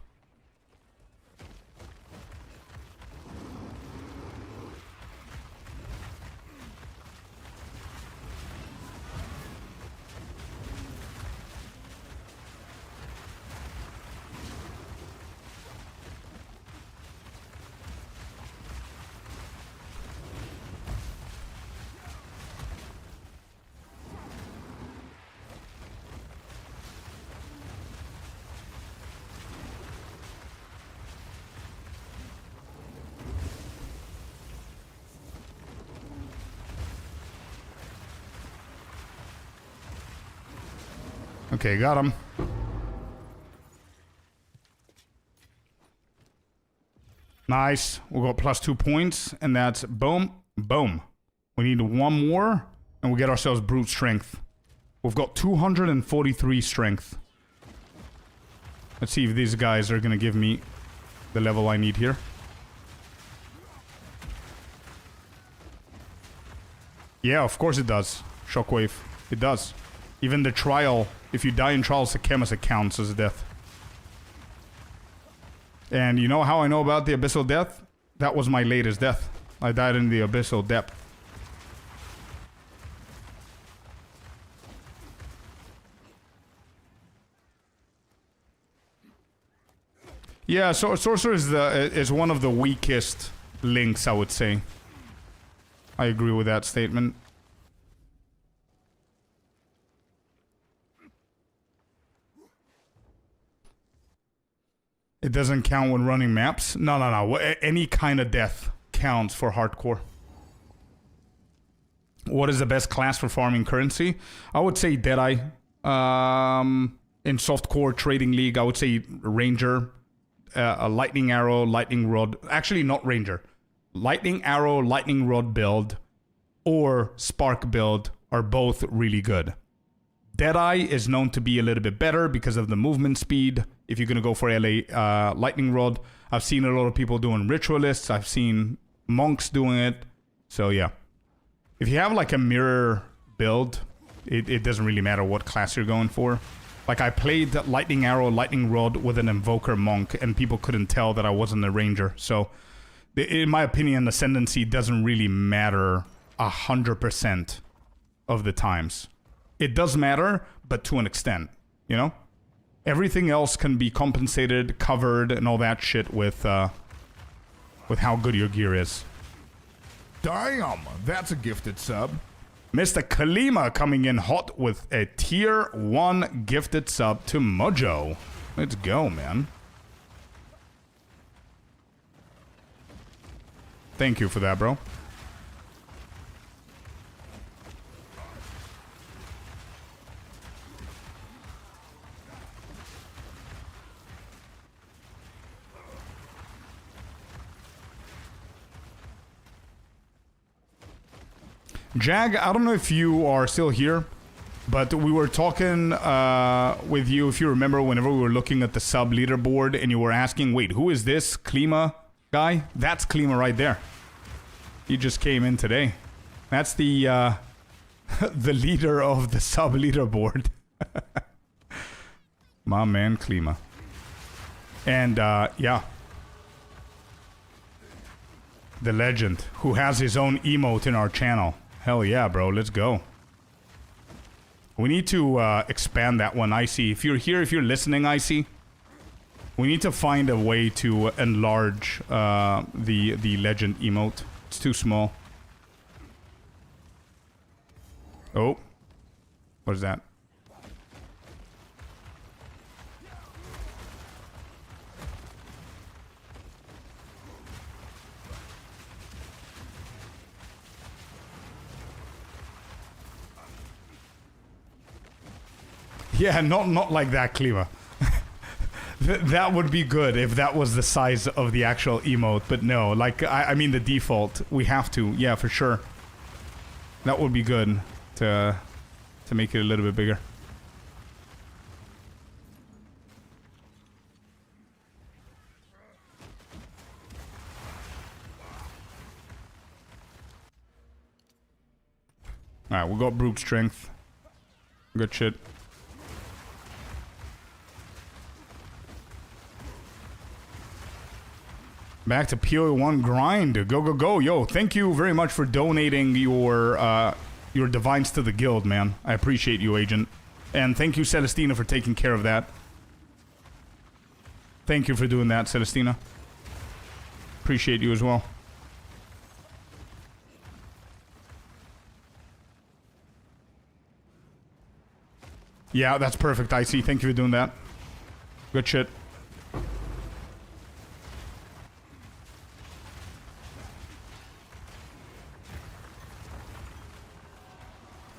Okay, got him. Nice. We got +2 points, and that's boom, boom. We need one more, and we get ourselves brute strength. We've got 243 strength. Let's see if these guys are gonna give me the level I need here. Yeah, of course it does. Shockwave. It does. Even the trial, if you die in Trials of Chemis, it counts as a death. And you know how I know about the Abyssal Death? That was my latest death. I died in the Abyssal Depth. Yeah, so Sorcerer is one of the weakest links, I would say. I agree with that statement. It doesn't count when running maps? No. Any kind of death counts for hardcore. What is the best class for farming currency? I would say Deadeye. In softcore trading league, I would say Ranger. A Lightning Arrow, Lightning Rod. Actually, not Ranger. Lightning Arrow, Lightning Rod build, or Spark build are both really good. Deadeye is known to be a little bit better because of the movement speed. If you're going to go for LA Lightning Rod, I've seen a lot of people doing Ritualists. I've seen monks doing it. So yeah. If you have like a mirror build, it doesn't really matter what class you're going for. Like, I played Lightning Arrow, Lightning Rod with an Invoker Monk, and people couldn't tell that I wasn't a Ranger. So, in my opinion, Ascendancy doesn't really matter 100% of the times. It does matter, but to an extent, you know? Everything else can be compensated, covered, and all that shit with how good your gear is. Damn, that's a gifted sub. Mr. Kalima coming in hot with a tier 1 gifted sub to Mojo. Let's go, man. Thank you for that, bro. Jag, I don't know if you are still here, but we were talking with you, if you remember, whenever we were looking at the sub leaderboard and you were asking, wait, who is this Klima guy? That's Klima right there. He just came in today. That's the the leader of the sub leaderboard. My man Klima. And yeah. The legend, who has his own emote in our channel. Hell yeah, bro, let's go. We need to expand that one, Icy. If you're here, if you're listening, Icy, we need to find a way to enlarge the legend emote. It's too small. Oh. What is that? Yeah, not like that, Klima. That would be good if that was the size of the actual emote, but no, like, I mean the default. We have to, yeah, for sure. That would be good to make it a little bit bigger. Alright, we got brute strength. Good shit. Back to PoE1 grind. Go, go, go. Yo, thank you very much for donating your divines to the guild, man. I appreciate you, Agent. And thank you, Celestina, for taking care of that. Thank you for doing that, Celestina. Appreciate you as well. Yeah, that's perfect, Icy. Thank you for doing that. Good shit.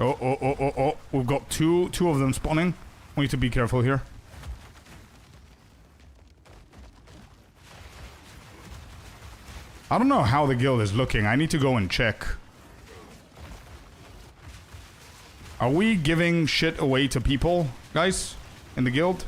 Oh. We've got two of them spawning. We need to be careful here. I don't know how the guild is looking. I need to go and check. Are we giving shit away to people, guys? In the guild?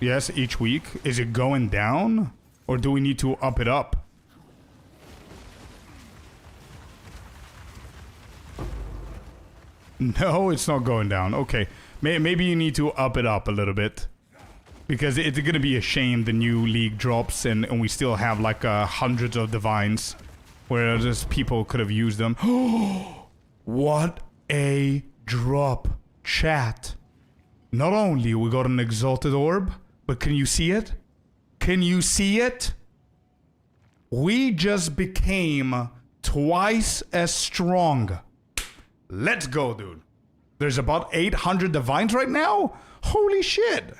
Yes, each week. Is it going down? Or do we need to up it up? No, it's not going down. Okay. Maybe you need to up it up a little bit. Because it's going to be a shame the new league drops and we still have like hundreds of divines. Whereas people could have used them. What a drop. Chat. Not only we got an exalted orb, but can you see it? Can you see it? We just became twice as strong. Let's go, dude. There's about 800 divines right now? Holy shit.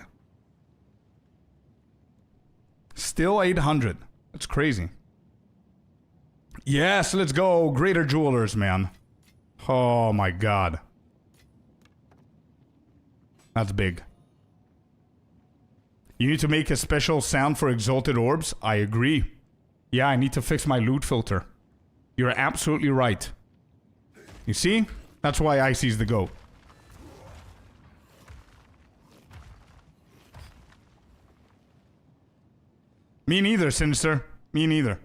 Still 800. That's crazy. Yes, let's go. Greater Jewelers, man. Oh my god. That's big. You need to make a special sound for exalted orbs? I agree. Yeah, I need to fix my loot filter. You're absolutely right. You see? That's why Icy's the GOAT. Me neither, Sinister. Me neither.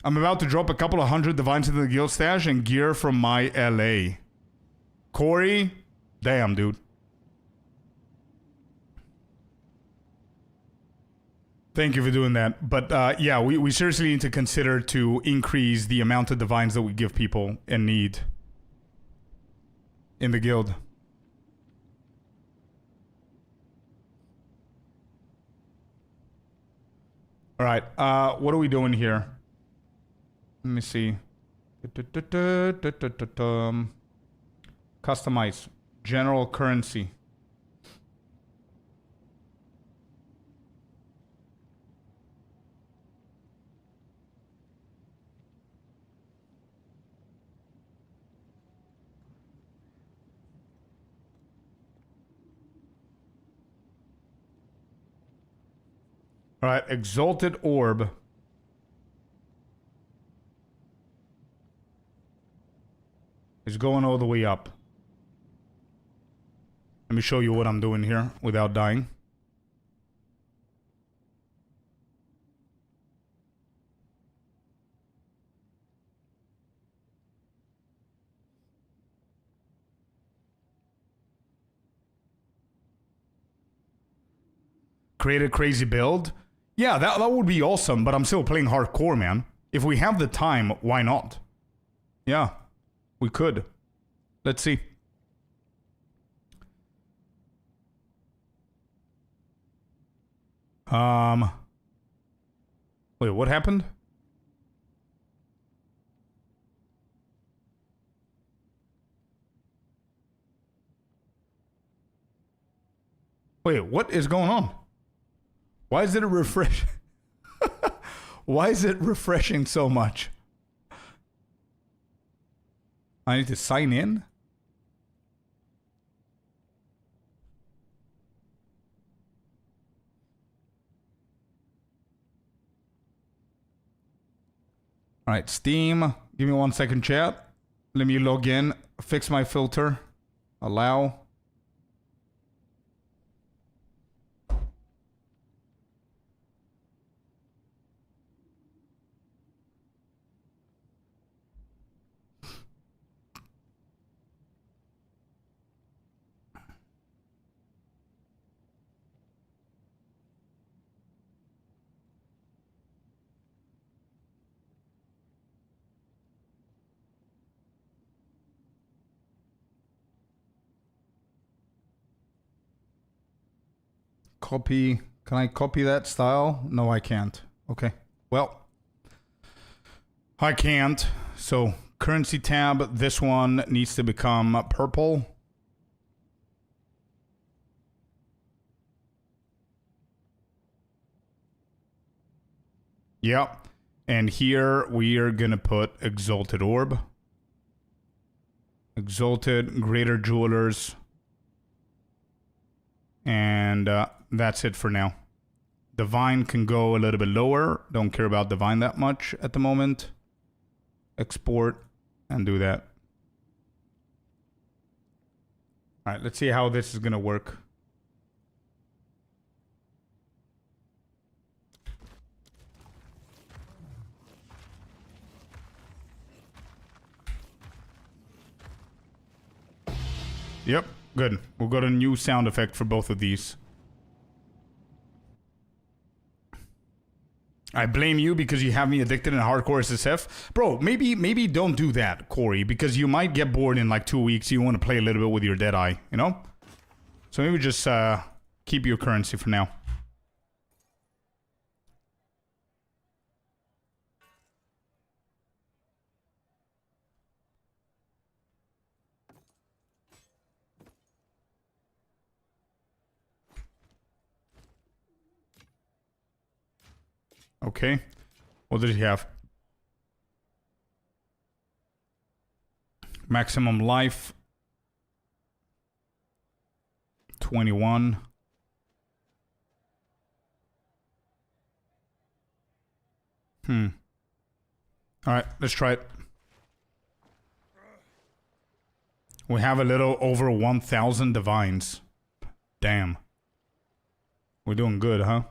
I'm about to drop a couple of hundred divines into the guild stash and gear from my LA. Corey? Damn, dude. Thank you for doing that. But yeah, we seriously need to consider to increase the amount of divines that we give people in need in the guild. All right, what are we doing here? Let me see. Customize. General currency. All right, Exalted Orb. Is going all the way up. Let me show you what I'm doing here without dying. Create a crazy build? Yeah, that would be awesome, but I'm still playing hardcore, man. If we have the time, why not? Yeah, we could. Let's see. Wait, what happened? Wait, what is going on? Why is it refresh? Why is it refreshing so much? I need to sign in? All right, Steam. Give me 1 second, chat. Let me log in, fix my filter, allow. Copy. Can I copy that style? No, I can't. Okay. Well, I can't. So, currency tab, this one needs to become purple. Yep. And here we are going to put Exalted Orb. Exalted, Greater Jewelers. And that's it for now. Divine can go a little bit lower. Don't care about Divine that much at the moment. Export and do that. All right, let's see how this is going to work. Yep, good. We'll go to new sound effect for both of these. I blame you because you have me addicted in hardcore SSF. Bro, maybe don't do that, Corey, because you might get bored in like 2 weeks. You want to play a little bit with your dead eye, you know? So maybe just keep your currency for now. Okay. What did he have? Maximum life. 21. Alright, let's try it. We have a little over 1,000 divines. Damn. We're doing good, huh?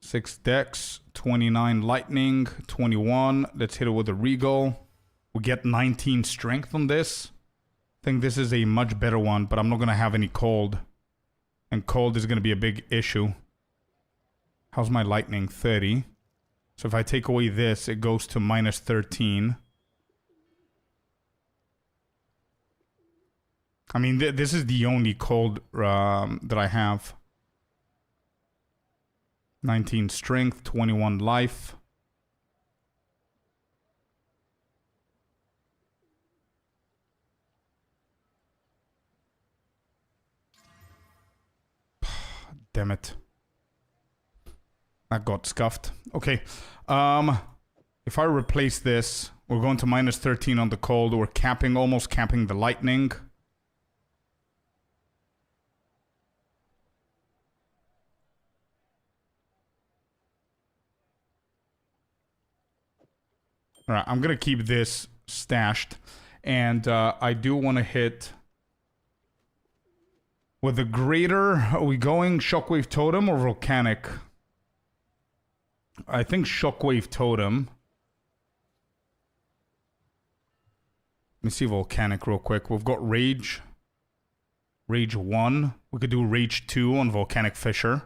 6 dex, 29 lightning, 21. Let's hit it with a regal. We get 19 strength on this. I think this is a much better one, but I'm not going to have any cold. And cold is going to be a big issue. How's my lightning? 30. So if I take away this, it goes to minus 13. I mean, this is the only cold that I have. 19 strength, 21 life. Damn it. That got scuffed. Okay. If I replace this, we're going to minus 13 on the cold. We're capping, almost capping the lightning. Alright, I'm gonna keep this stashed. And I do want to hit... With the greater, are we going Shockwave Totem or Volcanic? I think Shockwave Totem. Let me see Volcanic real quick. We've got Rage. Rage 1. We could do Rage 2 on Volcanic Fissure.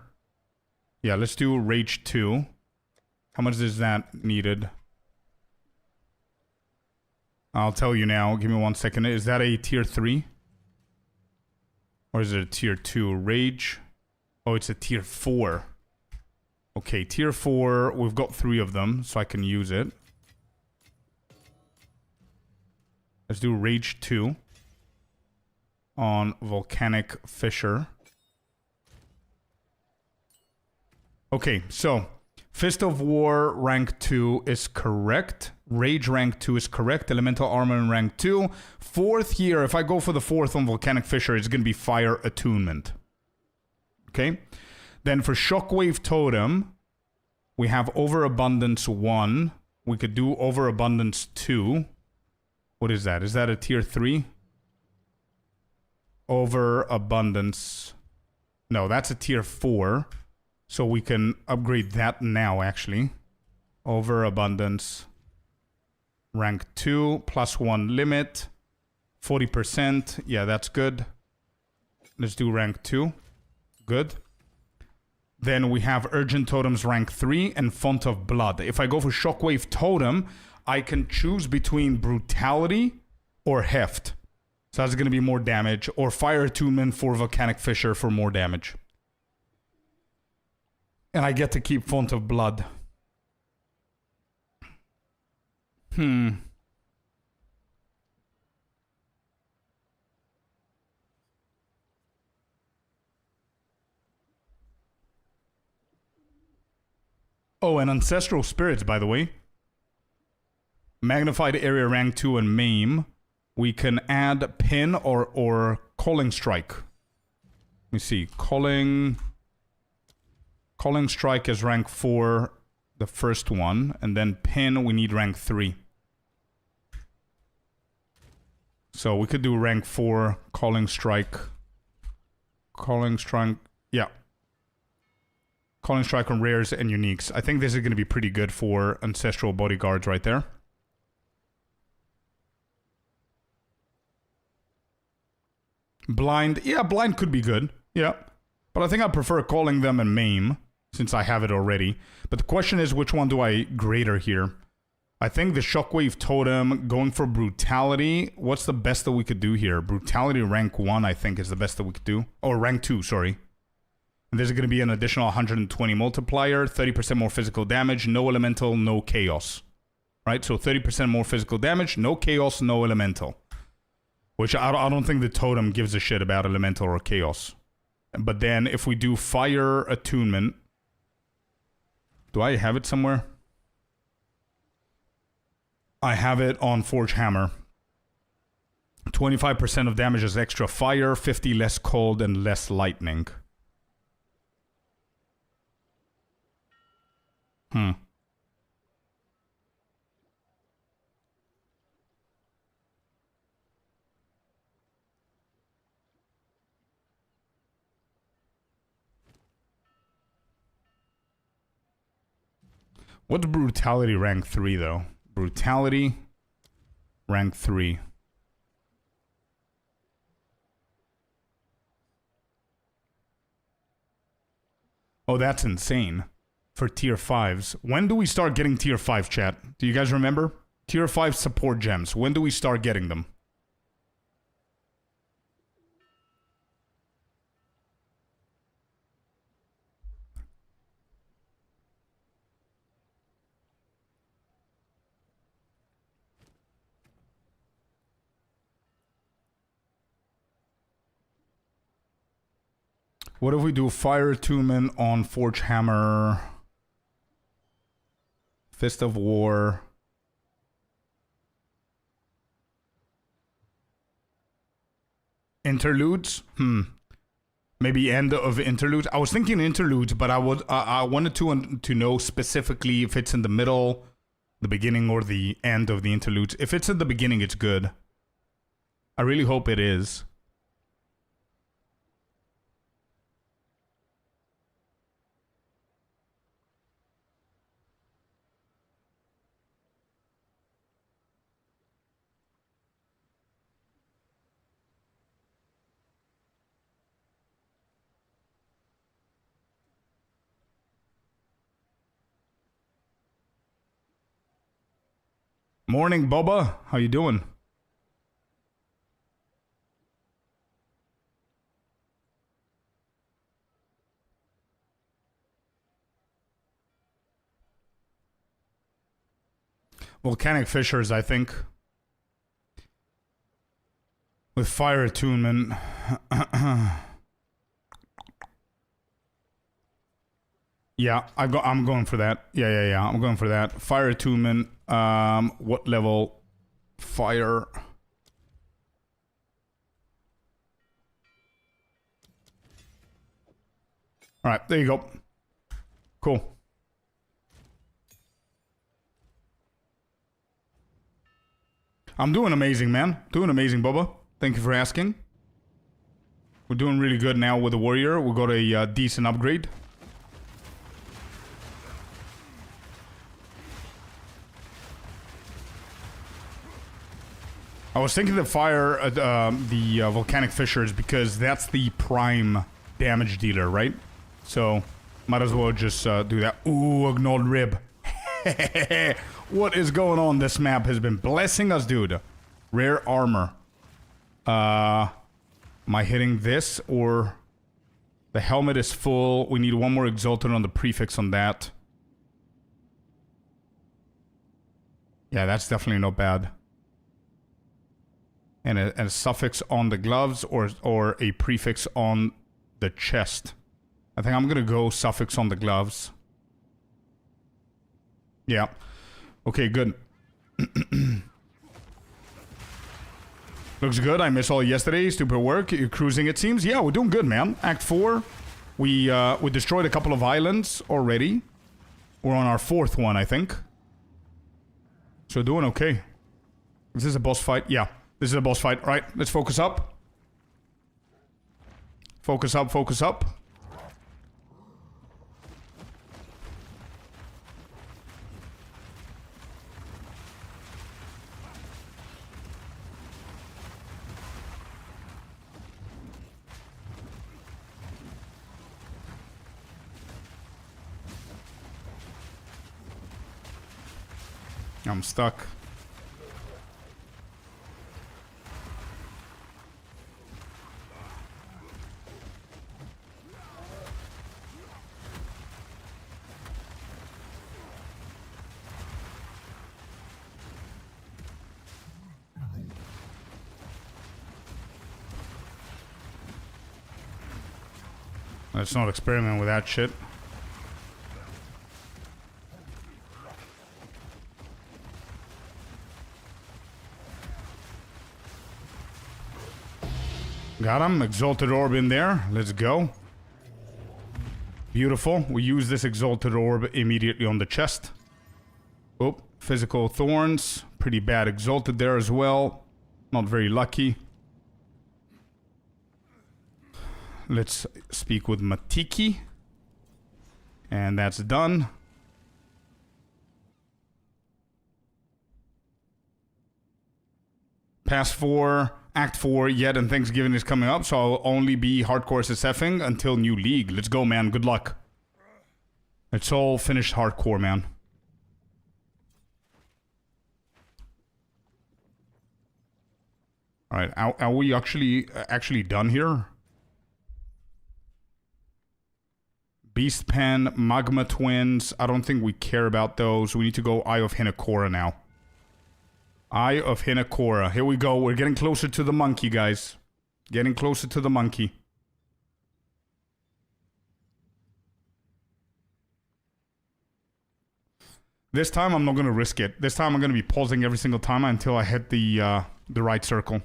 Yeah, let's do Rage 2. How much is that needed? I'll tell you now. Give me 1 second. Is that a tier 3? Or is it a tier 2? Rage? Oh, it's a tier 4. Okay, tier 4. We've got 3 of them, so I can use it. Let's do Rage 2 on Volcanic Fissure. Okay, so Fist of War rank 2 is correct. Rage rank 2 is correct. Elemental Armor in rank 2. 4th here, if I go for the 4th on Volcanic Fissure, it's going to be Fire Attunement. Okay? Then for Shockwave Totem, we have Overabundance 1. We could do Overabundance 2. What is that? Is that a tier 3? Overabundance. No, that's a tier 4. So we can upgrade that now, actually. Overabundance. Rank 2, plus 1 limit. 40%. Yeah, that's good. Let's do rank 2. Good. Then we have Urgent Totems rank 3 and Font of Blood. If I go for Shockwave Totem, I can choose between Brutality or Heft. So that's going to be more damage. Or Fire Attunement for Volcanic Fissure for more damage. And I get to keep Font of Blood. Oh, and Ancestral Spirits, by the way. Magnified Area rank 2 and Maim. We can add Pin or Calling Strike. Let me see. Calling Strike is rank 4, the first one. And then Pin, we need rank 3. So we could do rank 4, Calling Strike. Calling Strike, yeah. Calling Strike on rares and uniques. I think this is going to be pretty good for Ancestral Bodyguards right there. Blind. Yeah, blind could be good. Yeah. But I think I prefer calling them a maim, since I have it already. But the question is, which one do I greater here? I think the Shockwave Totem, going for Brutality. What's the best that we could do here? Brutality rank 1, I think, is the best that we could do. Or rank 2, sorry. And there's going to be an additional 120 multiplier, 30% more physical damage, no elemental, no chaos. Right? So 30% more physical damage, no chaos, no elemental. Which I don't think the Totem gives a shit about elemental or chaos. But then if we do Fire Attunement... Do I have it somewhere? I have it on Forge Hammer. 25% of damage is extra fire, 50 less cold, and less lightning. What's Brutality rank 3, though? Brutality, rank 3. Oh, that's insane. For tier 5s. When do we start getting tier 5, chat? Do you guys remember? Tier 5 support gems. When do we start getting them? What if we do Fire Attunement on Forge Hammer, Fist of War, Interludes? Maybe end of Interludes. I was thinking Interludes, but I wanted to know specifically if it's in the middle, the beginning, or the end of the Interludes. If it's in the beginning, it's good. I really hope it is. Morning, Boba. How you doing? Volcanic Fissures, I think. With Fire Attunement. Yeah, I'm going for that. Yeah. I'm going for that. Fire Attunement. What level? Fire. Alright, there you go. Cool. I'm doing amazing, man. Doing amazing, Bubba. Thank you for asking. We're doing really good now with the Warrior. We got a decent upgrade. I was thinking the fire, the volcanic fissures, because that's the prime damage dealer, right? So, might as well just do that. Ooh, a gnawed rib. What is going on? This map has been blessing us, dude. Rare armor. Am I hitting this, or... The helmet is full. We need one more exalted on the prefix on that. Yeah, that's definitely not bad. And a suffix on the gloves, or a prefix on the chest. I think I'm gonna go suffix on the gloves. Yeah. Okay, good. Looks good. I missed all yesterday. Stupid work. You're cruising, it seems. Yeah, we're doing good, man. Act 4. We destroyed a couple of islands already. We're on our 4th one, I think. So doing okay. Is this a boss fight? Yeah. This is a boss fight. Alright, let's focus up. Focus up, focus up. I'm stuck. Let's not experiment with that shit. Got him. Exalted Orb in there. Let's go. Beautiful. We use this Exalted Orb immediately on the chest. Oh, Physical Thorns. Pretty bad Exalted there as well. Not very lucky. Let's speak with Matiki. And that's done. Pass 4, Act 4 yet, and Thanksgiving is coming up, so I'll only be hardcore SSFing until new league. Let's go, man. Good luck. Let's all finish hardcore, man. Alright, are we actually done here? Beast Pen, Magma Twins. I don't think we care about those. We need to go Eye of Hinekora now. Eye of Hinekora. Here we go. We're getting closer to the monkey, guys. Getting closer to the monkey. This time I'm not going to risk it. This time I'm going to be pausing every single time until I hit the right circle.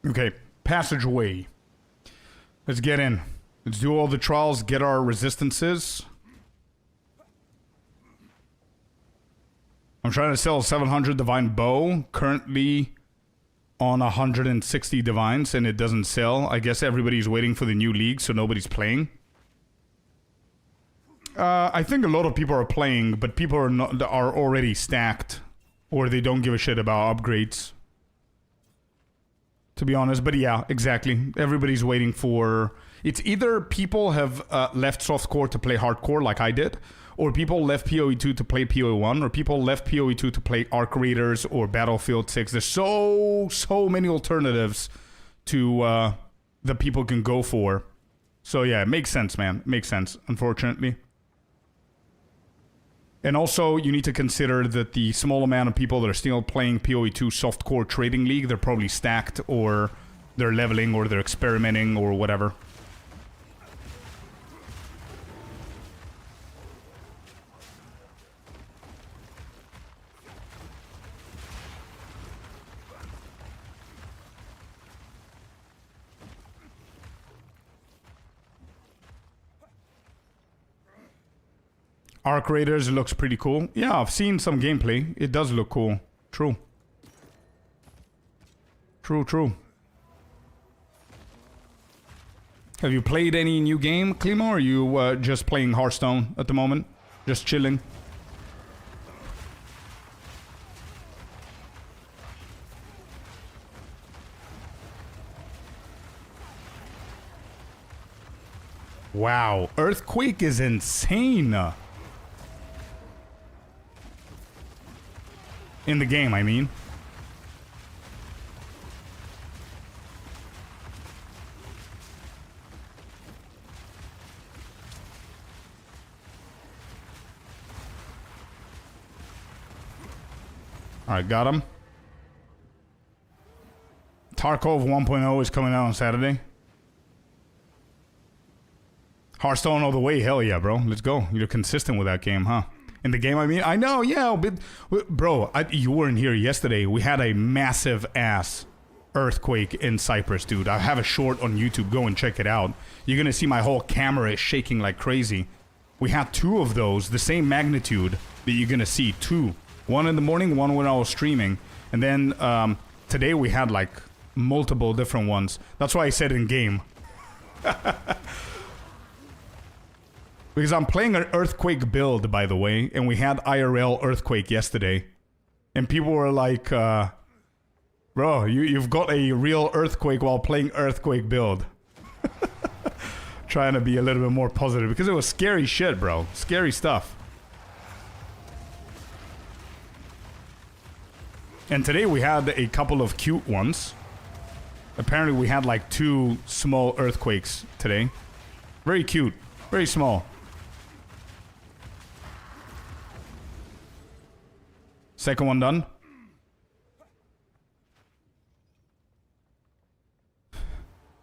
Okay, passageway. Let's get in. Let's do all the trials, get our resistances. I'm trying to sell 700 divine bow, currently on 160 divines, and it doesn't sell. I guess everybody's waiting for the new league, so nobody's playing. I think a lot of people are playing, but people are already stacked, or they don't give a shit about upgrades. To be honest, but yeah, exactly. Everybody's waiting for... It's either people have left softcore to play hardcore like I did, or people left PoE2 to play PoE1, or people left PoE2 to play Arc Raiders or Battlefield 6. There's so many alternatives to that people can go for. So yeah, it makes sense, man. It makes sense, unfortunately. And also, you need to consider that the small amount of people that are still playing PoE2 Softcore Trading League, they're probably stacked, or they're leveling, or they're experimenting, or whatever. Arc Raiders looks pretty cool. Yeah, I've seen some gameplay. It does look cool. True. True. Have you played any new game, Klimo, or are you just playing Hearthstone at the moment? Just chilling? Wow, Earthquake is insane. In the game, I mean. Alright, got him. Tarkov 1.0 is coming out on Saturday. Hearthstone all the way, hell yeah, bro. Let's go. You're consistent with that game, huh? In the game, I mean, I know, yeah, but bro, you weren't here yesterday. We had a massive ass earthquake in Cyprus, dude. I have a short on YouTube. Go and check it out. You're gonna see my whole camera is shaking like crazy. We had 2 of those, the same magnitude that you're gonna see. 2. One in the morning, one when I was streaming, and then today we had like multiple different ones. That's why I said in game. Because I'm playing an Earthquake build, by the way, and we had IRL Earthquake yesterday. And people were like, bro, you've got a real Earthquake while playing Earthquake build. Trying to be a little bit more positive, because it was scary shit, bro. Scary stuff. And today we had a couple of cute ones. Apparently we had like 2 small earthquakes today. Very cute. Very small. Second one done.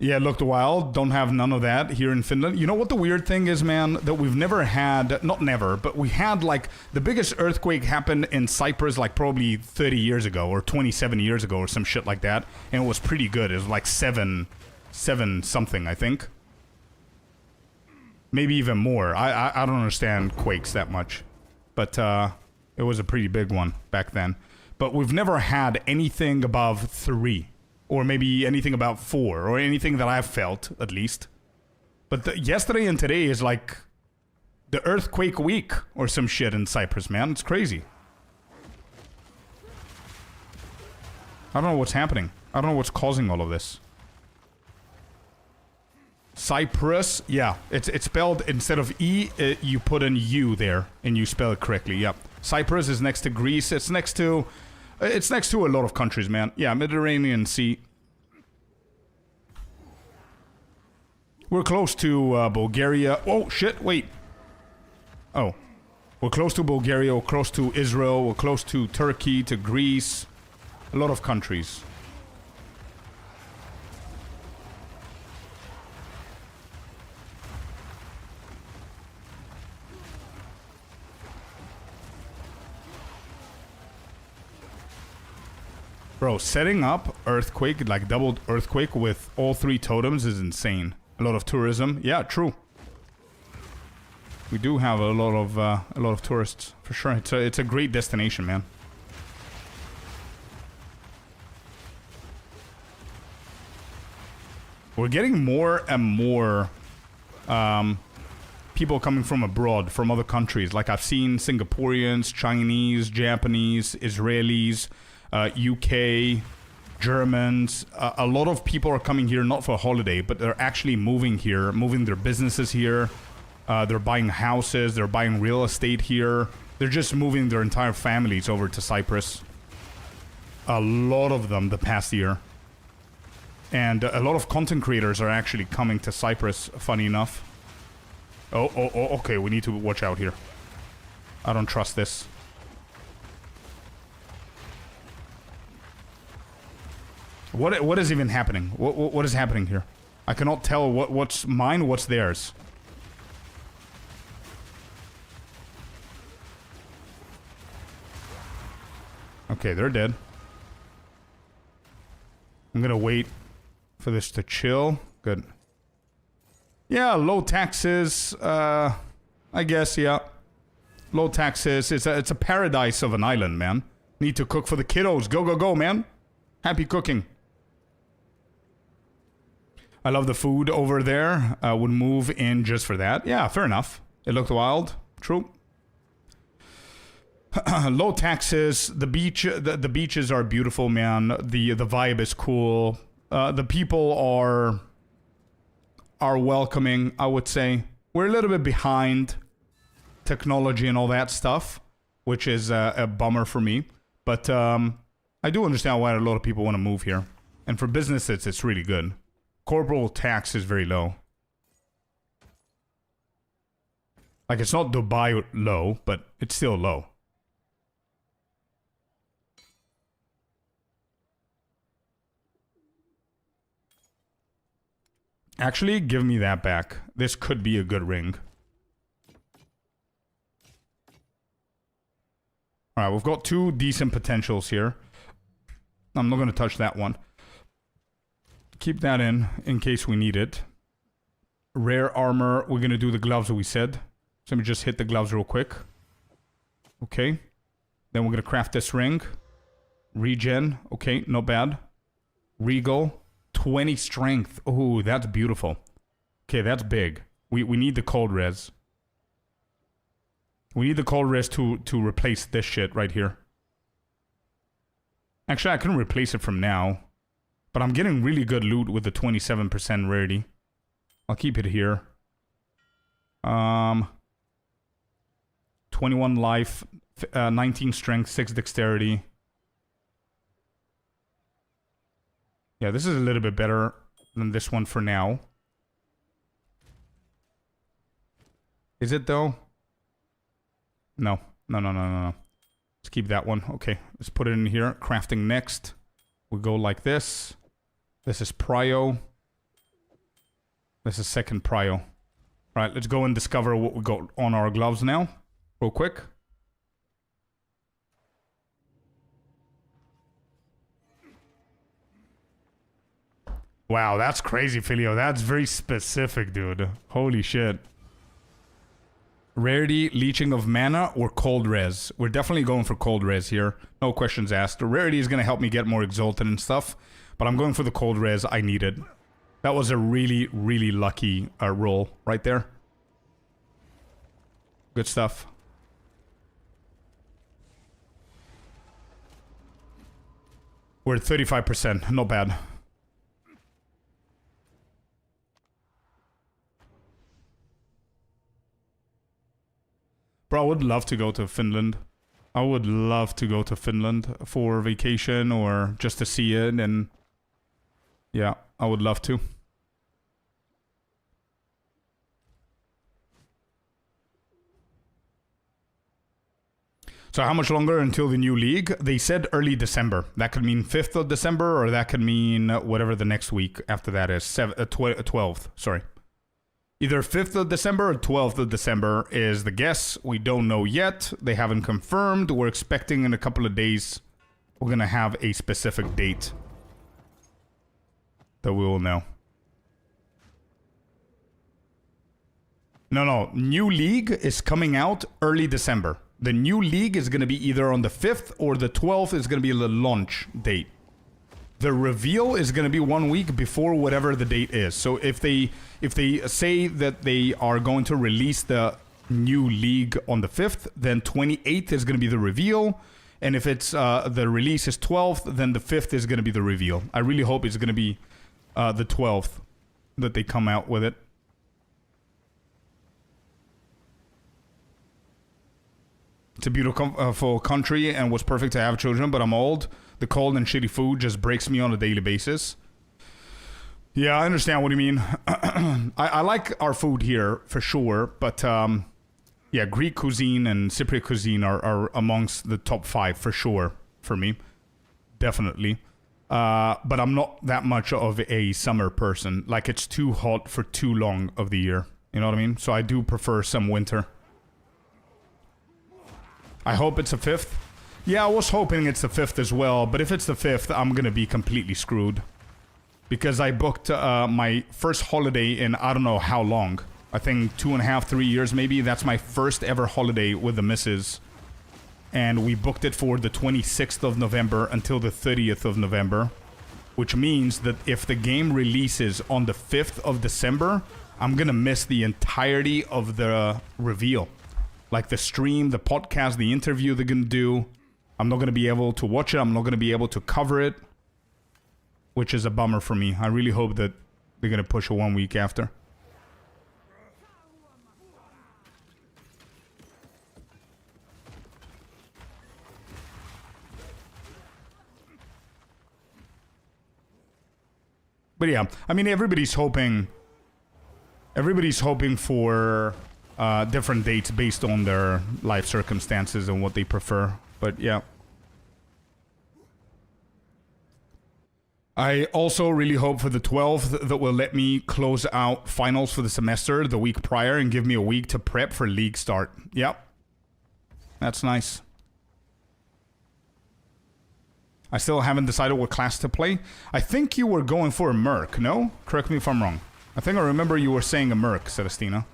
Yeah, it looked wild. Don't have none of that here in Finland. You know what the weird thing is, man? That we've never had, not never, but we had like the biggest earthquake happened in Cyprus like probably 30 years ago or 27 years ago or some shit like that. And it was pretty good. It was like 7 something, I think. Maybe even more. I don't understand quakes that much. But it was a pretty big one back then. But we've never had anything above 3. Or maybe anything about 4, or anything that I've felt, at least. But yesterday and today is like the earthquake week or some shit in Cyprus, man. It's crazy. I don't know what's happening. I don't know what's causing all of this. Cyprus, yeah. It's spelled, instead of E, you put an U there, and you spell it correctly, yep. Cyprus is next to Greece. It's next to a lot of countries, man. Yeah, Mediterranean Sea. We're close to Bulgaria. Oh, shit, wait. Oh. We're close to Bulgaria, we're close to Israel, we're close to Turkey, to Greece. A lot of countries. Bro, setting up Earthquake, like doubled Earthquake with all 3 totems is insane. A lot of tourism. Yeah, true. We do have a lot of tourists, for sure. It's a great destination, man. We're getting more and more people coming from abroad, from other countries. Like I've seen Singaporeans, Chinese, Japanese, Israelis, UK, Germans. A lot of people are coming here not for a holiday, but they're actually moving here, moving their businesses here. They're buying houses, they're buying real estate here. They're just moving their entire families over to Cyprus. A lot of them the past year. And a lot of content creators are actually coming to Cyprus, funny enough. Oh, okay, we need to watch out here. I don't trust this. What is even happening? What is happening here? I cannot tell what's mine, what's theirs. Okay, they're dead. I'm gonna wait for this to chill. Good. Yeah, low taxes. I guess, yeah. Low taxes. It's a paradise of an island, man. Need to cook for the kiddos. Go, go, go, man. Happy cooking. I love the food over there. Would move in just for that. Yeah, fair enough. It looked wild. True. Low taxes. The beach. The beaches are beautiful, man. The vibe is cool. The people are welcoming, I would say. We're a little bit behind technology and all that stuff, which is a bummer for me. But I do understand why a lot of people want to move here. And for businesses, it's really good. Corporal tax is very low. Like, it's not Dubai low, but it's still low. Actually, give me that back. This could be a good ring. Alright, we've got 2 decent potentials here. I'm not going to touch that one. Keep that in case we need it. Rare armor. We're going to do the gloves we said. So let me just hit the gloves real quick. Okay. Then we're going to craft this ring. Regen. Okay, not bad. Regal. 20 strength. Oh, that's beautiful. Okay, that's big. We need the cold res. We need the cold res to replace this shit right here. Actually, I can replace it from now. But I'm getting really good loot with the 27% rarity. I'll keep it here. 21 life, 19 strength, 6 dexterity. Yeah, this is a little bit better than this one for now. Is it though? No. No. Let's keep that one. Okay, let's put it in here. Crafting next. We go like this. This is prio. This is second prio. Alright, let's go and discover what we got on our gloves now. Real quick. Wow, that's crazy, Filio. That's very specific, dude. Holy shit. Rarity, leeching of mana, or cold res? We're definitely going for cold res here. No questions asked. The rarity is going to help me get more exalted and stuff. But I'm going for the cold res. I need it. That was a really, really lucky roll right there. Good stuff. We're at 35%. Not bad. Bro, I would love to go to Finland. I would love to go to Finland for vacation or just to see it, and yeah, I would love to. So how much longer until the new league? They said early December. That could mean 5th of December, or that could mean whatever the next week after that is. 12th, sorry. Either 5th of December or 12th of December is the guess. We don't know yet. They haven't confirmed. We're expecting in a couple of days we're going to have a specific date that we will know. No. New league is coming out early December. The new league is going to be either on the 5th or the 12th is going to be the launch date. The reveal is going to be 1 week before whatever the date is. So if they say that they are going to release the new league on the 5th, then 28th is going to be the reveal. And if it's the release is 12th, then the 5th is going to be the reveal. I really hope it's going to be the 12th that they come out with it. It's a beautiful country and was perfect to have children, but I'm old. The cold and shitty food just breaks me on a daily basis. Yeah, I understand what you mean. I like our food here, for sure. But, yeah, Greek cuisine and Cypriot cuisine are amongst the top 5, for sure, for me. Definitely. But I'm not that much of a summer person. Like, it's too hot for too long of the year. You know what I mean? So I do prefer some winter. I hope it's the 5th. Yeah, I was hoping it's the 5th as well, but if it's the 5th, I'm gonna be completely screwed. Because I booked my first holiday in I don't know how long. I think 2.5, 3 years maybe. That's my first ever holiday with the missus. And we booked it for the 26th of November until the 30th of November. Which means that if the game releases on the 5th of December, I'm gonna miss the entirety of the reveal. Like the stream, the podcast, the interview they're gonna do. I'm not gonna be able to watch it. I'm not gonna be able to cover it. Which is a bummer for me. I really hope that they're gonna push it 1 week after. But yeah, I mean, everybody's hoping for different dates based on their life circumstances and what they prefer. But yeah. I also really hope for the 12th that will let me close out finals for the semester the week prior and give me a week to prep for league start. Yep. That's nice. I still haven't decided what class to play. I think you were going for a Merc, no? Correct me if I'm wrong. I think I remember you were saying a Merc, Celestina.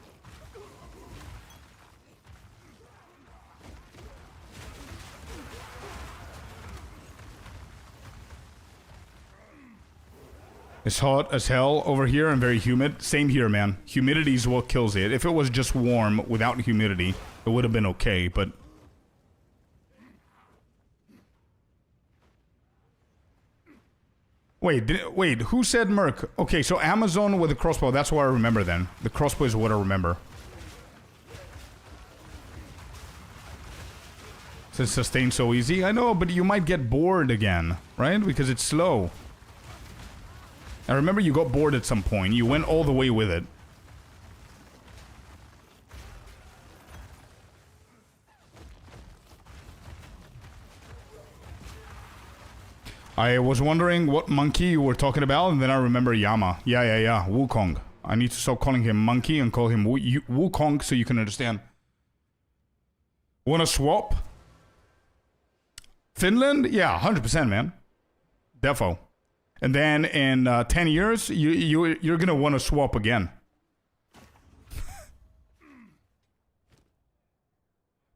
It's hot as hell over here and very humid. Same here, man. Humidity is what kills it. If it was just warm without humidity, it would have been okay, but... Wait, who said Merc? Okay, so Amazon with a crossbow, that's what I remember then. The crossbow is what I remember. Since sustain so easy. I know, but you might get bored again, right? Because it's slow. I remember you got bored at some point. You went all the way with it. I was wondering what monkey you were talking about, and then I remember Yama. Yeah. Wukong. I need to stop calling him monkey and call him Wukong so you can understand. Wanna swap? Finland? Yeah, 100%, man. Defo. And then in 10 years, you're gonna want to swap again.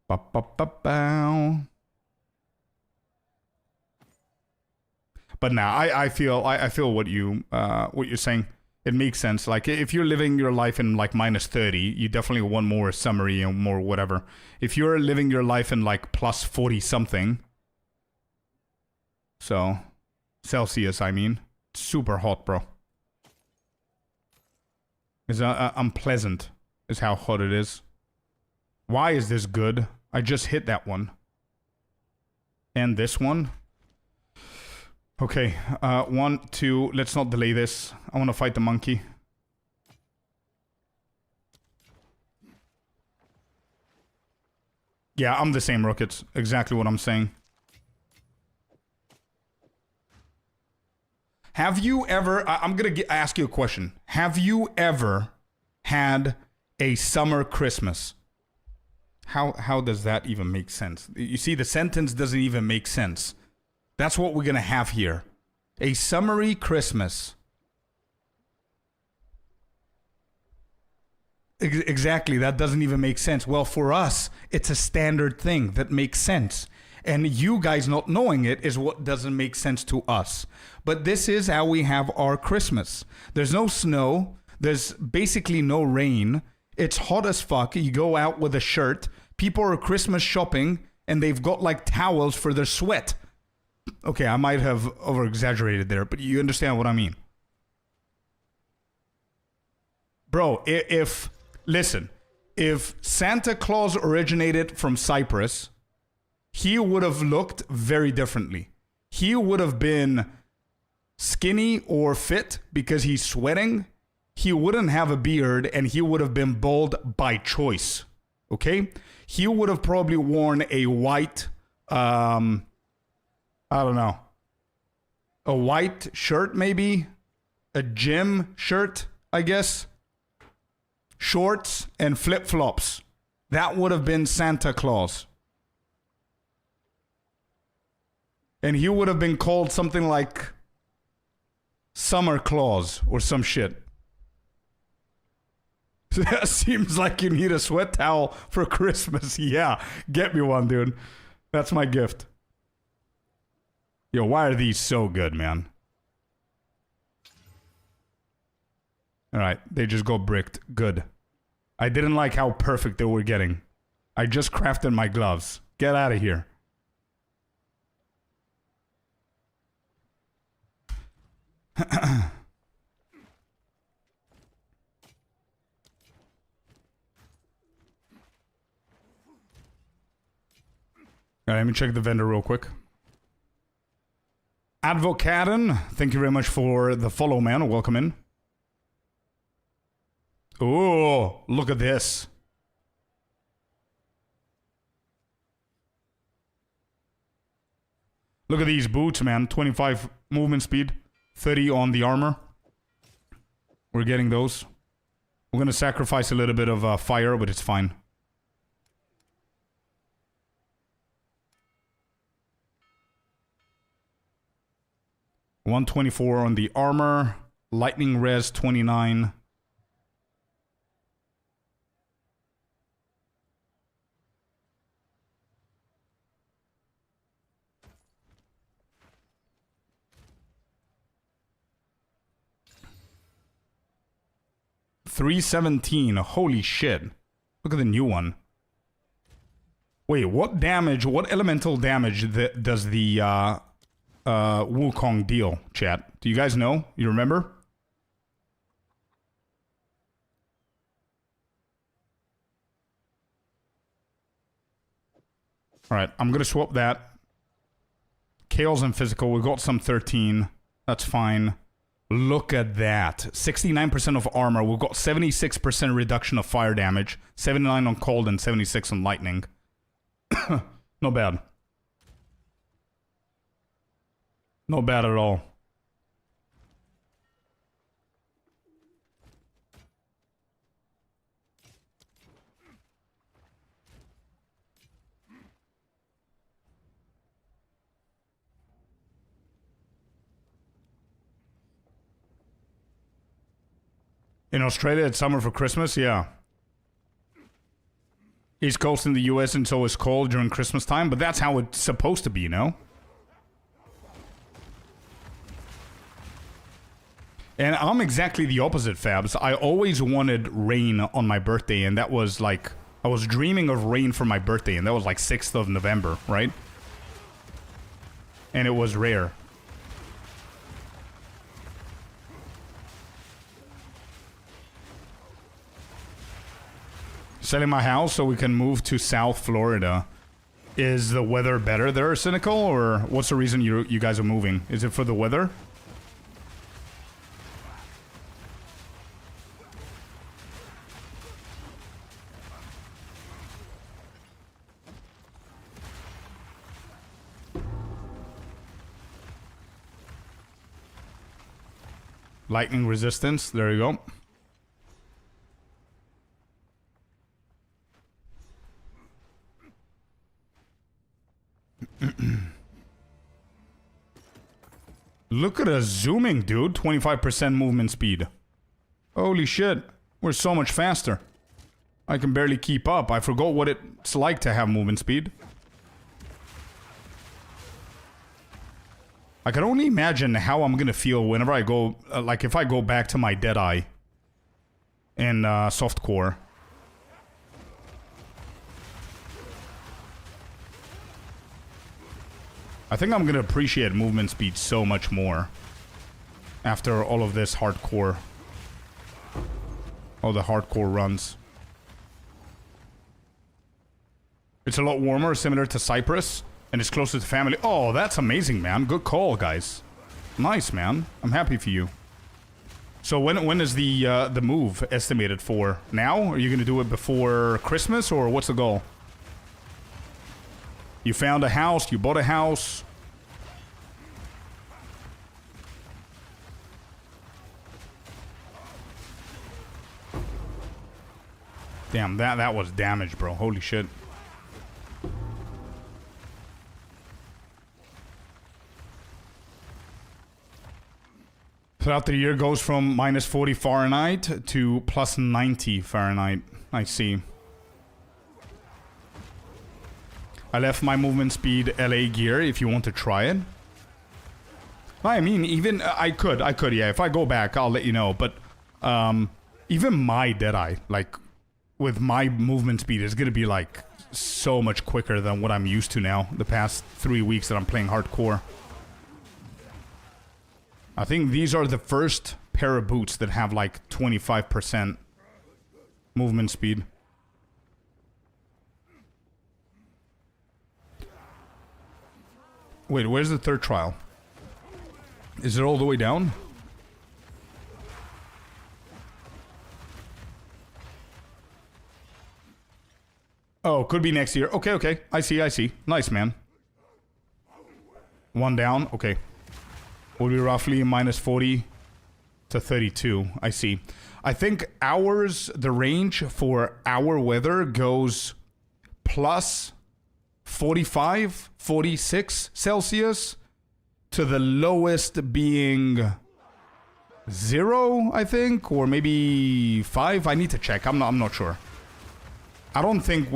Ba-ba-ba-bow. But now I feel what you're saying. It makes sense. Like if you're living your life in like -30, you definitely want more summary and more whatever. If you're living your life in like plus 40 something, so Celsius, I mean, super hot, bro. It's unpleasant, is how hot it is. Why is this good? I just hit that one. And this one. Okay, 1, 2, let's not delay this. I want to fight the monkey. Yeah, I'm the same, Rockets. Exactly what I'm saying. Have you ever... I'm going to ask you a question. Have you ever had a summer Christmas? How does that even make sense? You see, the sentence doesn't even make sense. That's what we're going to have here. A summery Christmas. Exactly, that doesn't even make sense. Well, for us, it's a standard thing that makes sense. And you guys not knowing it is what doesn't make sense to us. But this is how we have our Christmas. There's no snow. There's basically no rain. It's hot as fuck. You go out with a shirt. People are Christmas shopping, and they've got like towels for their sweat. Okay, I might have over-exaggerated there, but you understand what I mean. Bro, listen, if Santa Claus originated from Cyprus, he would have looked very differently. He would have been skinny or fit because he's sweating. He wouldn't have a beard, and he would have been bald by choice. Okay? He would have probably worn a white... I don't know. A white shirt, maybe? A gym shirt, I guess? Shorts and flip-flops. That would have been Santa Claus. And he would have been called something like Summer Claus or some shit. That seems like you need a sweat towel for Christmas. Yeah, get me one, dude. That's my gift. Yo, why are these so good, man? Alright, they just got bricked. Good. I didn't like how perfect they were getting. I just crafted my gloves. Get out of here. Alright, let me check the vendor real quick. Advocaten, thank you very much for the follow, man. Welcome in. Oh, look at this. Look at these boots, man. 25 movement speed, 30 on the armor. We're getting those. We're going to sacrifice a little bit of fire, but it's fine. $124 on the armor. Lightning res 29. 317. Holy shit. Look at the new one. Wait, what damage, what elemental damage does the Wukong deal, chat? Do you guys know? You remember? Alright, I'm gonna swap that. Chaos and physical, we got some 13. That's fine. Look at that. 69% of armor. We've got 76% reduction of fire damage. 79 on cold and 76 on lightning. Not bad. Not bad at all. In Australia, it's summer for Christmas, yeah. East Coast in the US, and so it's cold during Christmas time, but that's how it's supposed to be, you know? And I'm exactly the opposite, Fabs. I always wanted rain on my birthday, and that was like... I was dreaming of rain for my birthday, and that was like 6th of November, right? And it was rare. Selling my house so we can move to South Florida. Is the weather better there, Cynical? Or what's the reason you guys are moving? Is it for the weather? Lightning resistance, there you go. Look at us zooming, dude. 25% movement speed. Holy shit. We're so much faster. I can barely keep up. I forgot what it's like to have movement speed. I can only imagine how I'm gonna feel whenever I go... like, if I go back to my Deadeye in softcore. I think I'm gonna appreciate movement speed so much more after all of this hardcore. All the hardcore runs. It's a lot warmer, similar to Cyprus, and it's closer to family. Oh, that's amazing, man. Good call, guys. Nice, man. I'm happy for you. So when is the move estimated for? Now? Are you gonna do it before Christmas, or what's the goal? You found a house, you bought a house. Damn, that was damage, bro. Holy shit. Throughout the year goes from minus 40 Fahrenheit to plus 90 Fahrenheit. I see. I left my movement speed LA gear if you want to try it. I mean, even... I could, yeah. If I go back, I'll let you know. But, even my Deadeye, like, with my movement speed, is gonna be, like, so much quicker than what I'm used to now. The past 3 weeks that I'm playing hardcore. I think these are the first pair of boots that have, like, 25% movement speed. Wait, where's the third trial? Is it all the way down? Oh, could be next year. Okay, okay. I see. Nice, man. One down. Okay. Will be roughly minus 40 to 32. I see. I think ours, the range for our weather goes plus 45, 46 Celsius to the lowest being 0, I think, or maybe 5. I need to check. I'm not sure. I don't think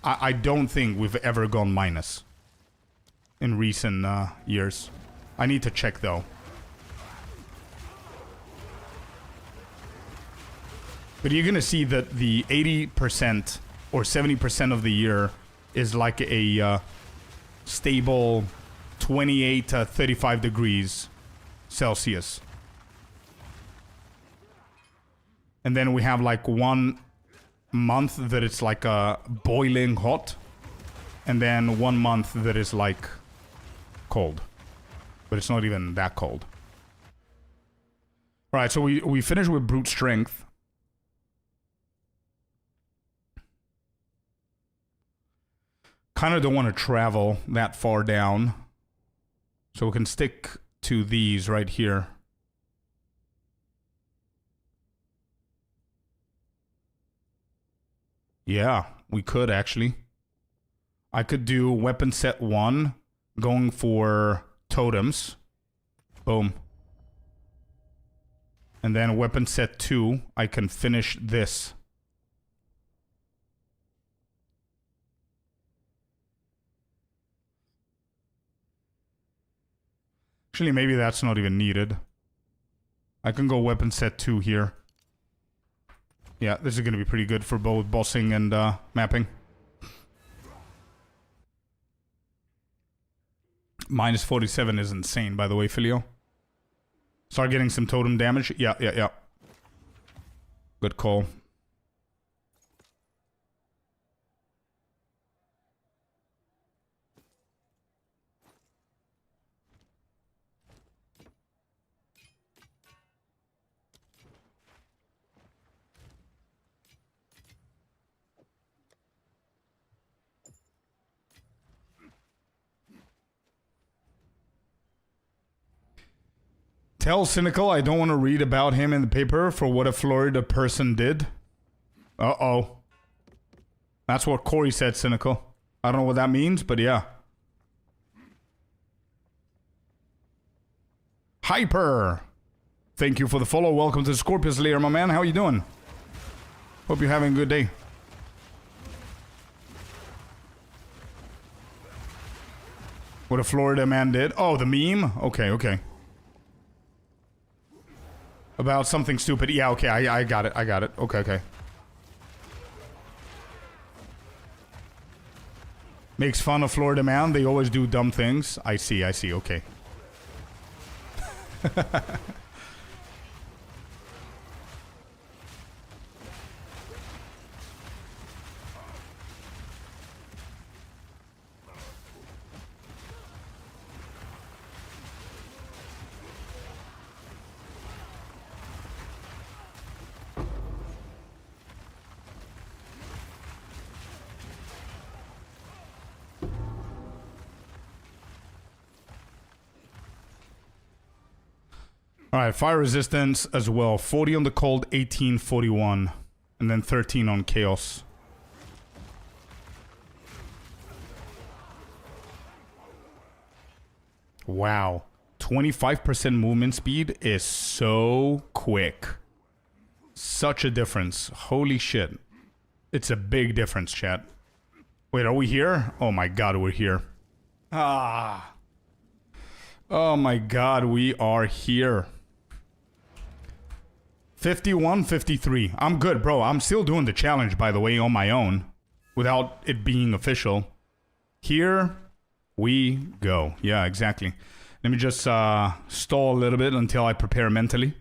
I don't think we've ever gone minus in recent years. I need to check though. But you're gonna see that the 80% or 70% of the year is like a stable 28 to 35 degrees Celsius. And then we have like 1 month that it's like boiling hot. And then 1 month that is like cold. But it's not even that cold. Alright, so we finished with brute strength. Kind of don't want to travel that far down. So we can stick to these right here. Yeah, we could actually. I could do weapon set 1, going for totems. Boom. And then weapon set 2, I can finish this. Actually, maybe that's not even needed. I can go weapon set 2 here. Yeah, this is going to be pretty good for both bossing and mapping. Minus 47 is insane, by the way, Filio. Start getting some totem damage. Yeah. Good call. Tell Cynical I don't want to read about him in the paper for what a Florida person did. Uh-oh. That's what Corey said, Cynical. I don't know what that means, but yeah. Hyper! Thank you for the follow. Welcome to Scorpius layer, my man. How you doing? Hope you're having a good day. What a Florida man did. Oh, the meme? Okay. About something stupid. Yeah, okay, I got it. Okay. Makes fun of Florida man. They always do dumb things. I see, okay. Alright, fire resistance as well. 40 on the cold, 18, 41. And then 13 on chaos. Wow. 25% movement speed is so quick. Such a difference. Holy shit. It's a big difference, chat. Wait, are we here? Oh my god, we're here. Ah. Oh my god, we are here. 51, 53. I'm good, bro. I'm still doing the challenge, by the way, on my own. Without it being official. Here we go. Yeah, exactly. Let me just stall a little bit until I prepare mentally.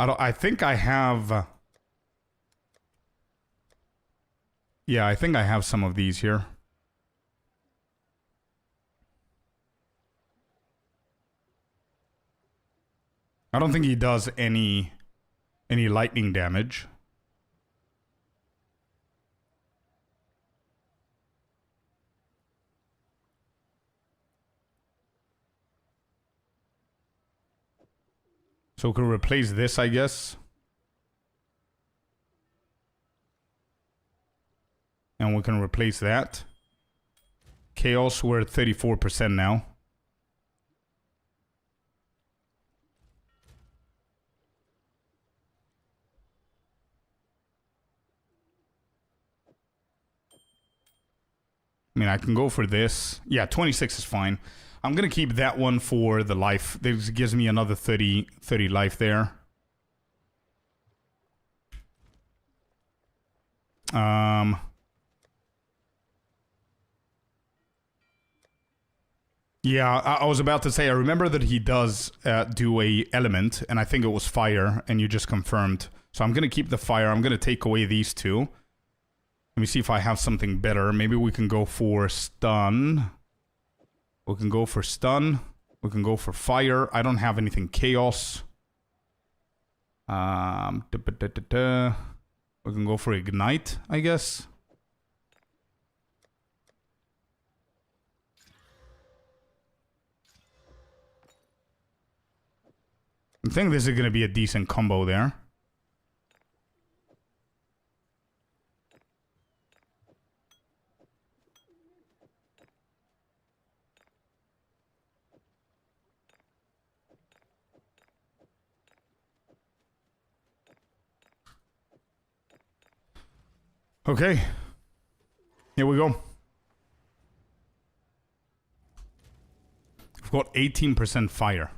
I think I have... yeah, I think I have some of these here. I don't think he does any lightning damage. So we can replace this, I guess. And we can replace that. Chaos, we're at 34% now. I mean, I can go for this. Yeah, 26 is fine. I'm going to keep that one for the life. This gives me another 30 life there. Yeah, I was about to say, I remember that he does do a element, and I think it was fire, and you just confirmed. So I'm going to keep the fire. I'm going to take away these two. Let me see if I have something better. Maybe we can go for stun. We can go for stun. We can go for fire. I don't have anything chaos. We can go for ignite, I guess. I think this is going to be a decent combo there. Okay. Here we go. We've got 18% fire.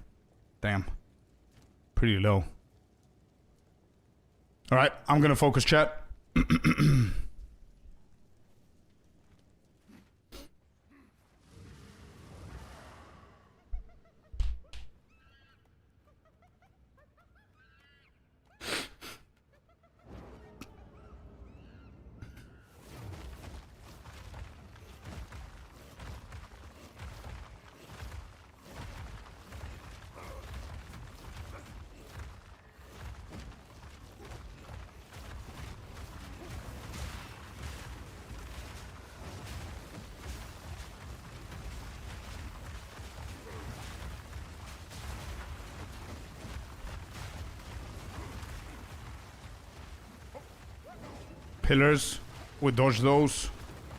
Damn. Pretty low. Alright, I'm gonna focus chat. Pillars. We dodge those.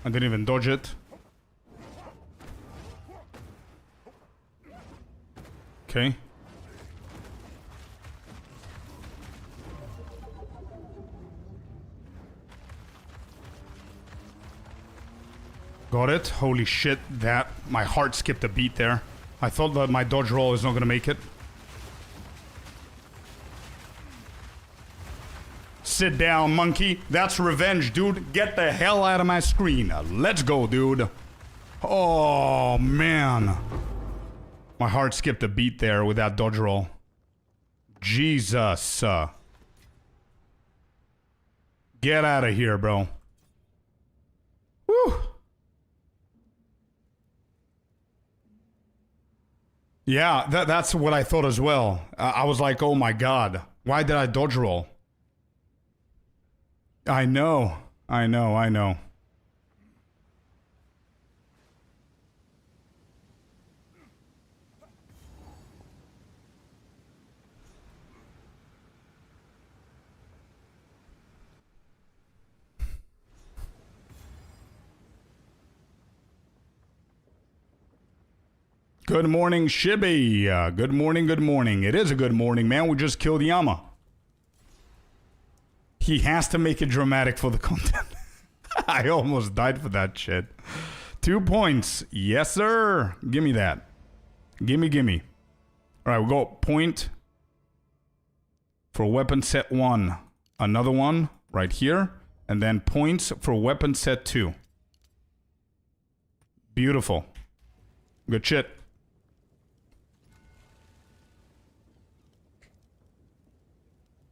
I didn't even dodge it. Okay. Got it. Holy shit, that... My heart skipped a beat there. I thought that my dodge roll is not gonna make it. Sit down, monkey. That's revenge, dude. Get the hell out of my screen. Let's go, dude. Oh, man. My heart skipped a beat there with that dodge roll. Jesus. Get out of here, bro. Woo. Yeah, that's what I thought as well. I was like, oh my god. Why did I dodge roll? I know. Good morning, Shibby. Good morning. It is a good morning, man. We just killed Yama. He has to make it dramatic for the content. I almost died for that shit. 2 points. Yes, sir. Give me that. Gimme. All right, we'll go point for weapon set 1. Another one right here. And then points for weapon set 2. Beautiful. Good shit.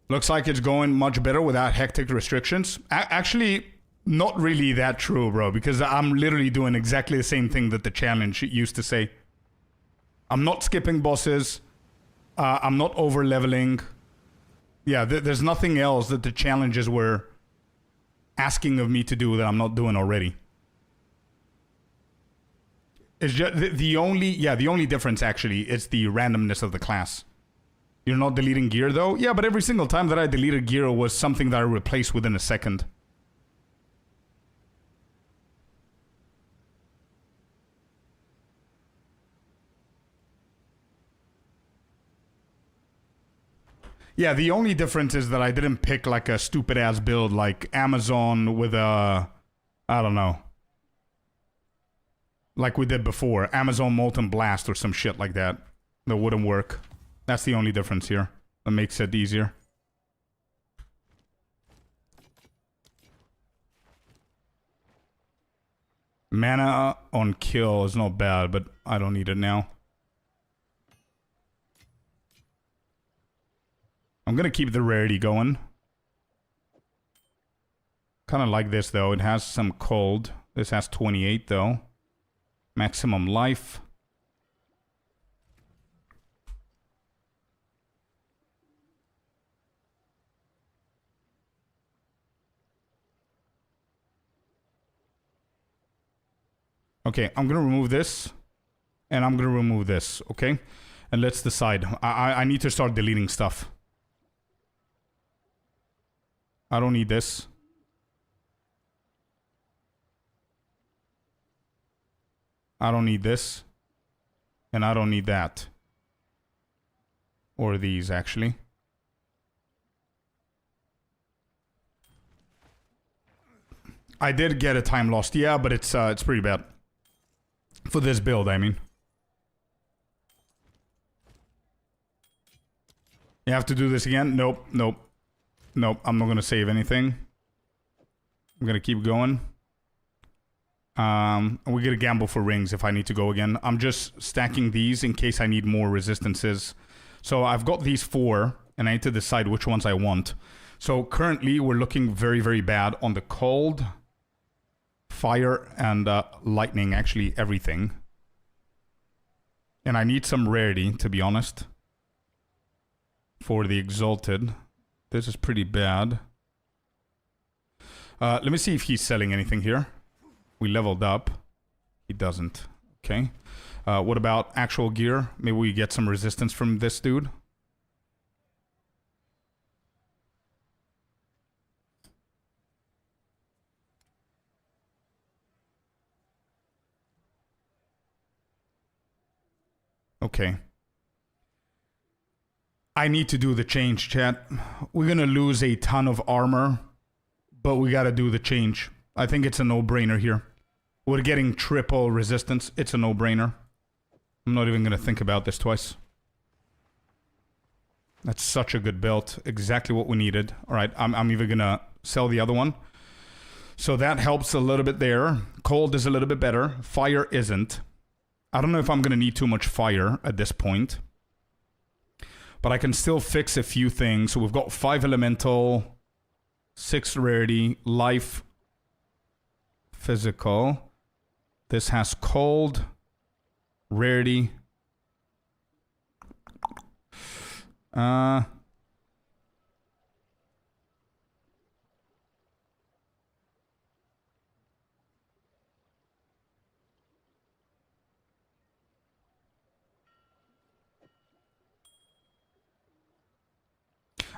Looks like it's going much better without hectic restrictions. Actually, not really that true, bro, because I'm literally doing exactly the same thing that the challenge used to say. I'm not skipping bosses. I'm not over-leveling. Yeah, there's nothing else that the challenges were asking of me to do that I'm not doing already. It's just the only difference, actually, is the randomness of the class. You're not deleting gear, though? Yeah, but every single time that I deleted gear was something that I replaced within a second. Yeah, the only difference is that I didn't pick like a stupid-ass build like Amazon with a... I don't know. Like we did before. Amazon Molten Blast or some shit like that. That wouldn't work. That's the only difference here. That makes it easier. Mana on kill is not bad, but I don't need it now. I'm gonna keep the rarity going. Kind of like this though. It has some cold. This has 28 though. Maximum life. Okay, I'm gonna remove this, and I'm gonna remove this, okay? And let's decide. I need to start deleting stuff. I don't need this. I don't need this. And I don't need that. Or these, actually. I did get a time lost, yeah, but it's pretty bad. For this build, I mean. You have to do this again? Nope, nope. Nope, I'm not gonna save anything. I'm gonna keep going. We're gonna gamble for rings if I need to go again. I'm just stacking these in case I need more resistances. So I've got these 4, and I need to decide which ones I want. So currently, we're looking very, very bad on the cold, fire, and lightning, actually everything. And I need some rarity, to be honest. For the Exalted. This is pretty bad. Let me see if he's selling anything here. We leveled up. He doesn't. Okay. What about actual gear? Maybe we get some resistance from this dude. Okay. I need to do the change, chat. We're gonna lose a ton of armor, but we gotta do the change. I think it's a no-brainer here. We're getting triple resistance. It's a no-brainer. I'm not even gonna think about this twice. That's such a good build. Exactly what we needed. Alright, I'm even gonna sell the other one. So that helps a little bit there. Cold is a little bit better. Fire isn't. I don't know if I'm gonna need too much fire at this point. But I can still fix a few things. So we've got 5 elemental, 6 rarity, life, physical. This has cold, rarity.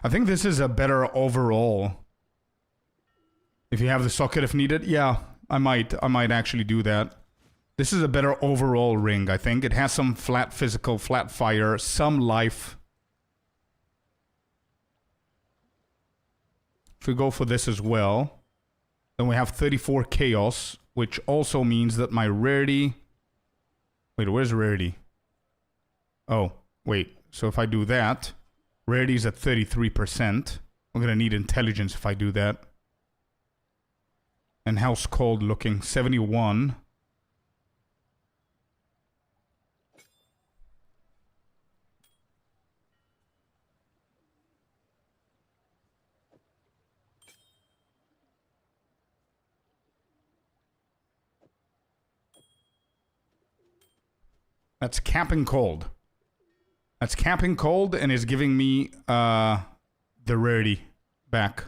I think this is a better overall. If you have the socket if needed, yeah, I might actually do that. This is a better overall ring, I think. It has some flat physical, flat fire, some life. If we go for this as well, then we have 34 chaos, which also means that my rarity... Wait, where's rarity? Oh, wait. So if I do that... Rarity is at 33%. I'm gonna need intelligence if I do that. And how's cold looking? 71. That's capping cold. That's capping cold and is giving me the rarity back.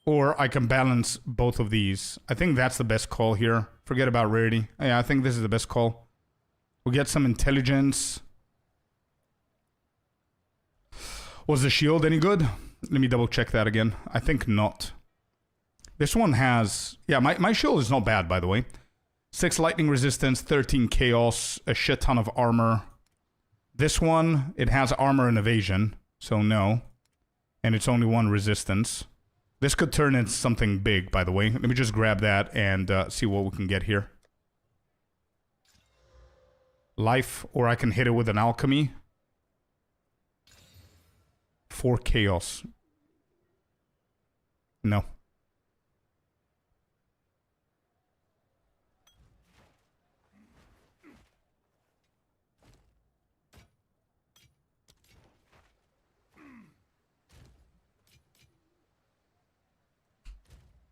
Or I can balance both of these. I think that's the best call here. Forget about rarity. Yeah, I think this is the best call. We'll get some intelligence. Was the shield any good? Let me double check that again. I think not. This one has... Yeah, my shield is not bad, by the way. 6 lightning resistance, 13 chaos, a shit ton of armor. This one, it has armor and evasion, so no. And it's only 1 resistance. This could turn into something big, by the way. Let me just grab that and see what we can get here. Life, or I can hit it with an alchemy. 4 chaos. No.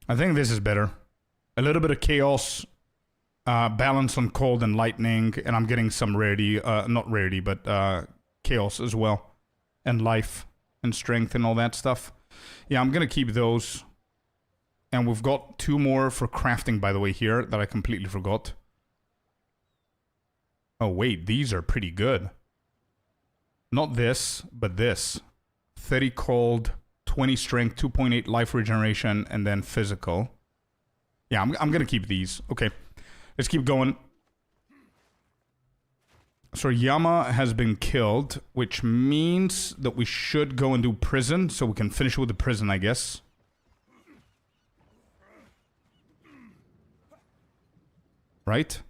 I think this is better. A little bit of chaos, balance on cold and lightning, and I'm getting some rarity, not rarity, but chaos as well. And life and strength and all that stuff. Yeah, I'm gonna keep those. And we've got 2 more for crafting, by the way, here, that I completely forgot. Oh wait, these are pretty good. Not this, but this. 30 cold, 20 strength, 2.8 life regeneration, and then physical. Yeah, I'm gonna keep these. Okay, let's keep going. So Yama has been killed, which means that we should go and do prison, so we can finish with the prison, I guess. Right?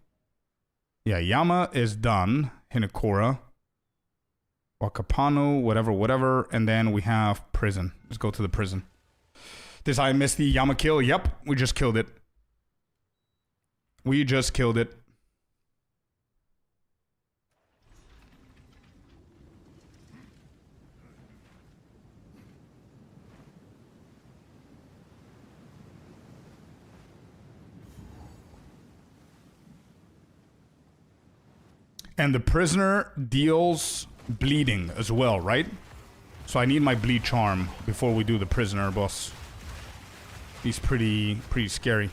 Yeah, Yama is done. Hinakura. Wakapano, whatever, and then we have prison. Let's go to the prison. Did I miss the Yama kill? Yep, we just killed it. We just killed it. And the prisoner deals bleeding as well, right? So I need my bleed charm before we do the prisoner boss. He's pretty scary.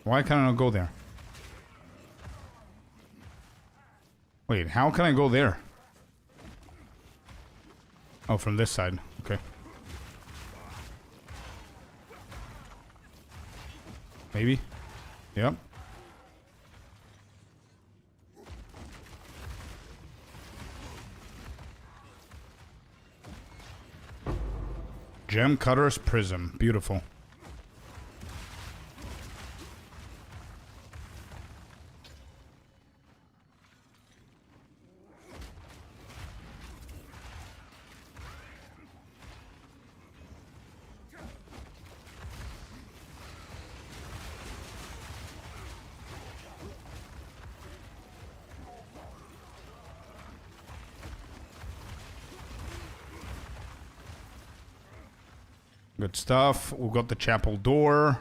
Why can't I not go there? Wait, how can I go there? Oh, from this side. Okay. Maybe? Yep. Gem Cutter's Prism. Beautiful. Good stuff. We've got the chapel door.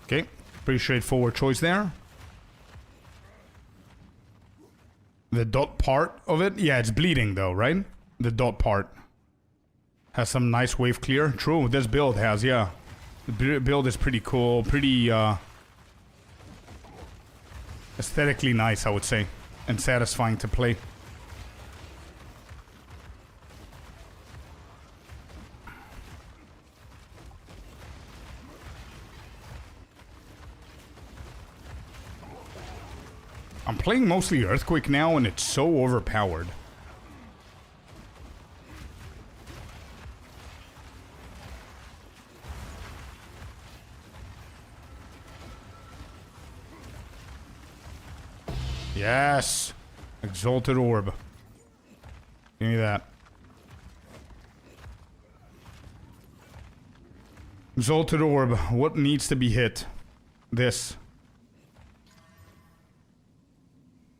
Okay, pretty straightforward choice there. The dot part of it? Yeah, it's bleeding though, right? The dot part. Has some nice wave clear. True, this build has, yeah. The build is pretty cool. Pretty, aesthetically nice, I would say. And satisfying to play. I'm playing mostly Earthquake now, and it's so overpowered. Yes! Exalted Orb. Give me that. Exalted Orb. What needs to be hit? This.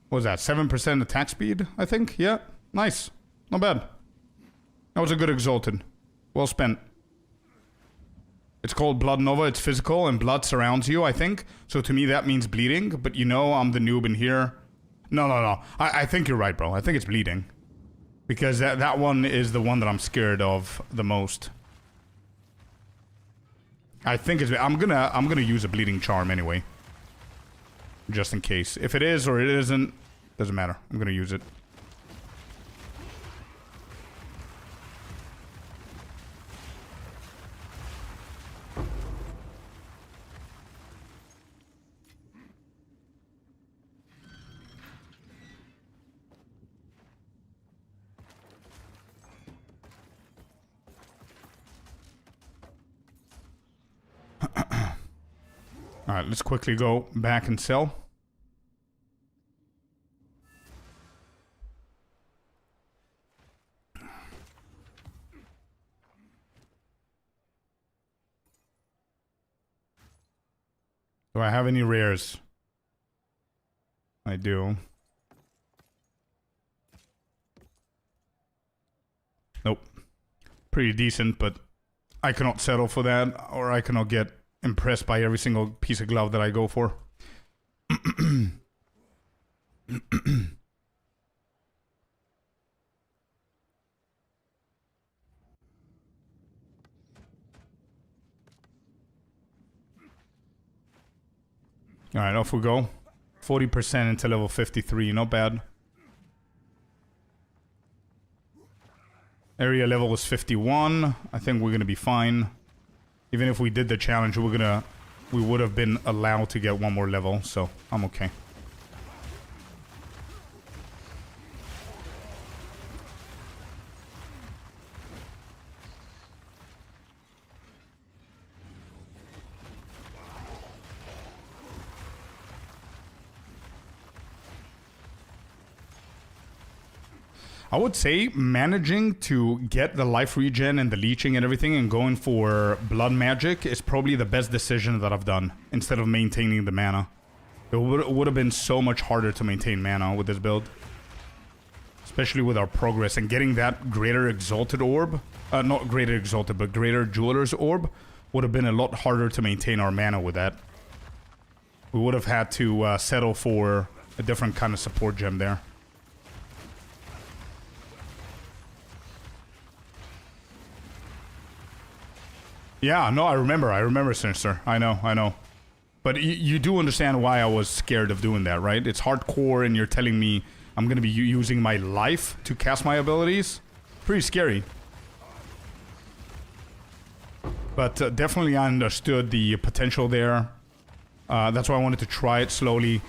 What was that? 7% attack speed, I think? Yeah. Nice. Not bad. That was a good Exalted. Well spent. It's called Blood Nova. It's physical and blood surrounds you, I think. So to me that means bleeding. But you know I'm the noob in here. No. I think you're right, bro. I think it's bleeding. Because that one is the one that I'm scared of the most. I think it's... I'm gonna use a bleeding charm anyway. Just in case. If it is or it isn't, doesn't matter. I'm gonna use it. Alright, let's quickly go back and sell. Do I have any rares? I do. Nope. Pretty decent, but I cannot settle for that, or I cannot get impressed by every single piece of glove that I go for. Alright, off we go. 40% into level 53, not bad. Area level was 51. I think we're gonna be fine. Even if we did the challenge, we would have been allowed to get one more level, so I'm okay. I would say managing to get the life regen and the leeching and everything and going for blood magic is probably the best decision that I've done instead of maintaining the mana. It would have been so much harder to maintain mana with this build. Especially with our progress and getting that greater exalted orb. Not greater exalted, but greater jeweler's orb would have been a lot harder to maintain our mana with that. We would have had to settle for a different kind of support gem there. Yeah, no, I remember Sinister. I know. But you do understand why I was scared of doing that, right? It's hardcore and you're telling me I'm gonna be using my life to cast my abilities. Pretty scary. But definitely I understood the potential there. That's why I wanted to try it slowly.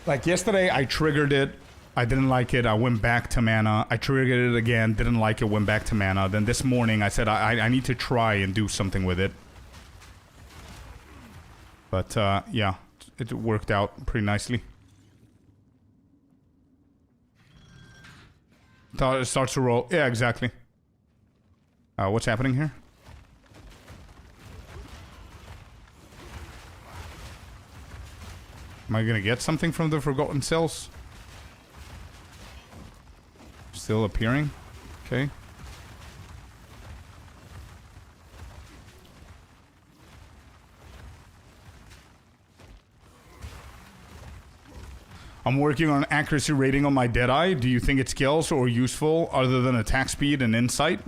Like yesterday, I triggered it. I didn't like it. I went back to mana. I triggered it again. Didn't like it. Went back to mana. Then this morning, I said I need to try and do something with it. But yeah, it worked out pretty nicely. It starts to roll. Yeah, exactly. What's happening here? Am I gonna get something from the Forgotten Cells? Still appearing? Okay. I'm working on accuracy rating on my Deadeye. Do you think it scales or useful other than attack speed and insight?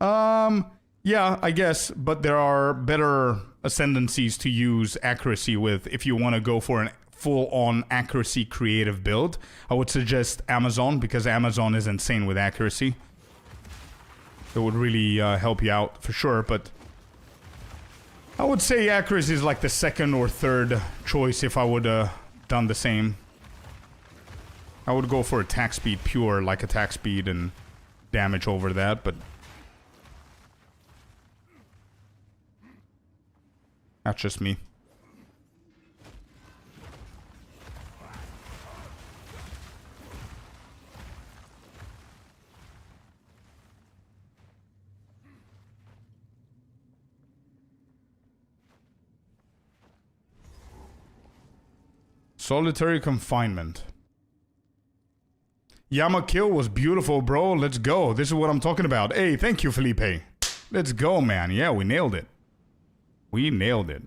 Yeah, I guess, but there are better ascendancies to use accuracy with if you want to go for an full-on accuracy creative build. I would suggest Amazon, because Amazon is insane with accuracy. It would really help you out for sure, but I would say accuracy is like the second or third choice if I would done the same. I would go for attack speed pure, like attack speed and damage over that, but that's just me. Solitary confinement. Yama kill was beautiful, bro. Let's go. This is what I'm talking about. Hey, thank you, Felipe. Let's go, man. Yeah, we nailed it. We nailed it.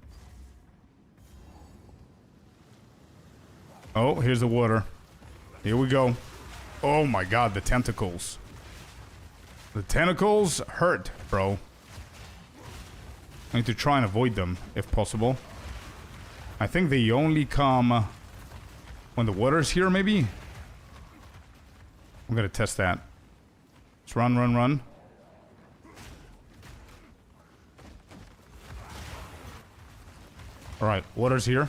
Oh, here's the water. Here we go. Oh my god, the tentacles. The tentacles hurt, bro. I need to try and avoid them, if possible. I think they only come when the water's here, maybe? I'm gonna test that. Let's run, run, run. Alright, water's here.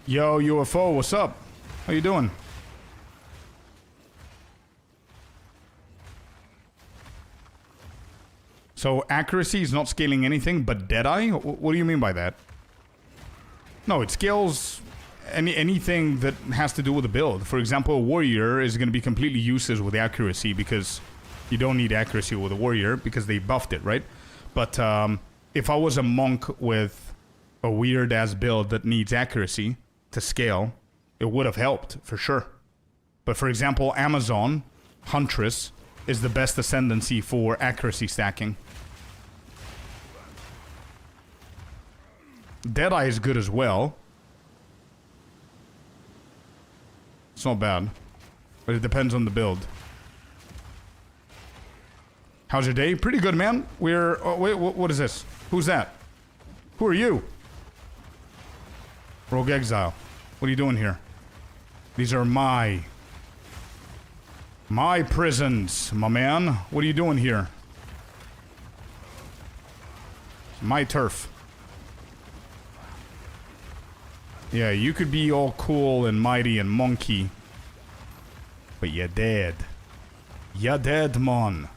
Yo, UFO, what's up? How you doing? So accuracy is not scaling anything but Deadeye? What do you mean by that? No, it scales anything that has to do with the build. For example, a warrior is going to be completely useless with accuracy because you don't need accuracy with a warrior because they buffed it, right? But if I was a monk with a weird-ass build that needs accuracy to scale, it would have helped, for sure. But for example, Amazon Huntress is the best ascendancy for accuracy stacking. Deadeye is good as well. It's not bad. But it depends on the build. How's your day? Pretty good, man. We're... Oh, wait, what is this? Who's that? Who are you? Rogue Exile. What are you doing here? These are my prisons, my man. What are you doing here? My turf. Yeah, you could be all cool and mighty and monkey. But you're dead. You're dead, man.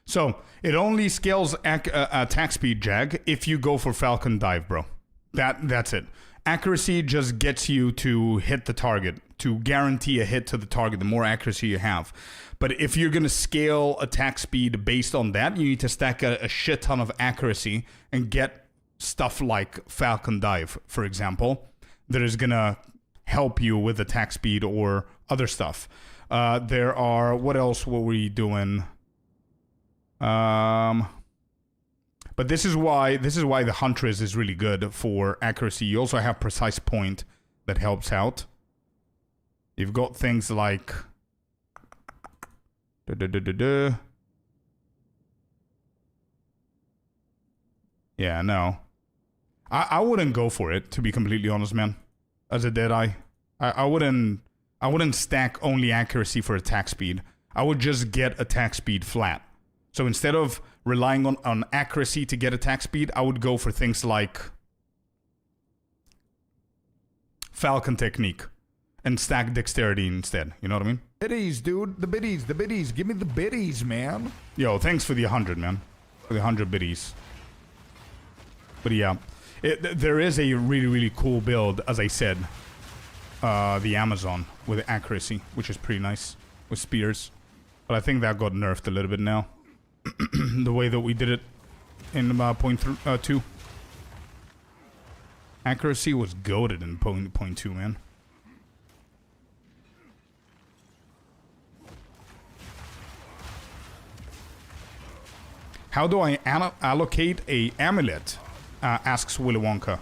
So, it only scales attack speed, Jag, if you go for Falcon Dive, bro. That's it. Accuracy just gets you to hit the target, to guarantee a hit to the target, the more accuracy you have. But if you're going to scale attack speed based on that, you need to stack a shit ton of accuracy and get stuff like Falcon Dive, for example, that is going to help you with attack speed or other stuff. There are... What else were we doing? But this is why the Huntress is really good for accuracy. You also have Precise Point that helps out. You've got things like yeah, no. I wouldn't go for it, to be completely honest, man. As a Deadeye. I wouldn't stack only accuracy for attack speed. I would just get attack speed flat. So instead of relying on accuracy to get attack speed, I would go for things like Falcon Technique and stack dexterity instead. You know what I mean? Biddies, dude. The biddies. Give me the biddies, man. Yo, thanks for the 100, man. For the 100 biddies. But yeah, there is a really, really cool build, as I said. The Amazon with accuracy, which is pretty nice. With spears. But I think that got nerfed a little bit now. The way that we did it in 0.2. Accuracy was goated in 0.2, man. How do I allocate a amulet? asks Willy Wonka.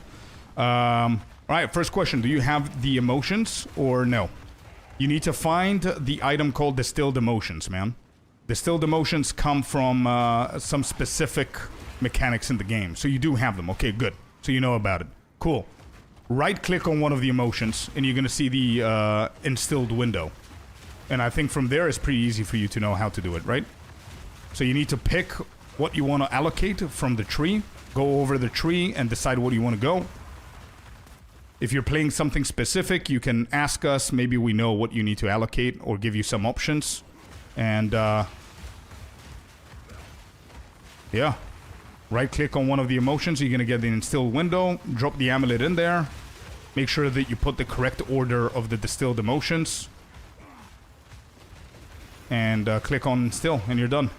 All right, first question. Do you have the emotions or no? You need to find the item called Distilled Emotions, man. Distilled Emotions come from some specific mechanics in the game. So you do have them. Okay, good. So you know about it. Cool. Right-click on one of the emotions, and you're going to see the instilled window. And I think from there, it's pretty easy for you to know how to do it, right? So you need to pick what you want to allocate from the tree. Go over the tree and decide what you want to go. If you're playing something specific, you can ask us. Maybe we know what you need to allocate or give you some options. And, yeah. Right-click on one of the emotions. You're going to get the instilled window. Drop the amulet in there. Make sure that you put the correct order of the distilled emotions. And click on instill, and you're done.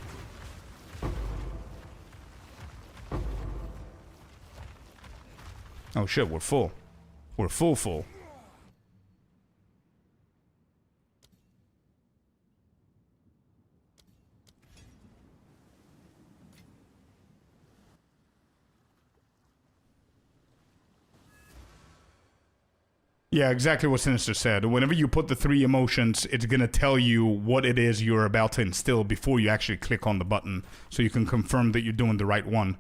Oh shit, we're full. We're full. Yeah, exactly what Sinister said. Whenever you put the 3 emotions, it's going to tell you what it is you're about to instill before you actually click on the button, so you can confirm that you're doing the right one.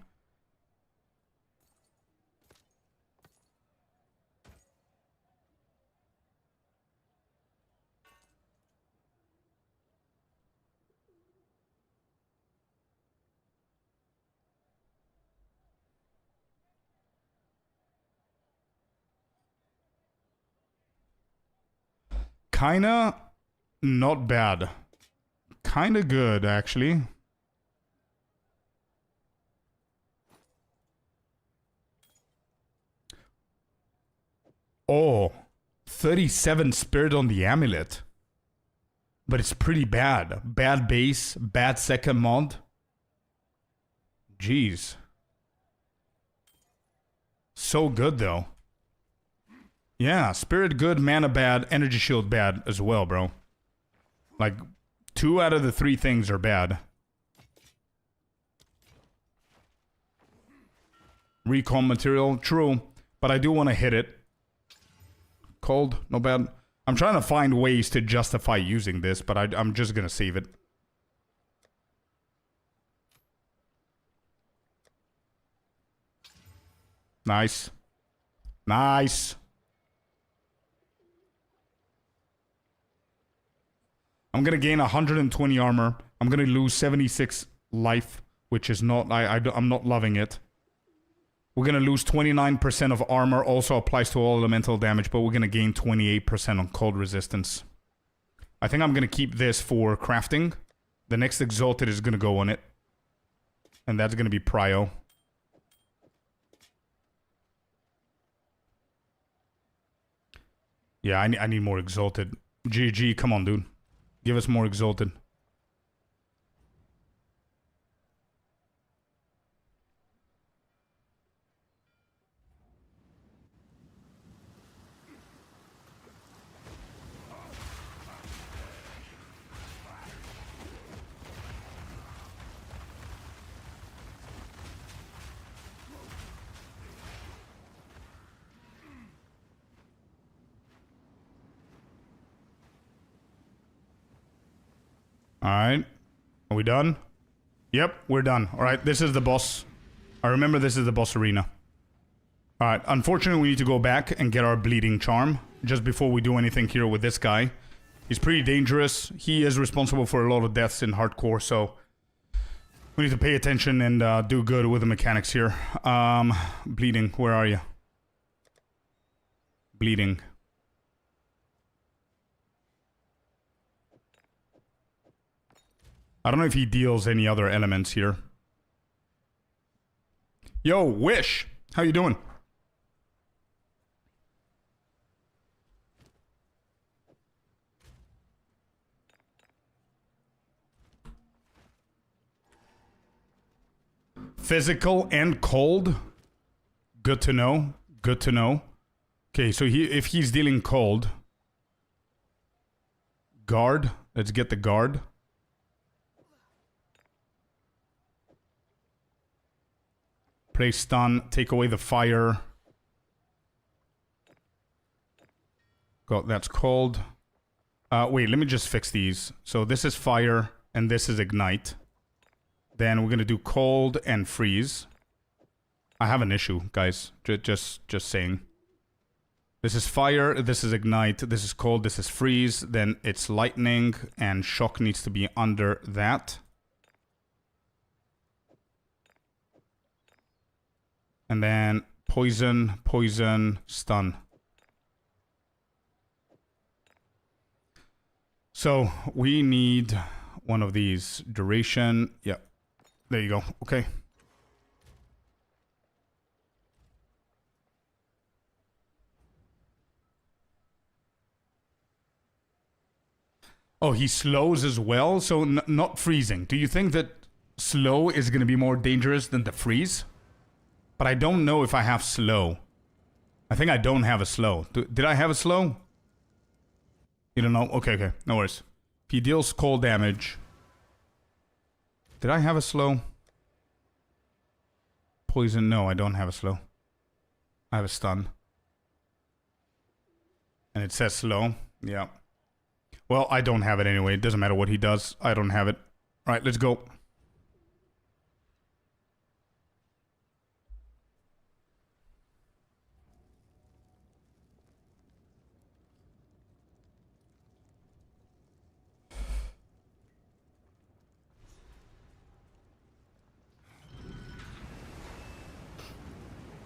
Kinda not bad. Kinda good, actually. Oh, 37 spirit on the amulet. But it's pretty bad. Bad base, bad second mod. Jeez. So good, though. Yeah, spirit good, mana bad, energy shield bad as well, bro. Like, 2 out of the 3 things are bad. Recon material, true. But I do want to hit it. Cold, no bad. I'm trying to find ways to justify using this, but I'm just gonna save it. Nice. Nice. I'm gonna gain 120 armor. I'm gonna lose 76 life, which is not... I'm not loving it. We're gonna lose 29% of armor. Also applies to all elemental damage, but we're gonna gain 28% on cold resistance. I think I'm gonna keep this for crafting. The next exalted is gonna go on it. And that's gonna be prio. Yeah, I need more exalted. GG, come on, dude. Give us more exalted. Alright. Are we done? Yep, we're done. Alright, this is the boss. I remember this is the boss arena. Alright, unfortunately we need to go back and get our bleeding charm just before we do anything here with this guy. He's pretty dangerous. He is responsible for a lot of deaths in hardcore, so we need to pay attention and do good with the mechanics here. Bleeding, where are you? Bleeding. I don't know if he deals any other elements here. Yo, Wish! How you doing? Physical and cold? Good to know. Good to know. Okay, so if he's dealing cold... Guard. Let's get the guard. Place stun. Take away the fire. Got that's cold. Wait, let me just fix these. So this is fire and this is ignite. Then we're gonna do cold and freeze. I have an issue, guys. Just saying. This is fire, this is ignite, this is cold, this is freeze. Then it's lightning and shock needs to be under that. And then poison, poison, stun. So we need one of these. Duration. Yeah. There you go. Okay. Oh, he slows as well? So not freezing. Do you think that slow is going to be more dangerous than the freeze? But I don't know if I have slow. I think I don't have a slow. Did I have a slow? You don't know? Okay, okay. No worries. If he deals cold damage. Did I have a slow? Poison? No, I don't have a slow. I have a stun. And it says slow. Yeah. Well, I don't have it anyway. It doesn't matter what he does. I don't have it. All right, let's go.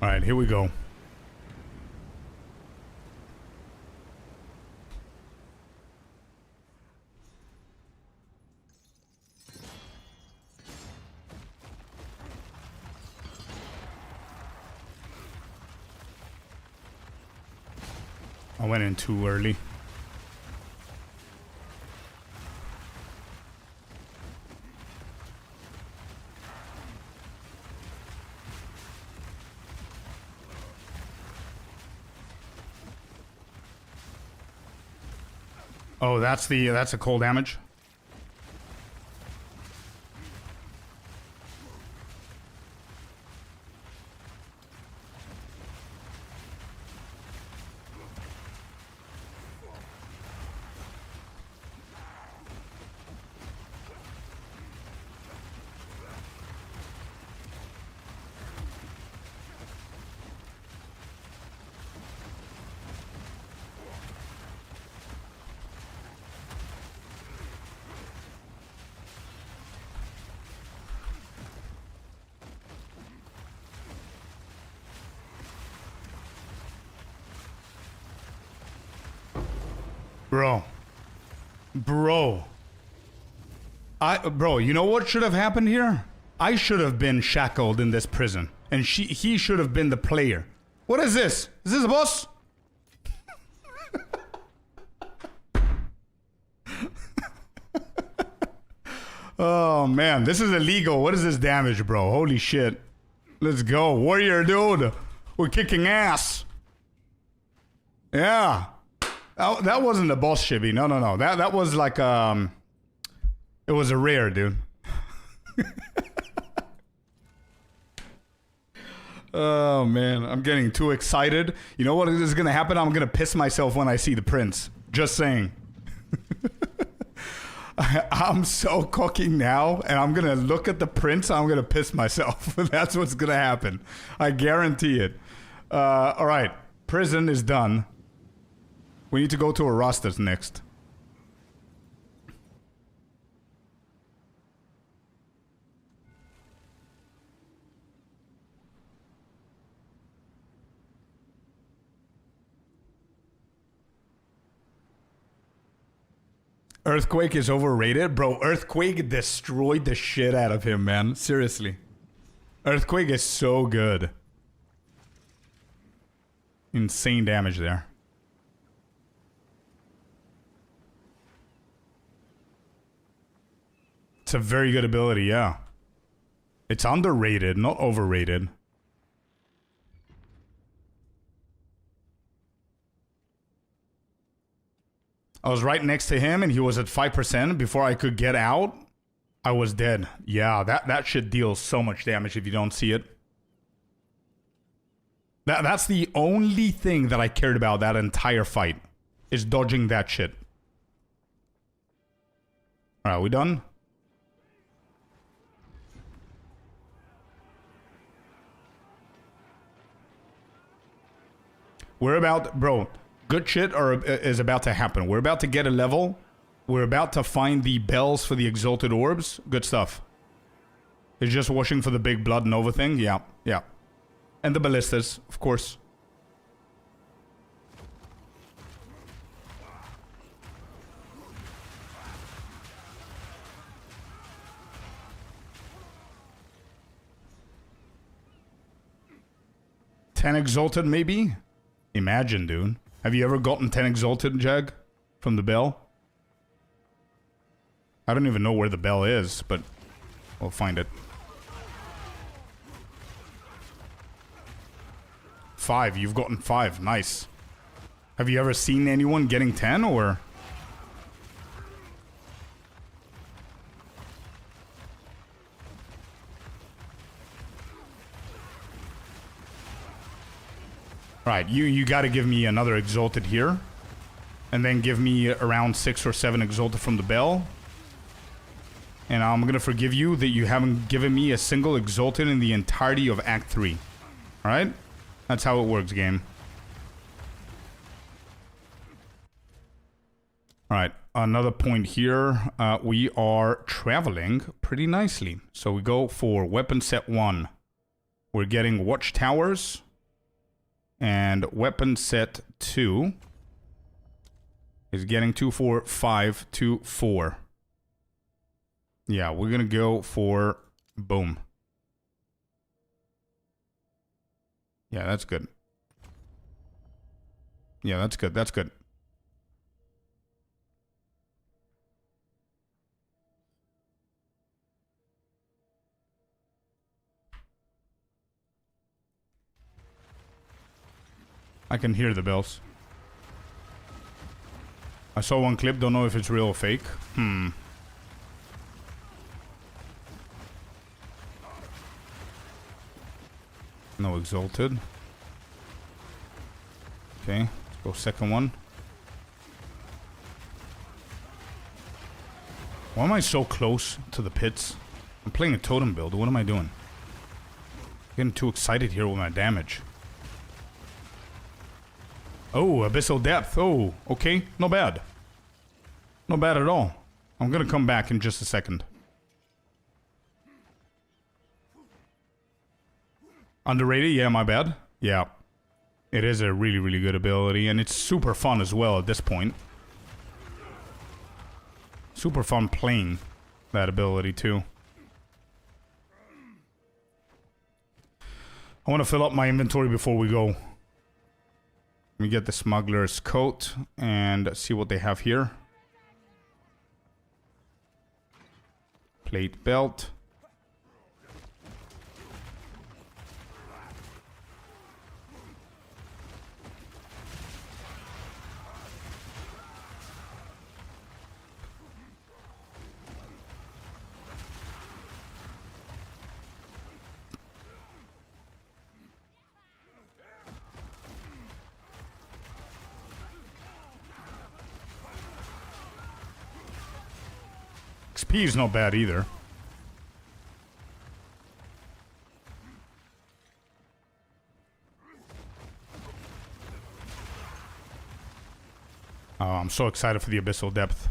All right, here we go. I went in too early. Oh, that's a cold damage. Bro. Bro, you know what should have happened here? I should have been shackled in this prison. And he should have been the player. What is this? Is this a boss? Oh, man. This is illegal. What is this damage, bro? Holy shit. Let's go. Warrior, dude. We're kicking ass. Yeah. Oh, that wasn't a boss shibby. No. That was like, it was a rare, dude. Oh, man. I'm getting too excited. You know what is going to happen? I'm going to piss myself when I see the prince. Just saying. I'm so cooking now, and I'm going to look at the prince, I'm going to piss myself. That's what's going to happen. I guarantee it. All right. Prison is done. We need to go to a rosters next. Earthquake is overrated? Bro, Earthquake destroyed the shit out of him, man. Seriously. Earthquake is so good. Insane damage there. It's a very good ability, yeah. It's underrated, not overrated. I was right next to him and he was at 5%. Before I could get out, I was dead. Yeah, that shit deals so much damage if you don't see it. That's the only thing that I cared about that entire fight. Is dodging that shit. Alright, we done? We're about... Bro, good shit is about to happen. We're about to get a level. We're about to find the bells for the Exalted Orbs. Good stuff. It's just washing for the big Blood Nova thing. Yeah, yeah. And the ballistas, of course. Ten Exalted, maybe? Imagine, dude. Have you ever gotten 10 Exalted, Jag? From the bell? I don't even know where the bell is, but we'll find it. 5. You've gotten 5. Nice. Have you ever seen anyone getting 10, or...? Right, you gotta give me another Exalted here. And then give me around 6 or 7 Exalted from the bell. And I'm gonna forgive you that you haven't given me a single Exalted in the entirety of Act 3. Alright? That's how it works, game. Alright, another point here. We are traveling pretty nicely. So we go for weapon set 1. We're getting watchtowers. And weapon set 2 is getting 2, 4, 5, 2, 4. Yeah, we're gonna go for boom. Yeah, that's good. Yeah, that's good. That's good. I can hear the bells. I saw one clip, don't know if it's real or fake. No Exalted. Okay, let's go second one. Why am I so close to the pits? I'm playing a totem build. What am I doing? Getting too excited here with my damage. Oh, Abyssal Depth. Oh, okay. Not bad. Not bad at all. I'm gonna come back in just a second. Underrated? Yeah, my bad. Yeah. It is a really, really good ability, and it's super fun as well at this point. Super fun playing that ability, too. I want to fill up my inventory before we go. Let me get the smuggler's coat and see what they have here. Plate belt. XP is not bad either. Oh, I'm so excited for the Abyssal Depth.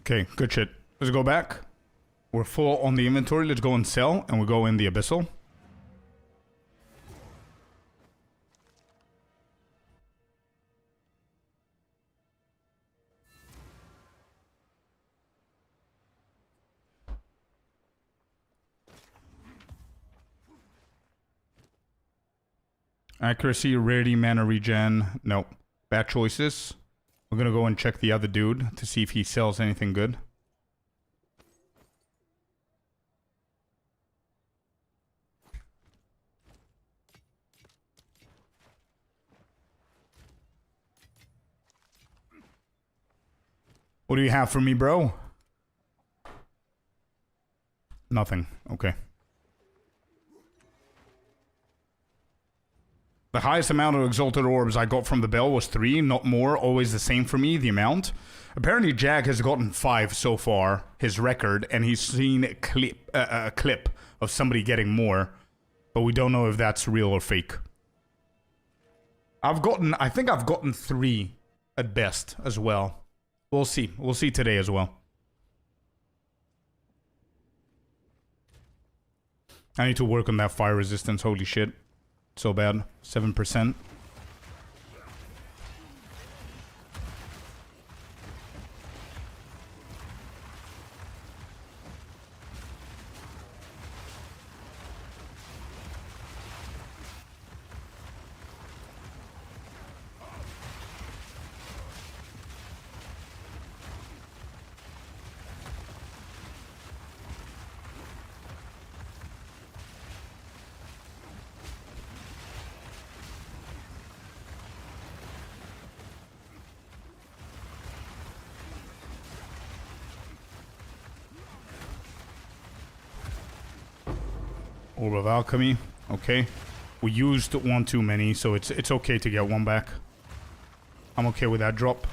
Okay, good shit. Let's go back. We're full on the inventory. Let's go and sell, and we go in the Abyssal. Accuracy, rarity, mana regen. Nope. Bad choices. We're gonna go and check the other dude to see if he sells anything good. What do you have for me, bro? Nothing. Okay. The highest amount of exalted orbs I got from the bell was 3, not more. Always the same for me, the amount. Apparently Jack has gotten 5 so far, his record, and he's seen a clip of somebody getting more. But we don't know if that's real or fake. I think I've gotten 3 at best as well. We'll see. We'll see today as well. I need to work on that fire resistance. Holy shit. So bad. 7%. Orb of Alchemy. Okay. We used 1 too many, so it's okay to get 1 back. I'm okay with that drop.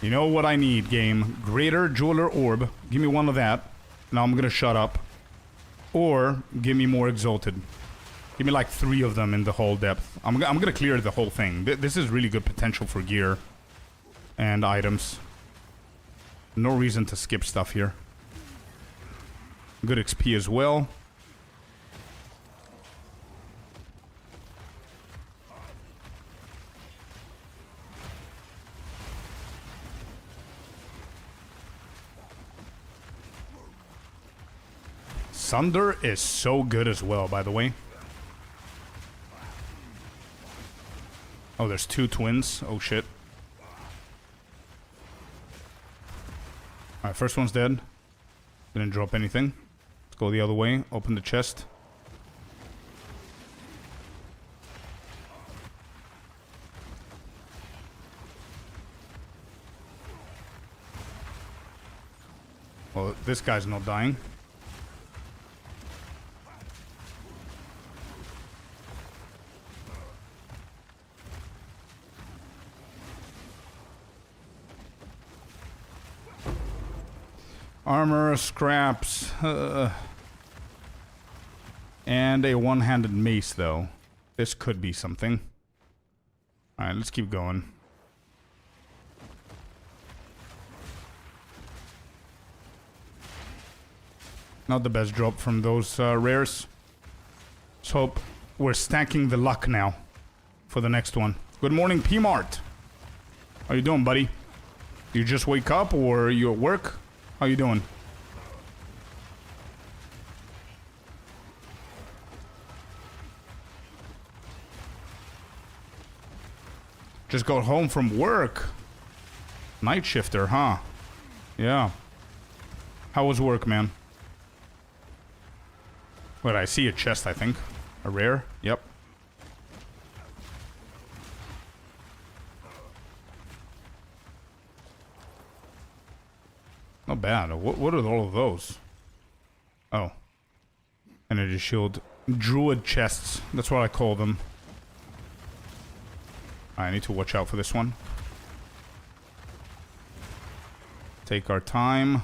You know what I need, game? Greater Jeweler Orb. Give me 1 of that. Now I'm gonna shut up. Or, give me more Exalted. Give me like 3 of them in the whole depth. I'm gonna clear the whole thing. This is really good potential for gear. And items. No reason to skip stuff here. Good XP as well. Sunder is so good as well, by the way. Oh, there's 2 twins. Oh, shit. Alright, first one's dead. Didn't drop anything. Let's go the other way. Open the chest. Well, this guy's not dying. Armor, scraps, and a one-handed mace, though. This could be something. Alright, let's keep going. Not the best drop from those rares. Let's hope we're stacking the luck now for the next one. Good morning, P-Mart. How you doing, buddy? You just wake up or you at work? How you doing? Just got home from work. Night shifter, huh? Yeah. How was work, man? Wait, I see a chest, I think. A rare? Yep. Not bad. What are all of those? Oh. Energy shield. Druid chests. That's what I call them. I need to watch out for this one. Take our time.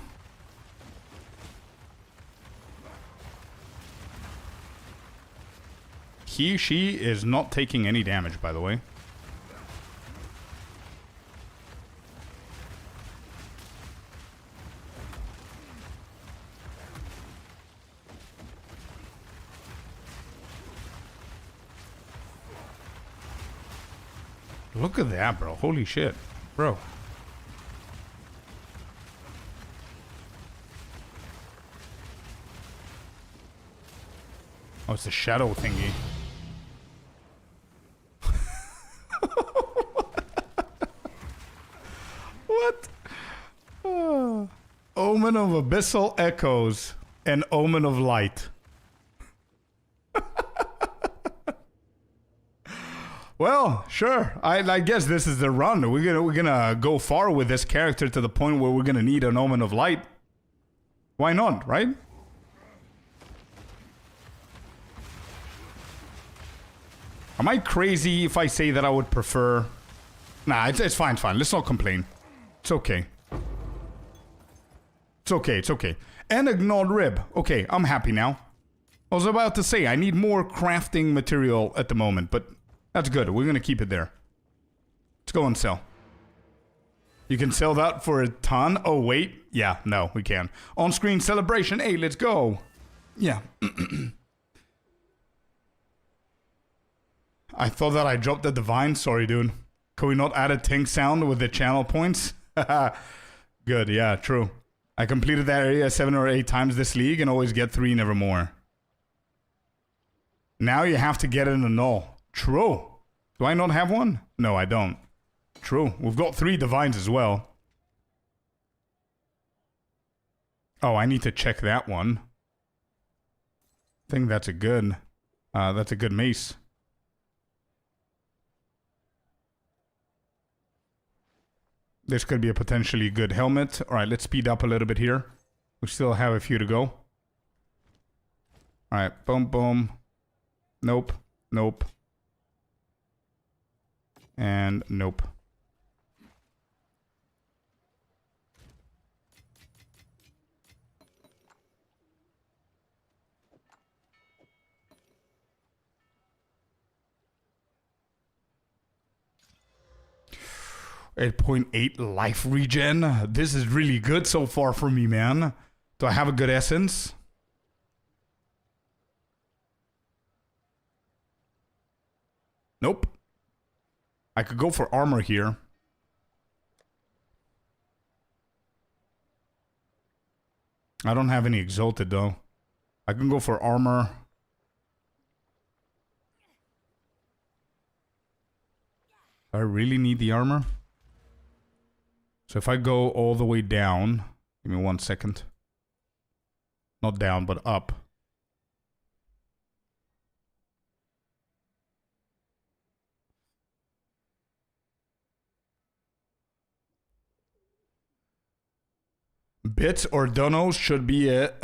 She is not taking any damage, by the way. Look at that, bro. Holy shit. Bro. Oh, it's the shadow thingy. What? Omen of Abyssal Echoes and Omen of Light. Well, sure. I guess this is the run. We're gonna go far with this character to the point where we're gonna need an Omen of Light. Why not, right? Am I crazy if I say that I would prefer... Nah, it's fine, fine. Let's not complain. It's okay. It's okay, it's okay. And a gnawed rib. Okay, I'm happy now. I was about to say, I need more crafting material at the moment, but that's good. We're gonna keep it there. Let's go and sell. You can sell that for a ton? Oh, wait. Yeah, no, we can. On-screen celebration. Hey, let's go. Yeah. I thought that I dropped the divine. Sorry, dude. Can we not add a tink sound with the channel points? Good, yeah, true. I completed that area 7 or 8 times this league and always get 3, never more. Now you have to get it in a null. True. Do I not have one? No, I don't. True. We've got 3 divines as well. Oh, I need to check that one. I think that's a good mace. This could be a potentially good helmet. Alright, let's speed up a little bit here. We still have a few to go. Alright, boom, boom. Nope, nope. And nope. .8 life regen. This is really good so far for me, man. Do I have a good essence? Nope. I could go for armor here. I don't have any exalted though. I can go for armor. I really need the armor. So if I go all the way down, give me 1 second. Not down, but up. Bits or donos should be a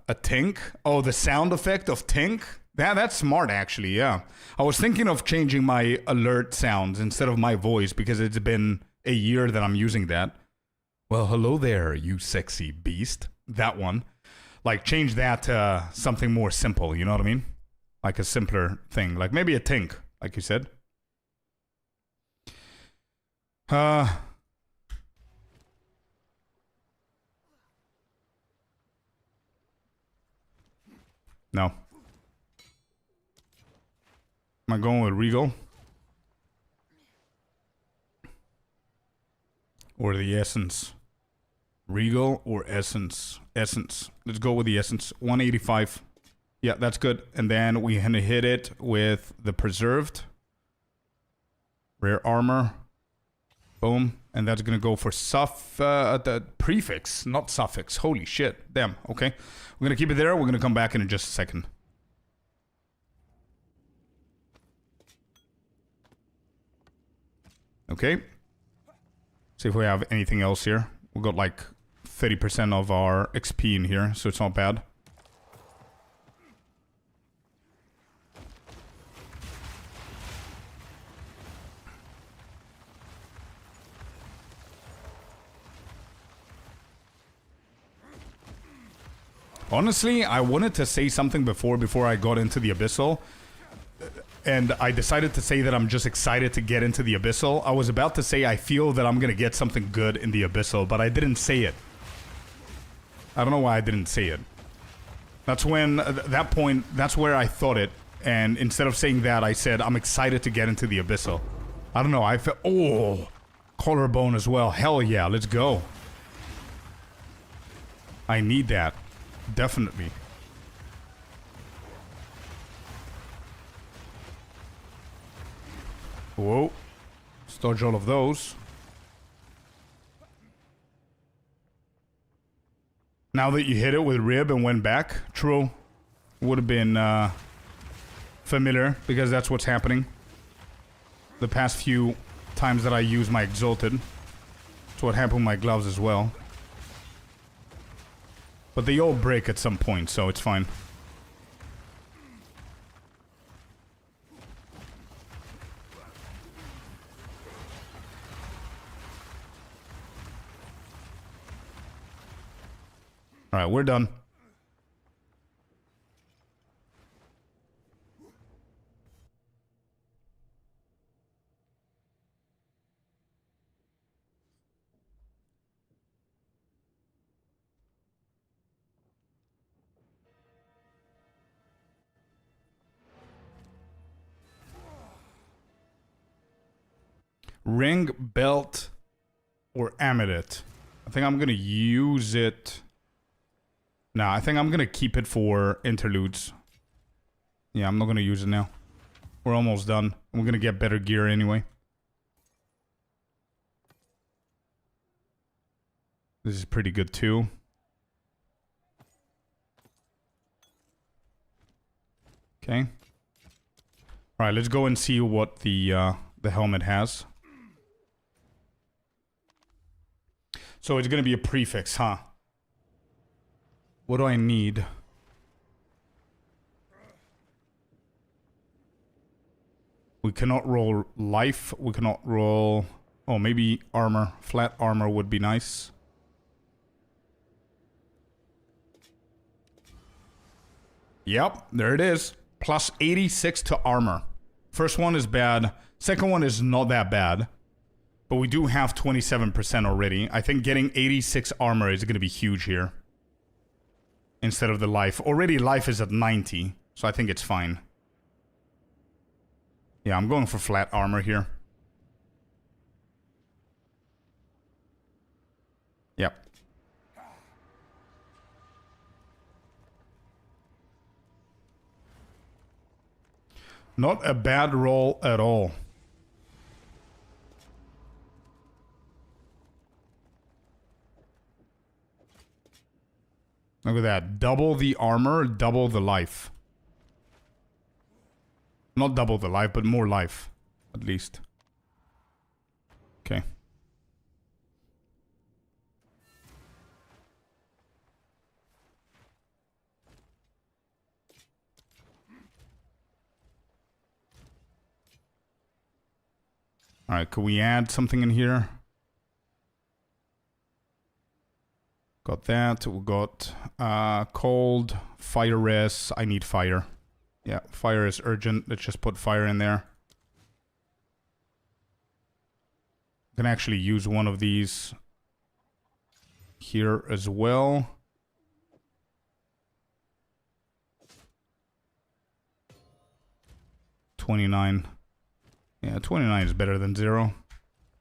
tink. Oh, the sound effect of tink? That's smart, actually, yeah. I was thinking of changing my alert sounds instead of my voice because it's been a year that I'm using that. Well, hello there, you sexy beast. That one. Like, change that to something more simple, you know what I mean? Like a simpler thing. Like maybe a tink, like you said. No. Am I going with Regal? Or the Essence? Regal or Essence? Essence. Let's go with the Essence. 185. Yeah, that's good. And then we gonna hit it with the Preserved. Rare Armor. Boom. And that's gonna go for the prefix, not suffix. Holy shit. Damn. Okay. We're gonna keep it there. We're gonna come back in just a second. Okay. See if we have anything else here. We got like 30% of our XP in here, so it's not bad. Honestly, I wanted to say something before I got into the Abyssal. And I decided to say that I'm just excited to get into the Abyssal. I was about to say I feel that I'm gonna get something good in the Abyssal, but I didn't say it. I don't know why I didn't say it. That's when, at that point, that's where I thought it. And instead of saying that, I said I'm excited to get into the Abyssal. I don't know, I felt, oh, collarbone as well. Hell yeah, let's go. I need that. Definitely. Whoa. Let's dodge all of those. Now that you hit it with rib and went back, true. Would have been familiar, because that's what's happening. The past few times that I use my exalted. That's what happened with my gloves as well. But they all break at some point, so it's fine. Alright, we're done. Ring, belt, or amulet. I think I'm gonna use it. Nah, I think I'm gonna keep it for interludes. Yeah, I'm not gonna use it now. We're almost done. We're gonna get better gear anyway. This is pretty good too. Okay. Alright, let's go and see what the helmet has. So it's gonna be a prefix, huh? What do I need? We cannot roll life. We cannot roll... Oh, maybe armor. Flat armor would be nice. Yep, there it is. Plus 86 to armor. First one is bad. Second one is not that bad. But we do have 27% already. I think getting 86 armor is going to be huge here. Instead of the life. Already life is at 90. So I think it's fine. Yeah, I'm going for flat armor here. Yep. Not a bad roll at all. Look at that. Double the armor, double the life. Not double the life, but more life. At least. Okay. Alright, could we add something in here? Got that. We got cold, fire res. I need fire. Yeah, fire is urgent. Let's just put fire in there. Can actually use one of these here as well. $29. Yeah, 29 is better than 0.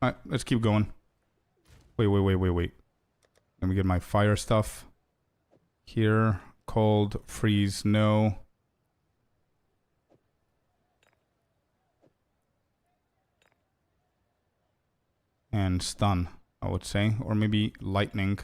Alright, let's keep going. Wait. Let me get my fire stuff. Here. Cold. Freeze. No. And stun, I would say. Or maybe lightning.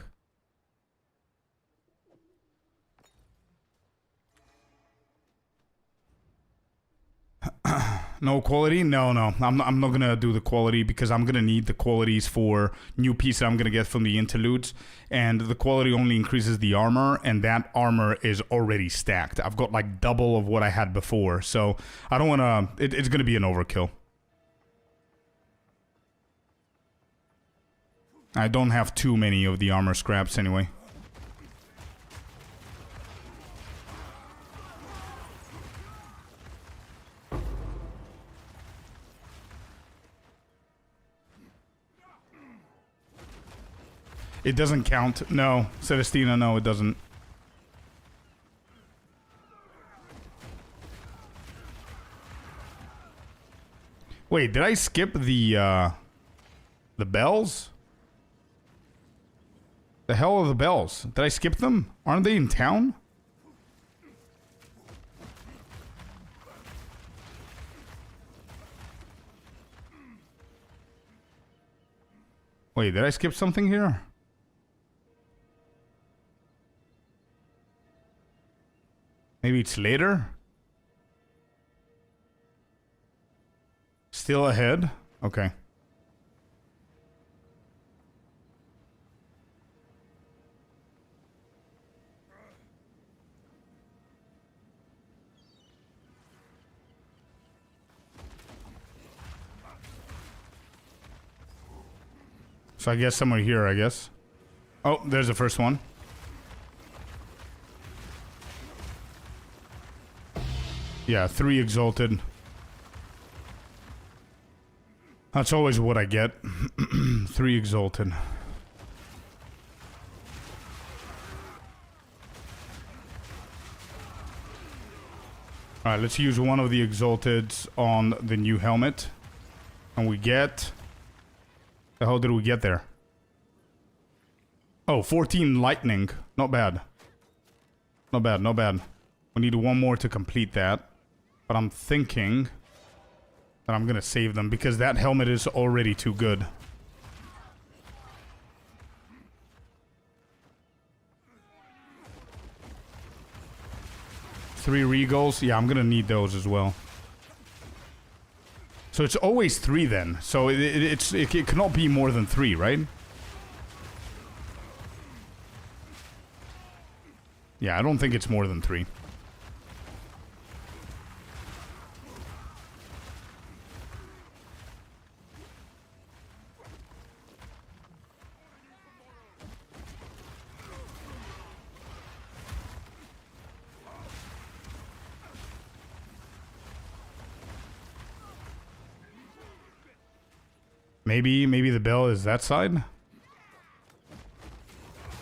No quality? No. I'm not gonna do the quality because I'm gonna need the qualities for new piece that I'm gonna get from the interludes. And the quality only increases the armor, and that armor is already stacked. I've got like double of what I had before, so I don't wanna... It's gonna be an overkill. I don't have too many of the armor scraps anyway. It doesn't count. No. Celestina, no, it doesn't. Wait, did I skip the bells? The hell are the bells? Did I skip them? Aren't they in town? Wait, did I skip something here? Maybe it's later? Still ahead? Okay. So I guess somewhere here, I guess. Oh, there's the first one. Yeah, 3 exalted. That's always what I get. 3 exalted. Alright, let's use one of the exalteds on the new helmet. And we get... The hell did we get there? Oh, 14 lightning. Not bad. Not bad, not bad. We need one more to complete that. But I'm thinking that I'm gonna save them because that helmet is already too good. Three regals. Yeah, I'm gonna need those as well. So it's always 3 then. So it cannot be more than 3, right? Yeah, I don't think it's more than 3. Maybe the bell is that side?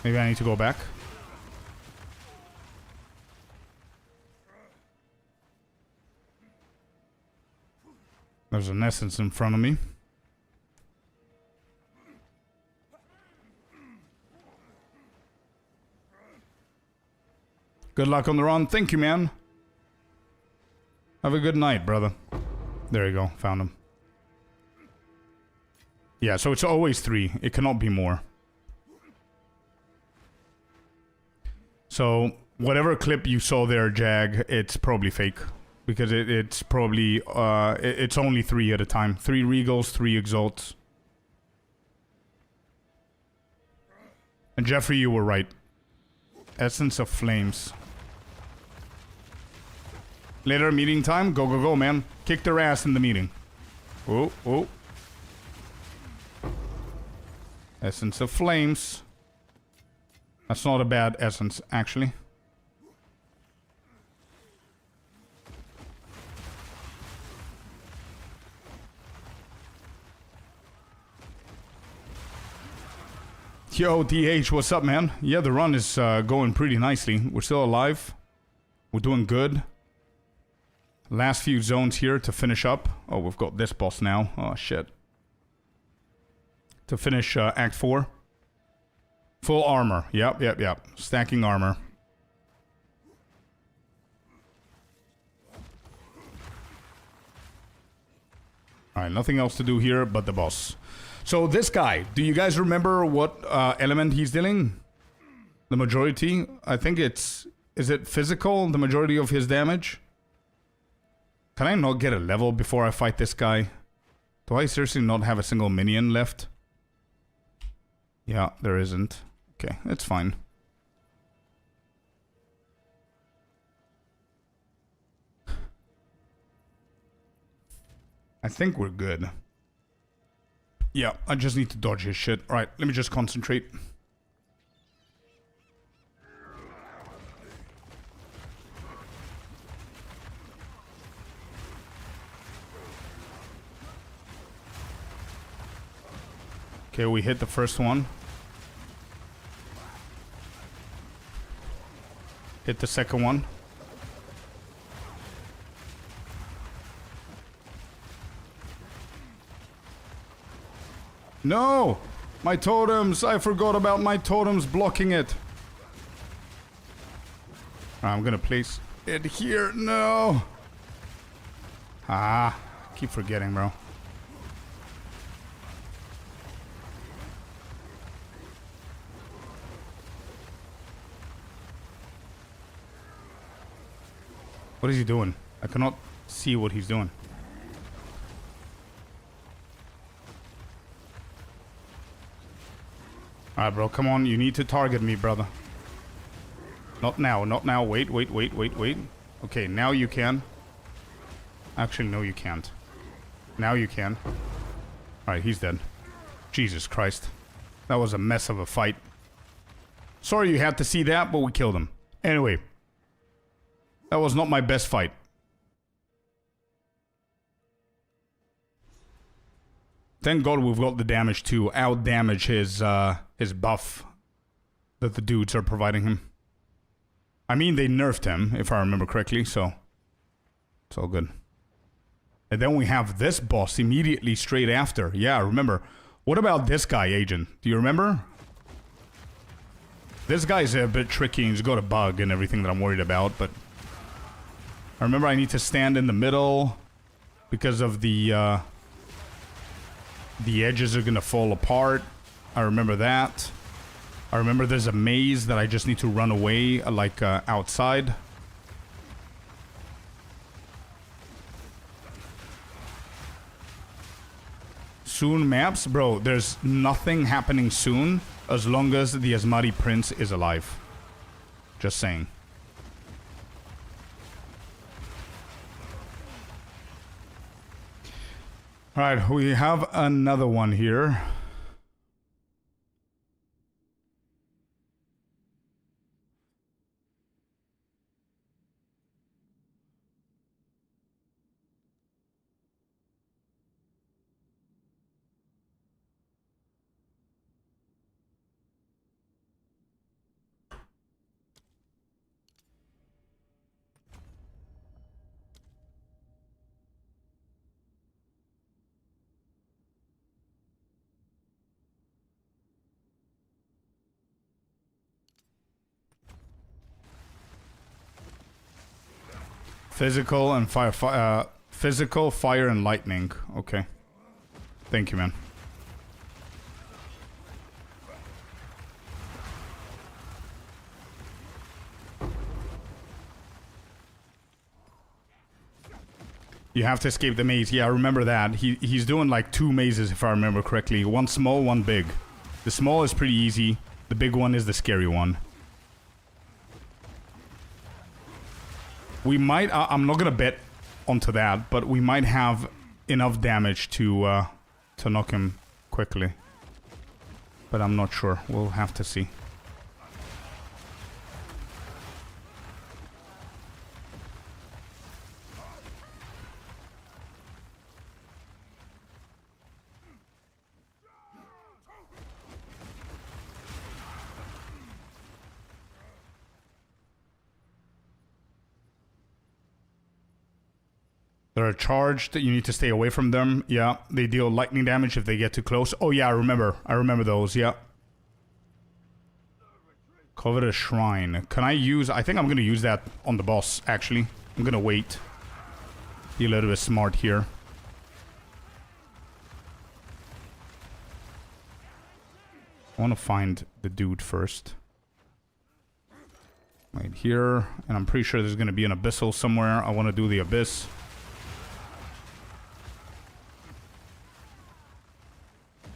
Maybe I need to go back. There's an essence in front of me. Good luck on the run. Thank you, man. Have a good night, brother. There you go. Found him. Yeah, so it's always 3. It cannot be more. So, whatever clip you saw there, Jag, it's probably fake. Because it's probably, it's only 3 at a time. 3 regals, 3 exalts. And Jeffrey, you were right. Essence of Flames. Later meeting time? Go, go, go, man. Kick their ass in the meeting. Oh, oh. Essence of Flames. That's not a bad essence, actually. Yo, DH, what's up, man? Yeah, the run is going pretty nicely. We're still alive. We're doing good. Last few zones here to finish up. Oh, we've got this boss now. Oh, shit. To finish Act 4. Full armor. Yep, yep, yep. Stacking armor. Alright, nothing else to do here but the boss. So this guy, do you guys remember what element he's dealing? The majority? I think it's... Is it physical, the majority of his damage? Can I not get a level before I fight this guy? Do I seriously not have a single minion left? Yeah, there isn't. Okay, it's fine. I think we're good. Yeah, I just need to dodge his shit. Alright, let me just concentrate. Okay, we hit the first one. Hit the second one. No! My totems! I forgot about my totems blocking it. I'm gonna place it here. No! Ah, keep forgetting, bro. What is he doing? I cannot see what he's doing. Alright, bro, come on. You need to target me, brother. Not now, not now. Wait. Okay, now you can. Actually, no, you can't. Now you can. Alright, he's dead. Jesus Christ. That was a mess of a fight. Sorry you had to see that, but we killed him. Anyway. That was not my best fight. Thank God we've got the damage to out-damage his buff that the dudes are providing him. I mean, they nerfed him, if I remember correctly, so it's all good. And then we have this boss immediately straight after. Yeah, remember. What about this guy, Agent? Do you remember? This guy's a bit tricky and he's got a bug and everything that I'm worried about, but I remember I need to stand in the middle because of the edges are gonna fall apart. I remember that. I remember there's a maze that I just need to run away, like, outside. Soon maps? Bro, there's nothing happening soon as long as the Asmati Prince is alive. Just saying. Alright, we have another one here. Physical and physical, fire, and lightning. Okay. Thank you, man. You have to escape the maze. Yeah, I remember that. He's doing like 2 mazes, if I remember correctly. One small, one big. The small is pretty easy. The big one is the scary one. We might, I'm not gonna bet onto that, but we might have enough damage to knock him quickly. But I'm not sure. We'll have to see. They're charged. You need to stay away from them. Yeah, they deal lightning damage if they get too close. Oh yeah, I remember those. Yeah. Coveted Shrine. Can I use... I think I'm going to use that on the boss, actually. I'm going to wait. Be a little bit smart here. I want to find the dude first. Right here. And I'm pretty sure there's going to be an abyssal somewhere. I want to do the abyss.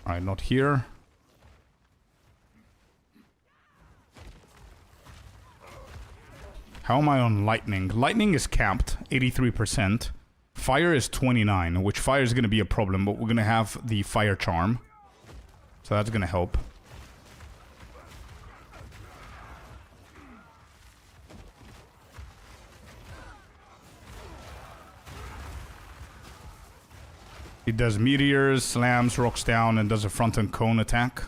Alright, not here. How am I on lightning? Lightning is capped, 83%. Fire is 29, which fire is going to be a problem, but we're going to have the fire charm. So that's going to help. He does meteors, slams, rocks down, and does a front and cone attack.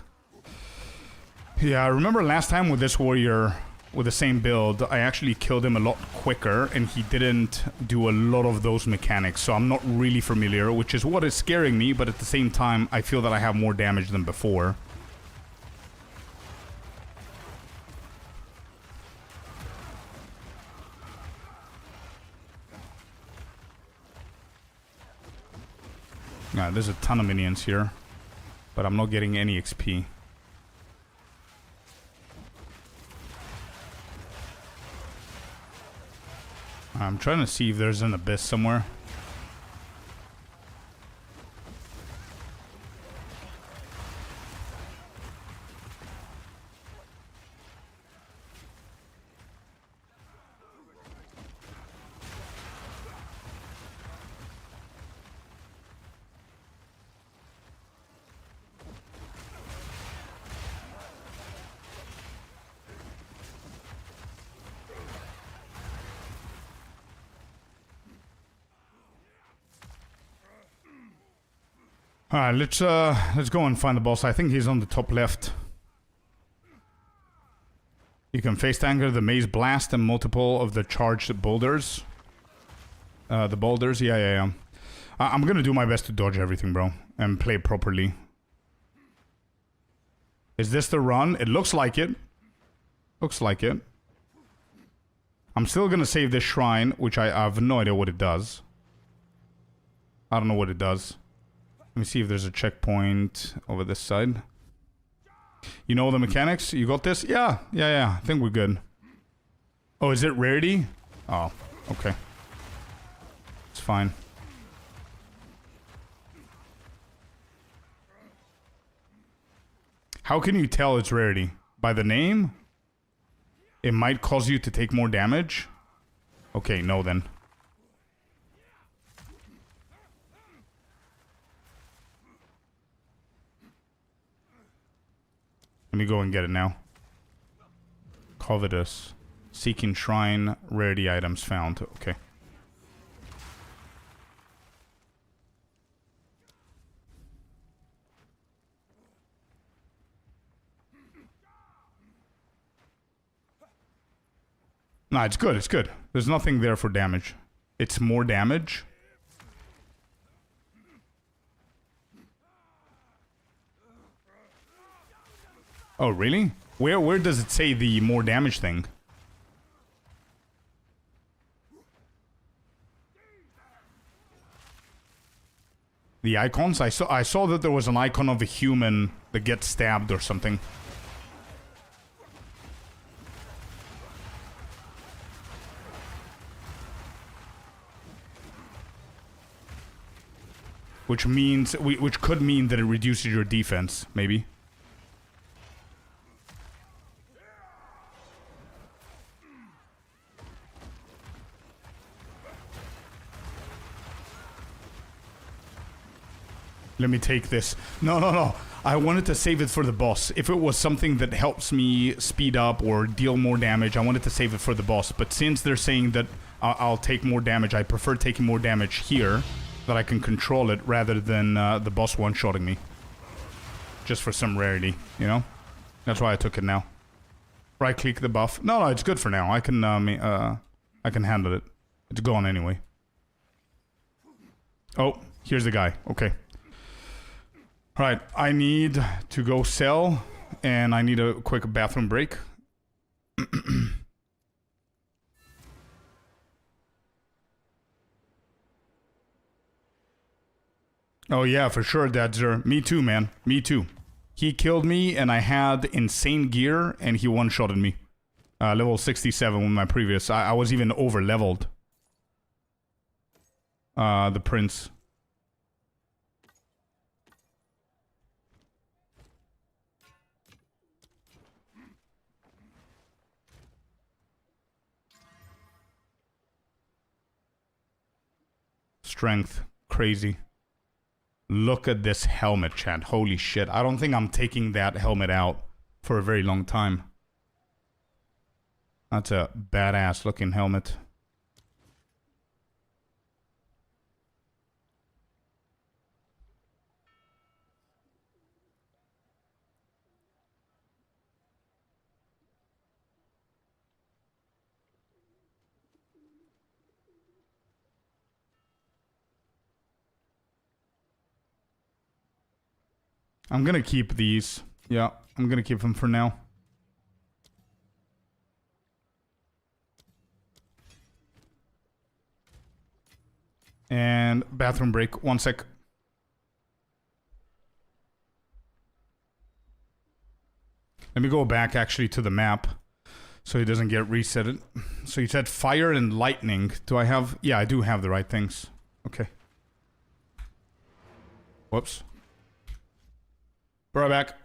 Yeah, I remember last time with this warrior, with the same build, I actually killed him a lot quicker, and he didn't do a lot of those mechanics, so I'm not really familiar, which is what is scaring me, but at the same time, I feel that I have more damage than before. Yeah, there's a ton of minions here, but I'm not getting any XP. I'm trying to see if there's an abyss somewhere. Alright, let's go and find the boss. I think he's on the top left. You can face tanker the maze blast and multiple of the charged boulders. The boulders, yeah. I'm gonna do my best to dodge everything, bro, and play properly. Is this the run? It looks like it. Looks like it. I'm still gonna save this shrine, which I have no idea what it does. I don't know what it does. Let me see if there's a checkpoint over this side. You know the mechanics? You got this? Yeah. I think we're good. Oh, is it rarity? Oh, okay. It's fine. How can you tell it's rarity? By the name? It might cause you to take more damage? Okay, no then. Let me go and get it now. Covetous. Seeking shrine. Rarity items found. Okay. Nah, it's good. It's good. There's nothing there for damage. It's more damage. Oh, really? Where does it say the more damage thing? The icons? I saw that there was an icon of a human that gets stabbed or something. Which means, which could mean that it reduces your defense, maybe. Let me take this. No. I wanted to save it for the boss. If it was something that helps me speed up or deal more damage, I wanted to save it for the boss. But since they're saying that I'll take more damage, I prefer taking more damage here, that I can control it rather than the boss one-shotting me. Just for some rarity, you know? That's why I took it now. Right-click the buff. No, it's good for now. I can handle it. It's gone anyway. Oh, here's the guy. Okay. Alright, I need to go sell, and I need a quick bathroom break. Oh yeah, for sure, Dadzer. Me too, man. Me too. He killed me, and I had insane gear, and he one-shotted me. Level 67 with my previous. I was even over-leveled. The prince. Strength. Crazy. Look at this helmet, chat. Holy shit. I don't think I'm taking that helmet out for a very long time. That's a badass looking helmet. I'm gonna keep these. Yeah, I'm gonna keep them for now. And bathroom break. 1 sec. Let me go back actually to the map. so he doesn't get resetted. So you said fire and lightning. Do I have... Yeah, I do have the right things. Okay. Whoops. Be right back.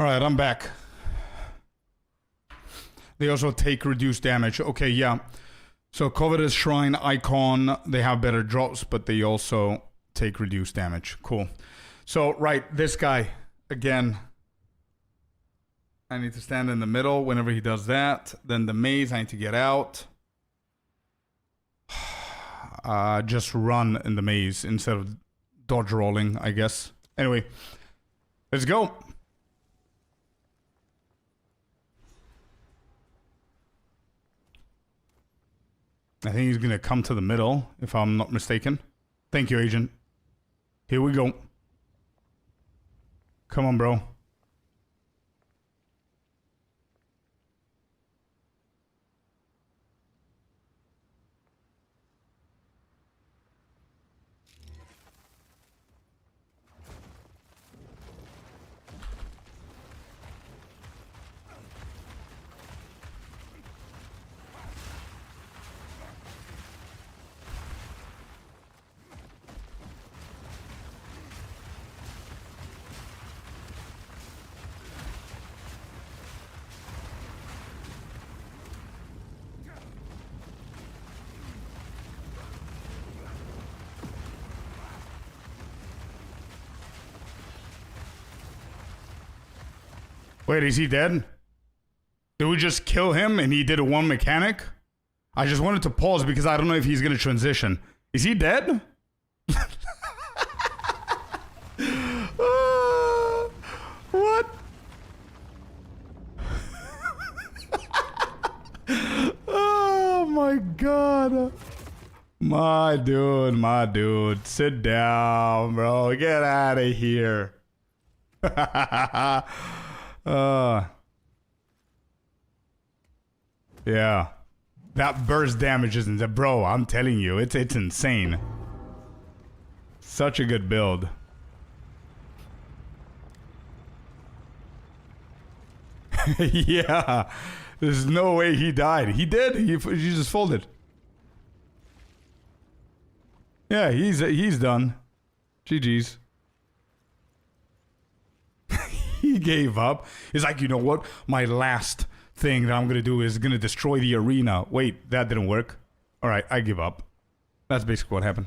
Alright, I'm back. They also take reduced damage. Okay, yeah. So Covetous Shrine Icon, they have better drops, but they also take reduced damage. Cool. So, right, this guy, again. I need to stand in the middle whenever he does that. Then the maze, I need to get out. Just run in the maze instead of dodge rolling, I guess. Anyway, let's go. I think he's gonna come to the middle, if I'm not mistaken. Thank you, Agent. Here we go. Come on, bro. Wait, is he dead? Did we just kill him and he did a one mechanic? I just wanted to pause because I don't know if he's gonna transition. Is he dead? What? Oh my god. My dude. Sit down, bro. Get out of here. Yeah. That burst damage isn't... Bro, I'm telling you, it's insane. Such a good build. Yeah. There's no way he died. He did. He just folded. Yeah, he's done. GG's. He gave up. He's like, you know what? My last thing that I'm gonna do is gonna destroy the arena. Wait, that didn't work. Alright, I give up. That's basically what happened.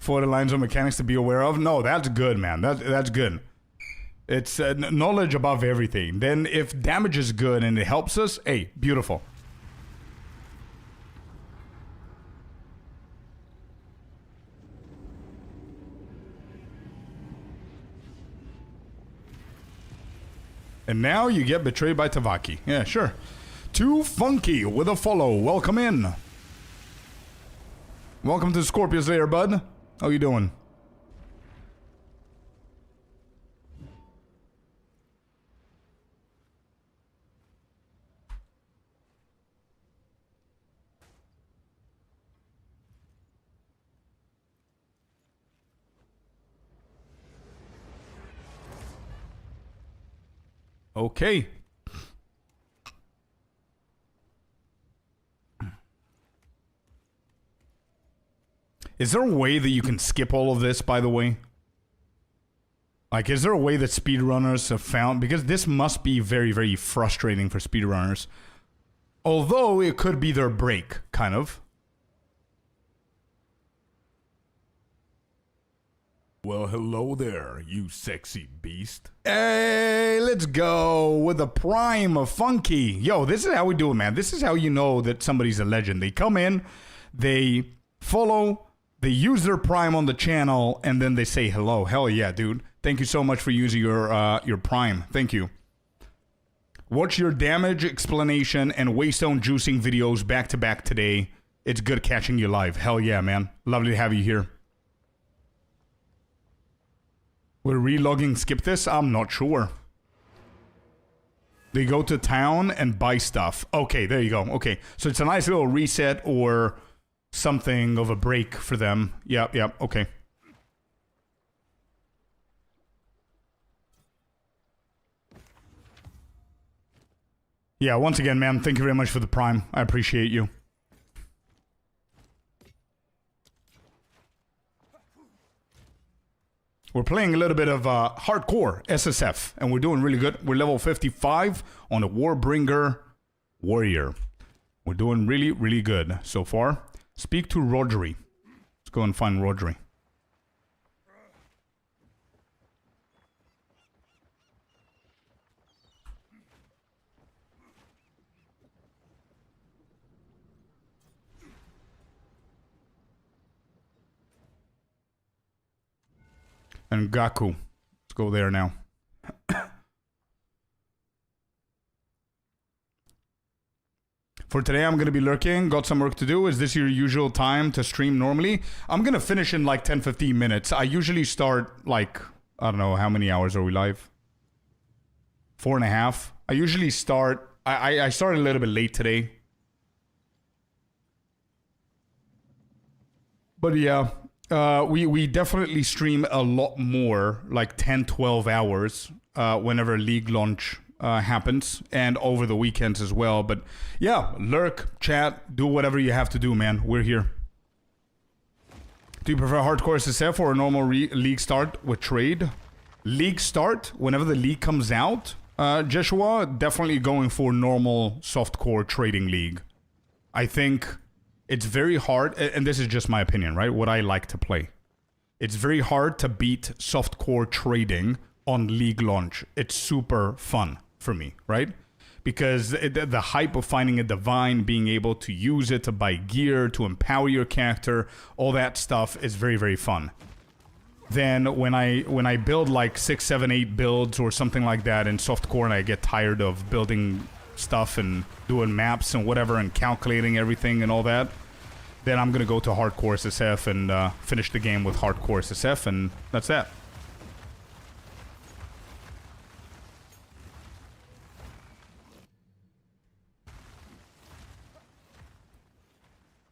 40 lines of mechanics to be aware of? No, that's good, man. That's good. It's knowledge above everything. Then if damage is good and it helps us, hey, beautiful. And now you get betrayed by Tavaki. Yeah, sure. Too Funky with a follow. Welcome in. Welcome to Scorpius there, bud. How you doing? Okay. Is there a way that you can skip all of this, by the way? Like, is there a way that speedrunners have found? Because this must be very, very frustrating for speedrunners. Although it could be their break, kind of. Well, hello there, you sexy beast. Hey, let's go with the prime of Funky. Yo, this is how we do it, man. This is how you know that somebody's a legend. They come in, they follow, they use their prime on the channel, and then they say hello. Hell yeah, dude. Thank you so much for using your prime. Thank you. Watch your damage explanation and waystone juicing videos back to back today. It's good catching you live. Hell yeah, man. Lovely to have you here. Will relogging skip this? I'm not sure. They go to town and buy stuff. Okay, there you go. Okay, so it's a nice little reset or something of a break for them. Yep, yep, okay. Yeah, once again, man, thank you very much for the prime. I appreciate you. We're playing a little bit of hardcore SSF, and we're doing really good. We're level 55 on the Warbringer Warrior. We're doing really, really good so far. Speak to Rodri. Let's go and find Rodri. And Gaku. Let's go there now. For today, I'm going to be lurking. Got some work to do. Is this your usual time to stream normally? I'm going to finish in like 10-15 minutes. I usually start like, I don't know, how many hours are we live? 4.5. I usually start... I started a little bit late today. But yeah... we definitely stream a lot more, like 10-12 hours, whenever League launch happens, and over the weekends as well. But yeah, lurk, chat, do whatever you have to do, man. We're here. Do you prefer hardcore SSF or a normal League start with trade? League start, whenever the League comes out, Joshua, definitely going for normal softcore trading League. I think... It's very hard, and this is just my opinion, right? What I like to play. It's very hard to beat softcore trading on League launch. It's super fun for me, right? Because the hype of finding a divine, being able to use it to buy gear, to empower your character, all that stuff is very, very fun. Then when I build like 6, 7, 8 builds or something like that in softcore, and I get tired of building stuff and doing maps and whatever and calculating everything and all that, then I'm gonna go to hardcore SSF and finish the game with hardcore SSF, and that's that.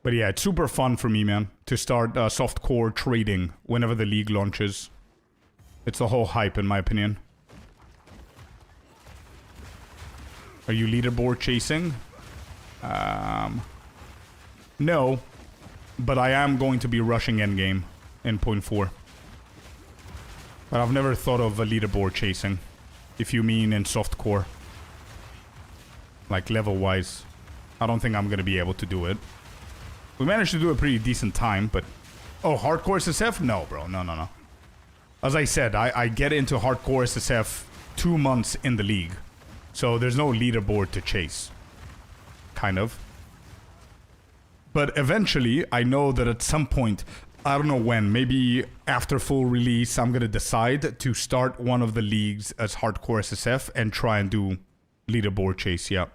But yeah, it's super fun for me, man, to start softcore trading whenever the League launches. It's the whole hype, in my opinion. Are you leaderboard chasing? No. But I am going to be rushing endgame in 0.4. But I've never thought of a leaderboard chasing. If you mean in softcore. Like level-wise. I don't think I'm going to be able to do it. We managed to do a pretty decent time, but... Oh, hardcore SSF? No, bro. No, no, no. As I said, I get into hardcore SSF 2 months in the league. So there's no leaderboard to chase. Kind of. But eventually, I know that at some point, I don't know when, maybe after full release, I'm going to decide to start one of the leagues as hardcore SSF and try and do leaderboard chase, yeah.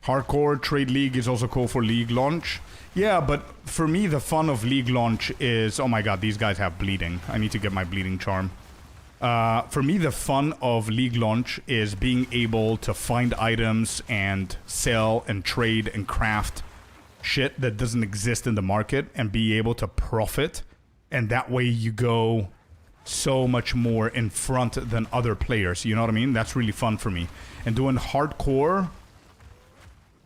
Hardcore Trade League is also cool for League launch. Yeah, but for me, the fun of League launch is... Oh my god, these guys have bleeding. I need to get my bleeding charm. For me, the fun of League launch is being able to find items and sell and trade and craft shit that doesn't exist in the market and be able to profit. And that way you go so much more in front than other players. You know what I mean? That's really fun for me. And doing hardcore...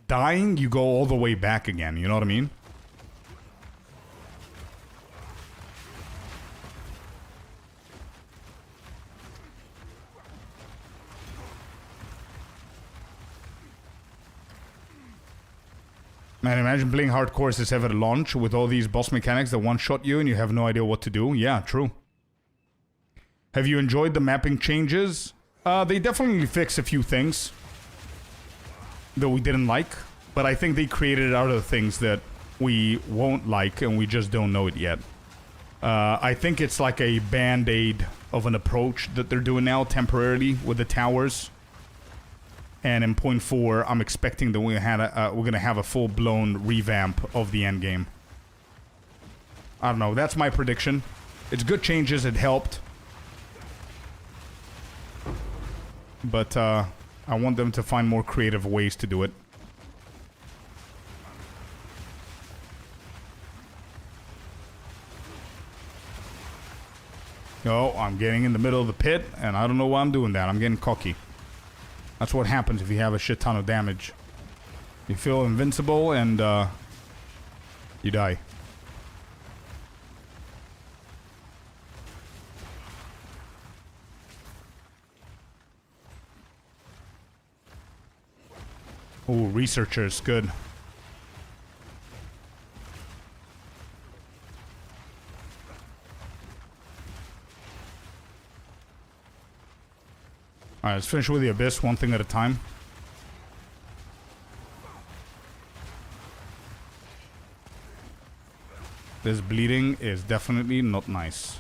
Dying, you go all the way back again, you know what I mean? Man, imagine playing hardcore SSF at launch with all these boss mechanics that one-shot you and you have no idea what to do. Yeah, true. Have you enjoyed the mapping changes? They definitely fixed a few things that we didn't like, but I think they created other things that we won't like and we just don't know it yet. I think it's like a band-aid of an approach that they're doing now temporarily with the towers. And in point 4, I'm expecting that we're gonna have a full-blown revamp of the endgame. I don't know, that's my prediction. It's good changes, it helped. But I want them to find more creative ways to do it. Oh, I'm getting in the middle of the pit, and I don't know why I'm doing that. I'm getting cocky. That's what happens if you have a shit ton of damage. You feel invincible, and you die. Ooh, researchers, good. Alright, let's finish with the Abyss, one thing at a time. This bleeding is definitely not nice.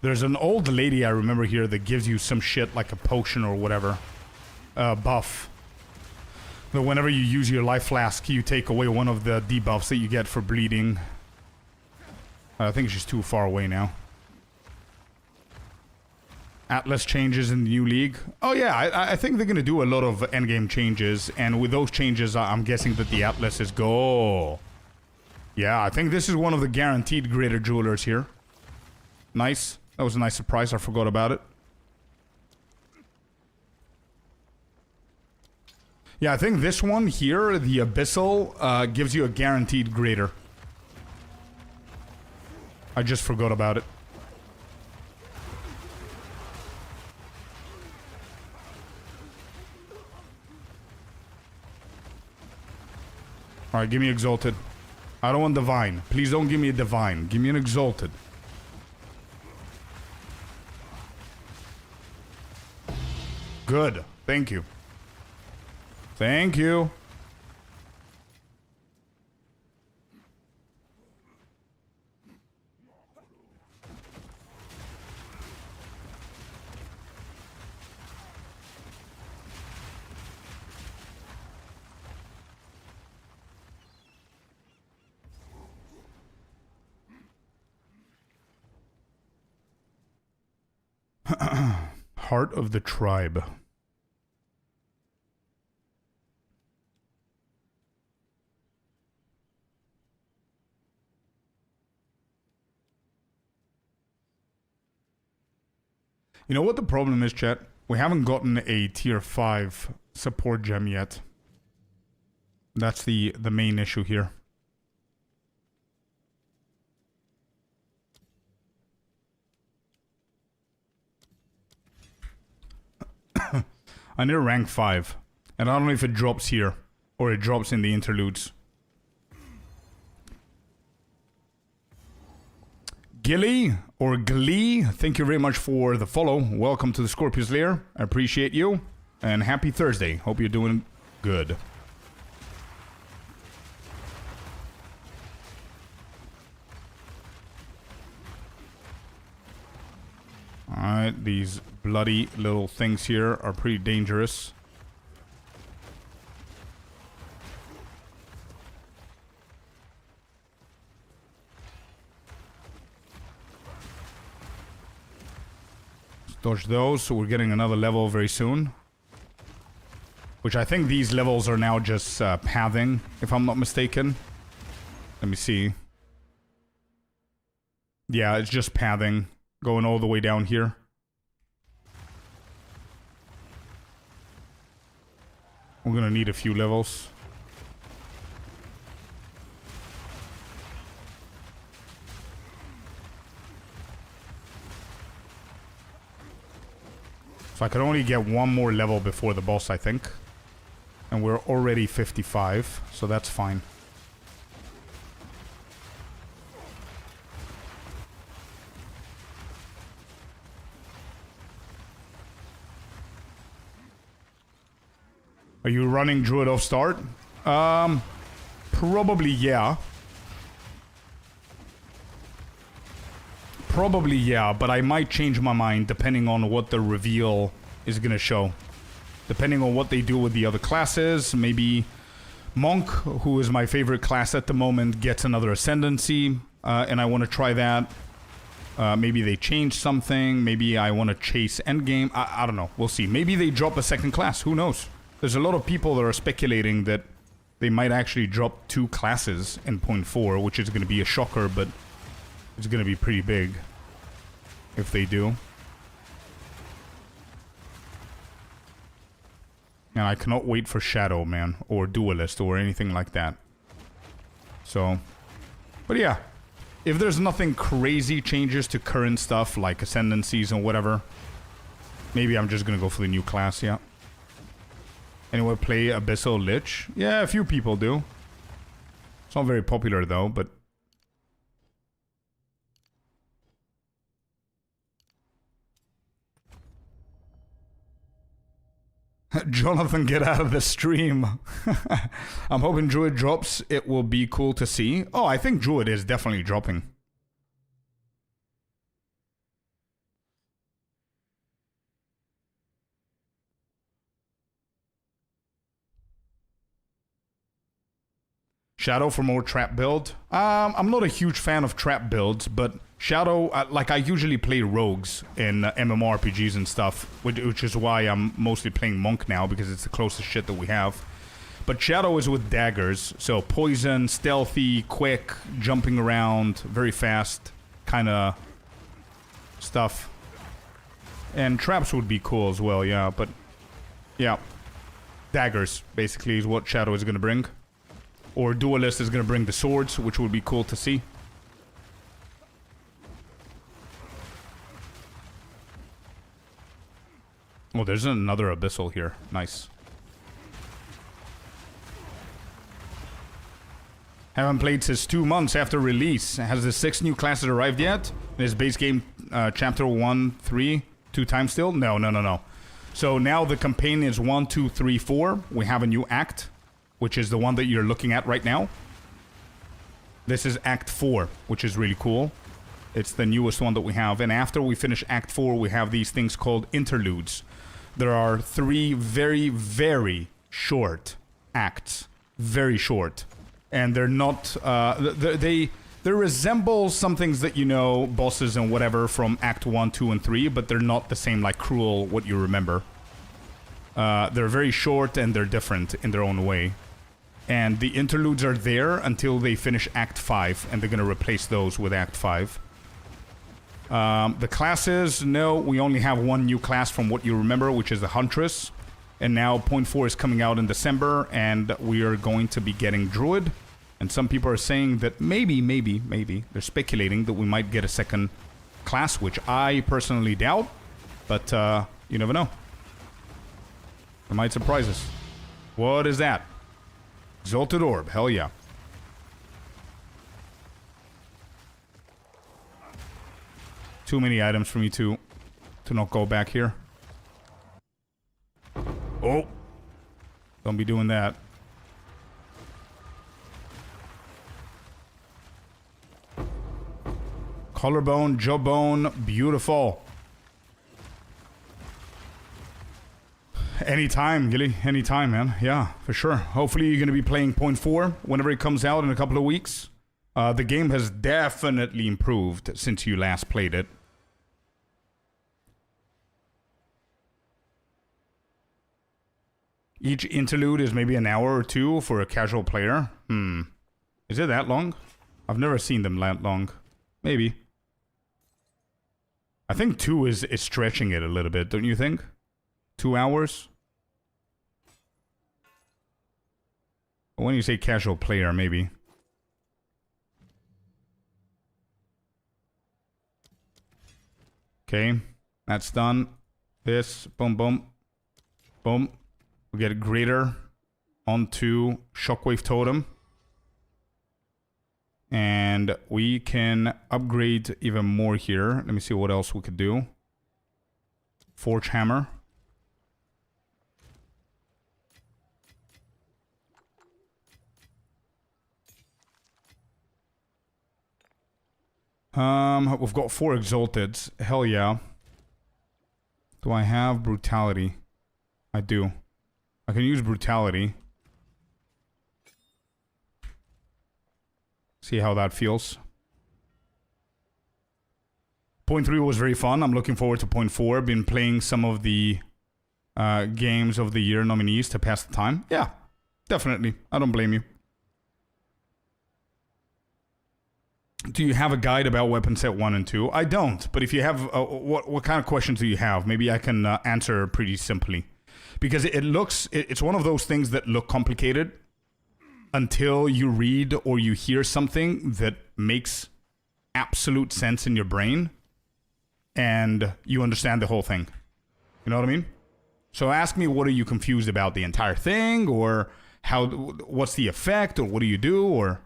There's an old lady I remember here that gives you some shit like a potion or whatever. Buff. That whenever you use your life flask, you take away one of the debuffs that you get for bleeding. I think she's too far away now. Atlas changes in the new league. Oh yeah, I think they're gonna do a lot of endgame changes, and with those changes, I'm guessing that the Atlas is go. Yeah, I think this is one of the guaranteed greater jewelers here. Nice. That was a nice surprise. I forgot about it. Yeah, I think this one here, the Abyssal, gives you a guaranteed greater. I just forgot about it. Alright, give me Exalted. I don't want Divine. Please don't give me a Divine. Give me an Exalted. Good. Thank you. Thank you. Heart of the Tribe. You know what the problem is, chat? We haven't gotten a tier 5 support gem yet. That's the main issue here. I need a rank 5. And I don't know if it drops here. Or it drops in the interludes. Gilly, or Glee, thank you very much for the follow. Welcome to the Scorpius lair. I appreciate you. And happy Thursday. Hope you're doing good. Alright, these bloody little things here are pretty dangerous. Let's dodge those, so we're getting another level very soon. Which I think these levels are now just pathing, if I'm not mistaken. Let me see. Yeah, it's just pathing, going all the way down here. We're gonna need a few levels. So I could only get one more level before the boss, I think. And we're already 55, so that's fine. Are you running Druid off start? Probably yeah. Probably yeah, but I might change my mind depending on what the reveal is gonna show. Depending on what they do with the other classes, maybe Monk, who is my favorite class at the moment, gets another Ascendancy, and I want to try that. Maybe they change something, maybe I want to chase endgame, I don't know, we'll see. Maybe they drop a second class, who knows? There's a lot of people that are speculating that they might actually drop 2 classes in 0.4, which is going to be a shocker, but it's going to be pretty big if they do. And I cannot wait for Shadow, man, or Duelist, or anything like that. So, but yeah, if there's nothing crazy changes to current stuff, like Ascendancies and whatever, maybe I'm just gonna go for the new class, yeah. Anyone play Abyssal Lich? Yeah, a few people do. It's not very popular, though, but... Jonathan, get out of the stream. I'm hoping Druid drops. It will be cool to see. Oh, I think Druid is definitely dropping. Shadow for more trap build. I'm not a huge fan of trap builds, but Shadow, like I usually play rogues in MMORPGs and stuff, which is why I'm mostly playing Monk now, because it's the closest shit that we have. But Shadow is with daggers, so poison, stealthy, quick, jumping around, very fast, kind of stuff. And traps would be cool as well, yeah, but yeah. Daggers, basically, is what Shadow is going to bring. Or Duelist is going to bring the swords, which would be cool to see. Oh, there's another Abyssal here. Nice. Haven't played since 2 months after release. Has the 6 new classes arrived yet? Is base game chapter 1, 3, 2 times still? No. So now the campaign is 1, 2, 3, 4. We have a new act, which is the one that you're looking at right now. This is Act 4, which is really cool. It's the newest one that we have. And after we finish Act 4, we have these things called interludes. There are 3 very, very short acts. Very short. And they're not... they resemble some things that you know, bosses and whatever from Act 1, 2, and 3, but they're not the same like Cruel, what you remember. They're very short and they're different in their own way. And the interludes are there until they finish Act 5, and they're going to replace those with Act 5. The classes, no, we only have 1 new class from what you remember, which is the Huntress. And now 0.4 is coming out in December, and we are going to be getting Druid. And some people are saying that maybe, they're speculating that we might get a second class, which I personally doubt. But you never know. It might surprise us. What is that? Exalted Orb, hell yeah. Too many items for me to not go back here. Oh! Don't be doing that. Collarbone, jawbone, beautiful. Anytime, Gilly. Anytime, man. Yeah, for sure. Hopefully you're going to be playing point 4 whenever it comes out in a couple of weeks. The game has definitely improved since you last played it. Each interlude is maybe an hour or 2 for a casual player. Is it that long? I've never seen them that long. Maybe. I think 2 is stretching it a little bit, don't you think? 2 hours? When you say casual player, maybe. Okay, that's done. This, boom, boom, boom. We get a greater onto Shockwave Totem. And we can upgrade even more here. Let me see what else we could do. Forge Hammer. We've got 4 Exalteds. Hell yeah. Do I have Brutality? I do. I can use Brutality. See how that feels. Point 3 was very fun. I'm looking forward to point 4. Been playing some of the games of the year nominees to pass the time. Yeah, definitely. I don't blame you. Do you have a guide about weapon set 1 and 2? I don't, but if you have, what kind of questions do you have? Maybe I can answer pretty simply. Because it's one of those things that look complicated until you read or you hear something that makes absolute sense in your brain and you understand the whole thing. You know what I mean? So ask me, what are you confused about? The entire thing? Or what's the effect? Or what do you do? Or...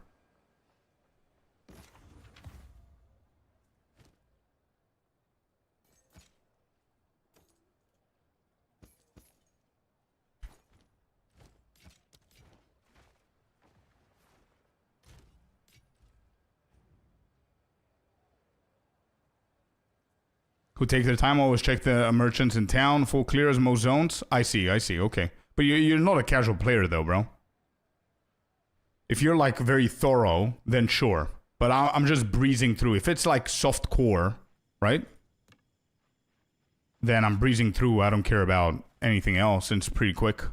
Who take their time, always check the merchants in town, full clears, most zones. I see, okay. But you're not a casual player though, bro. If you're like very thorough, then sure. But I'm just breezing through. If it's like soft core, right? Then I'm breezing through. I don't care about anything else. It's pretty quick.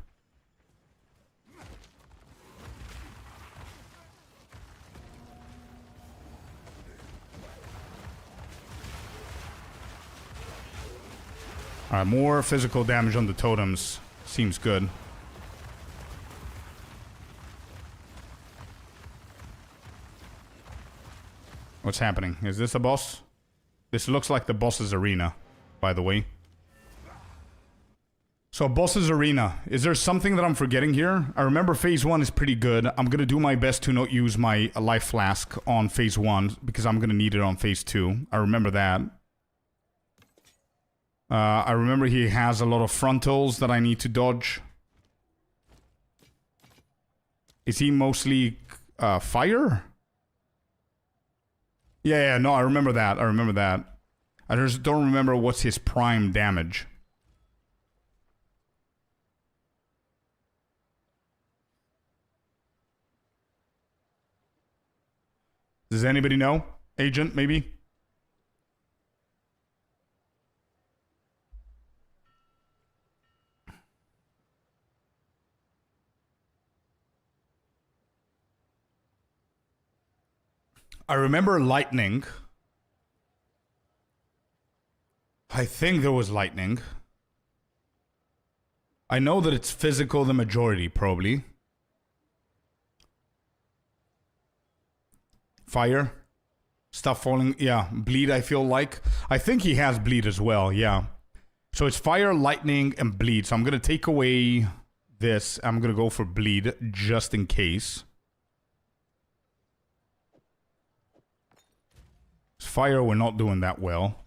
Alright, more physical damage on the totems. Seems good. What's happening? Is this a boss? This looks like the boss's arena, by the way. So, boss's arena. Is there something that I'm forgetting here? I remember phase 1 is pretty good. I'm gonna do my best to not use my life flask on phase 1, because I'm gonna need it on phase 2. I remember that. I remember he has a lot of frontals that I need to dodge. Is he mostly fire? Yeah, no, I remember that. I just don't remember what's his prime damage. Does anybody know? Agent, maybe? I remember lightning. I think there was lightning. I know that it's physical, the majority, probably. Fire. Stuff falling. Yeah, bleed, I feel like. I think he has bleed as well, yeah. So it's fire, lightning, and bleed. So I'm going to take away this. I'm going to go for bleed, just in case. Fire, we're not doing that well.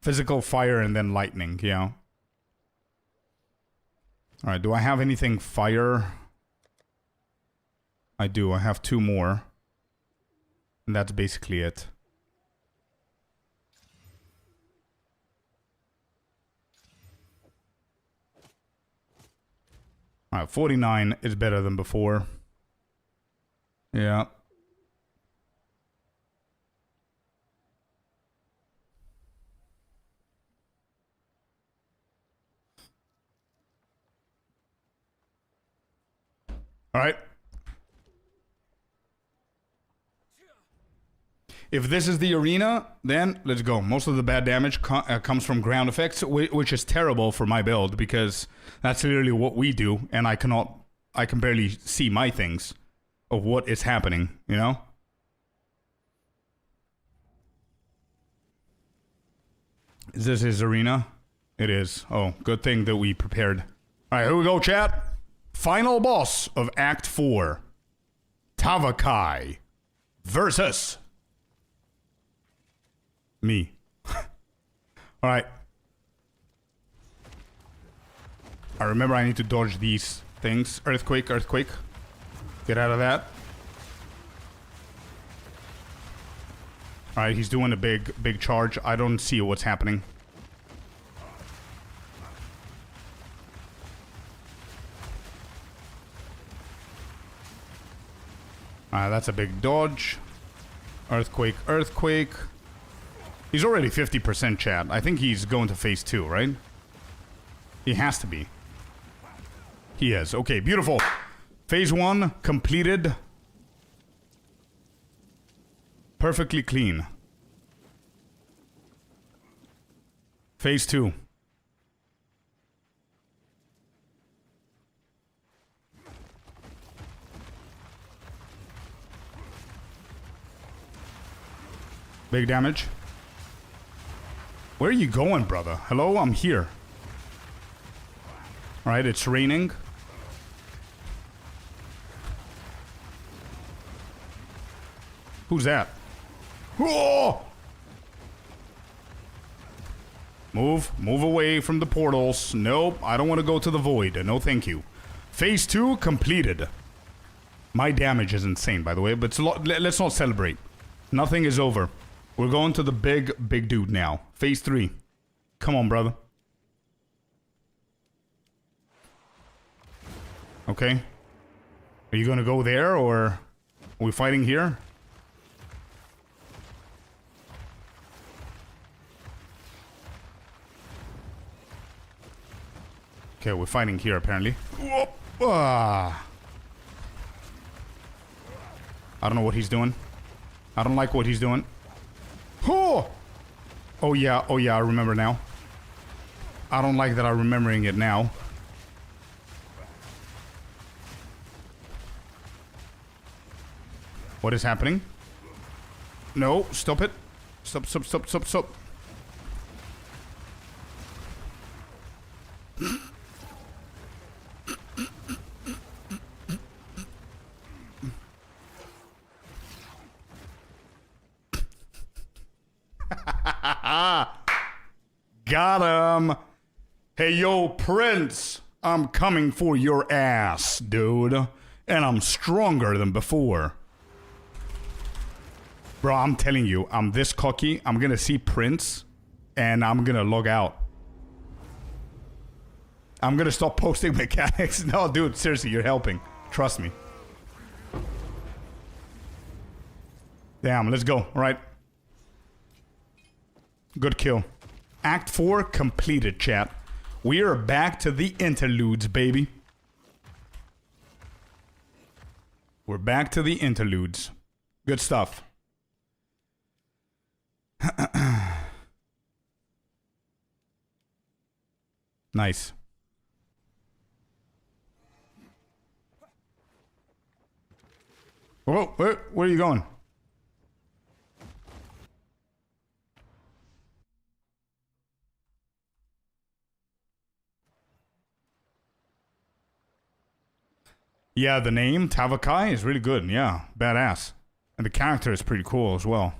Physical, fire, and then lightning, yeah. Alright, do I have anything fire? I do, I have 2 more. And that's basically it. Alright, 49 is better than before. Yeah. Alright. If this is the arena, then let's go. Most of the bad damage comes from ground effects, which is terrible for my build because that's literally what we do, and I can barely see my things of what is happening, you know? Is this his arena? It is. Oh, good thing that we prepared. All right, here we go, chat. Final boss of Act 4. Tavakai versus me. All right. I remember I need to dodge these things. Earthquake, earthquake. Get out of that. All right, he's doing a big charge. I don't see what's happening. That's a big dodge. Earthquake, earthquake. He's already 50% chat. I think he's going to phase 2, right? He has to be. He is. Okay, beautiful. Phase 1 completed. Perfectly clean. Phase 2. Big damage. Where are you going, brother? Hello, I'm here. Alright, it's raining. Who's that? Whoa! Move away from the portals. Nope, I don't want to go to the void. No, thank you. Phase 2 completed. My damage is insane, by the way, but let's not celebrate. Nothing is over. We're going to the big dude now. Phase 3. Come on, brother. Okay. Are you gonna go there, or are we fighting here? Okay, we're fighting here, apparently. I don't know what he's doing. I don't like what he's doing. Oh yeah, I remember now. I don't like that I'm remembering it now. What is happening? No, stop it. Stop. Got him. Hey, yo, Prince. I'm coming for your ass, dude. And I'm stronger than before. Bro, I'm telling you, I'm this cocky. I'm gonna see Prince, and I'm gonna log out. I'm gonna stop posting mechanics. No, dude, seriously, you're helping. Trust me. Damn, let's go. All right. Good kill. Act 4 completed, chat. We are back to the interludes, baby. We're back to the interludes. Good stuff. Nice. Whoa, where are you going? Yeah, the name, Tavakai, is really good. Yeah, badass. And the character is pretty cool as well.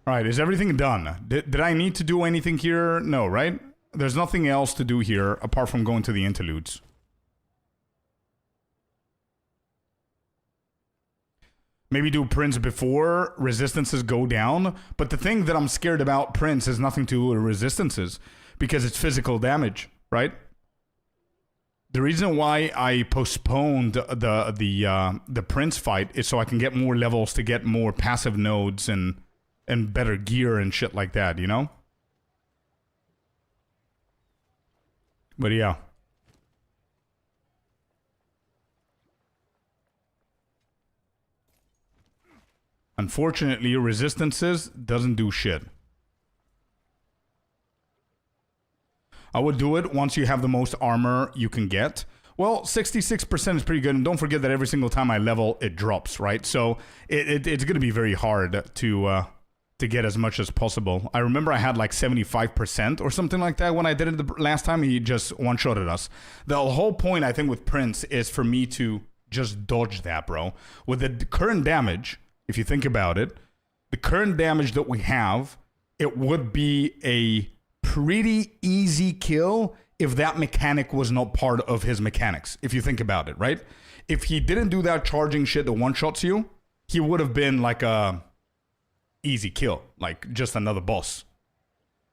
Alright, is everything done? Did I need to do anything here? No, right? There's nothing else to do here apart from going to the interludes. Maybe do Prince before resistances go down. But the thing that I'm scared about Prince has nothing to do with resistances because it's physical damage, right? The reason why I postponed the Prince fight is so I can get more levels to get more passive nodes and better gear and shit like that, you know? But yeah. Unfortunately, resistances doesn't do shit. I would do it once you have the most armor you can get. Well, 66% is pretty good, and don't forget that every single time I level, it drops, right? So it's going to be very hard to get as much as possible. I remember I had like 75% or something like that when I did it the last time. He just one-shotted us. The whole point, I think, with Prince is for me to just dodge that, bro. With the current damage, if you think about it, the current damage that we have, it would be a pretty easy kill if that mechanic was not part of his mechanics, if you think about it, right? If he didn't do that charging shit that one-shots you, he would have been like a easy kill, like just another boss.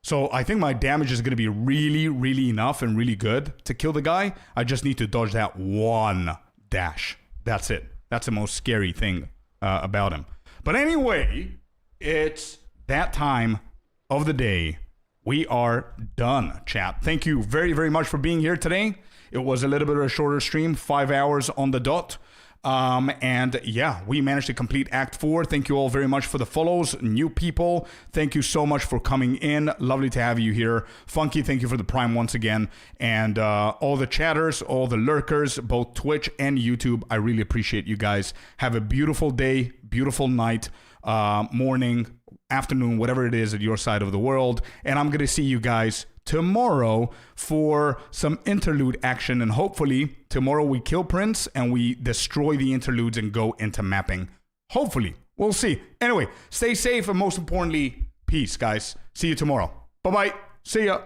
So I think my damage is going to be really, really enough and really good to kill the guy. I just need to dodge that one dash. That's it. That's the most scary thing about him. But anyway, it's that time of the day. We are done, chat. Thank you very, very much for being here today. It was a little bit of a shorter stream, 5 hours on the dot. And yeah, we managed to complete Act 4. Thank you all very much for the follows. New people, thank you so much for coming in. Lovely to have you here. Funky, thank you for the Prime once again. And all the chatters, all the lurkers, both Twitch and YouTube, I really appreciate you guys. Have a beautiful day, beautiful night, morning, afternoon, whatever it is at your side of the world. And I'm going to see you guys tomorrow for some interlude action, and hopefully tomorrow we kill Prince and we destroy the interludes and go into mapping. Hopefully. We'll see. Anyway, stay safe and most importantly, peace, guys. See you tomorrow. Bye-bye. See ya.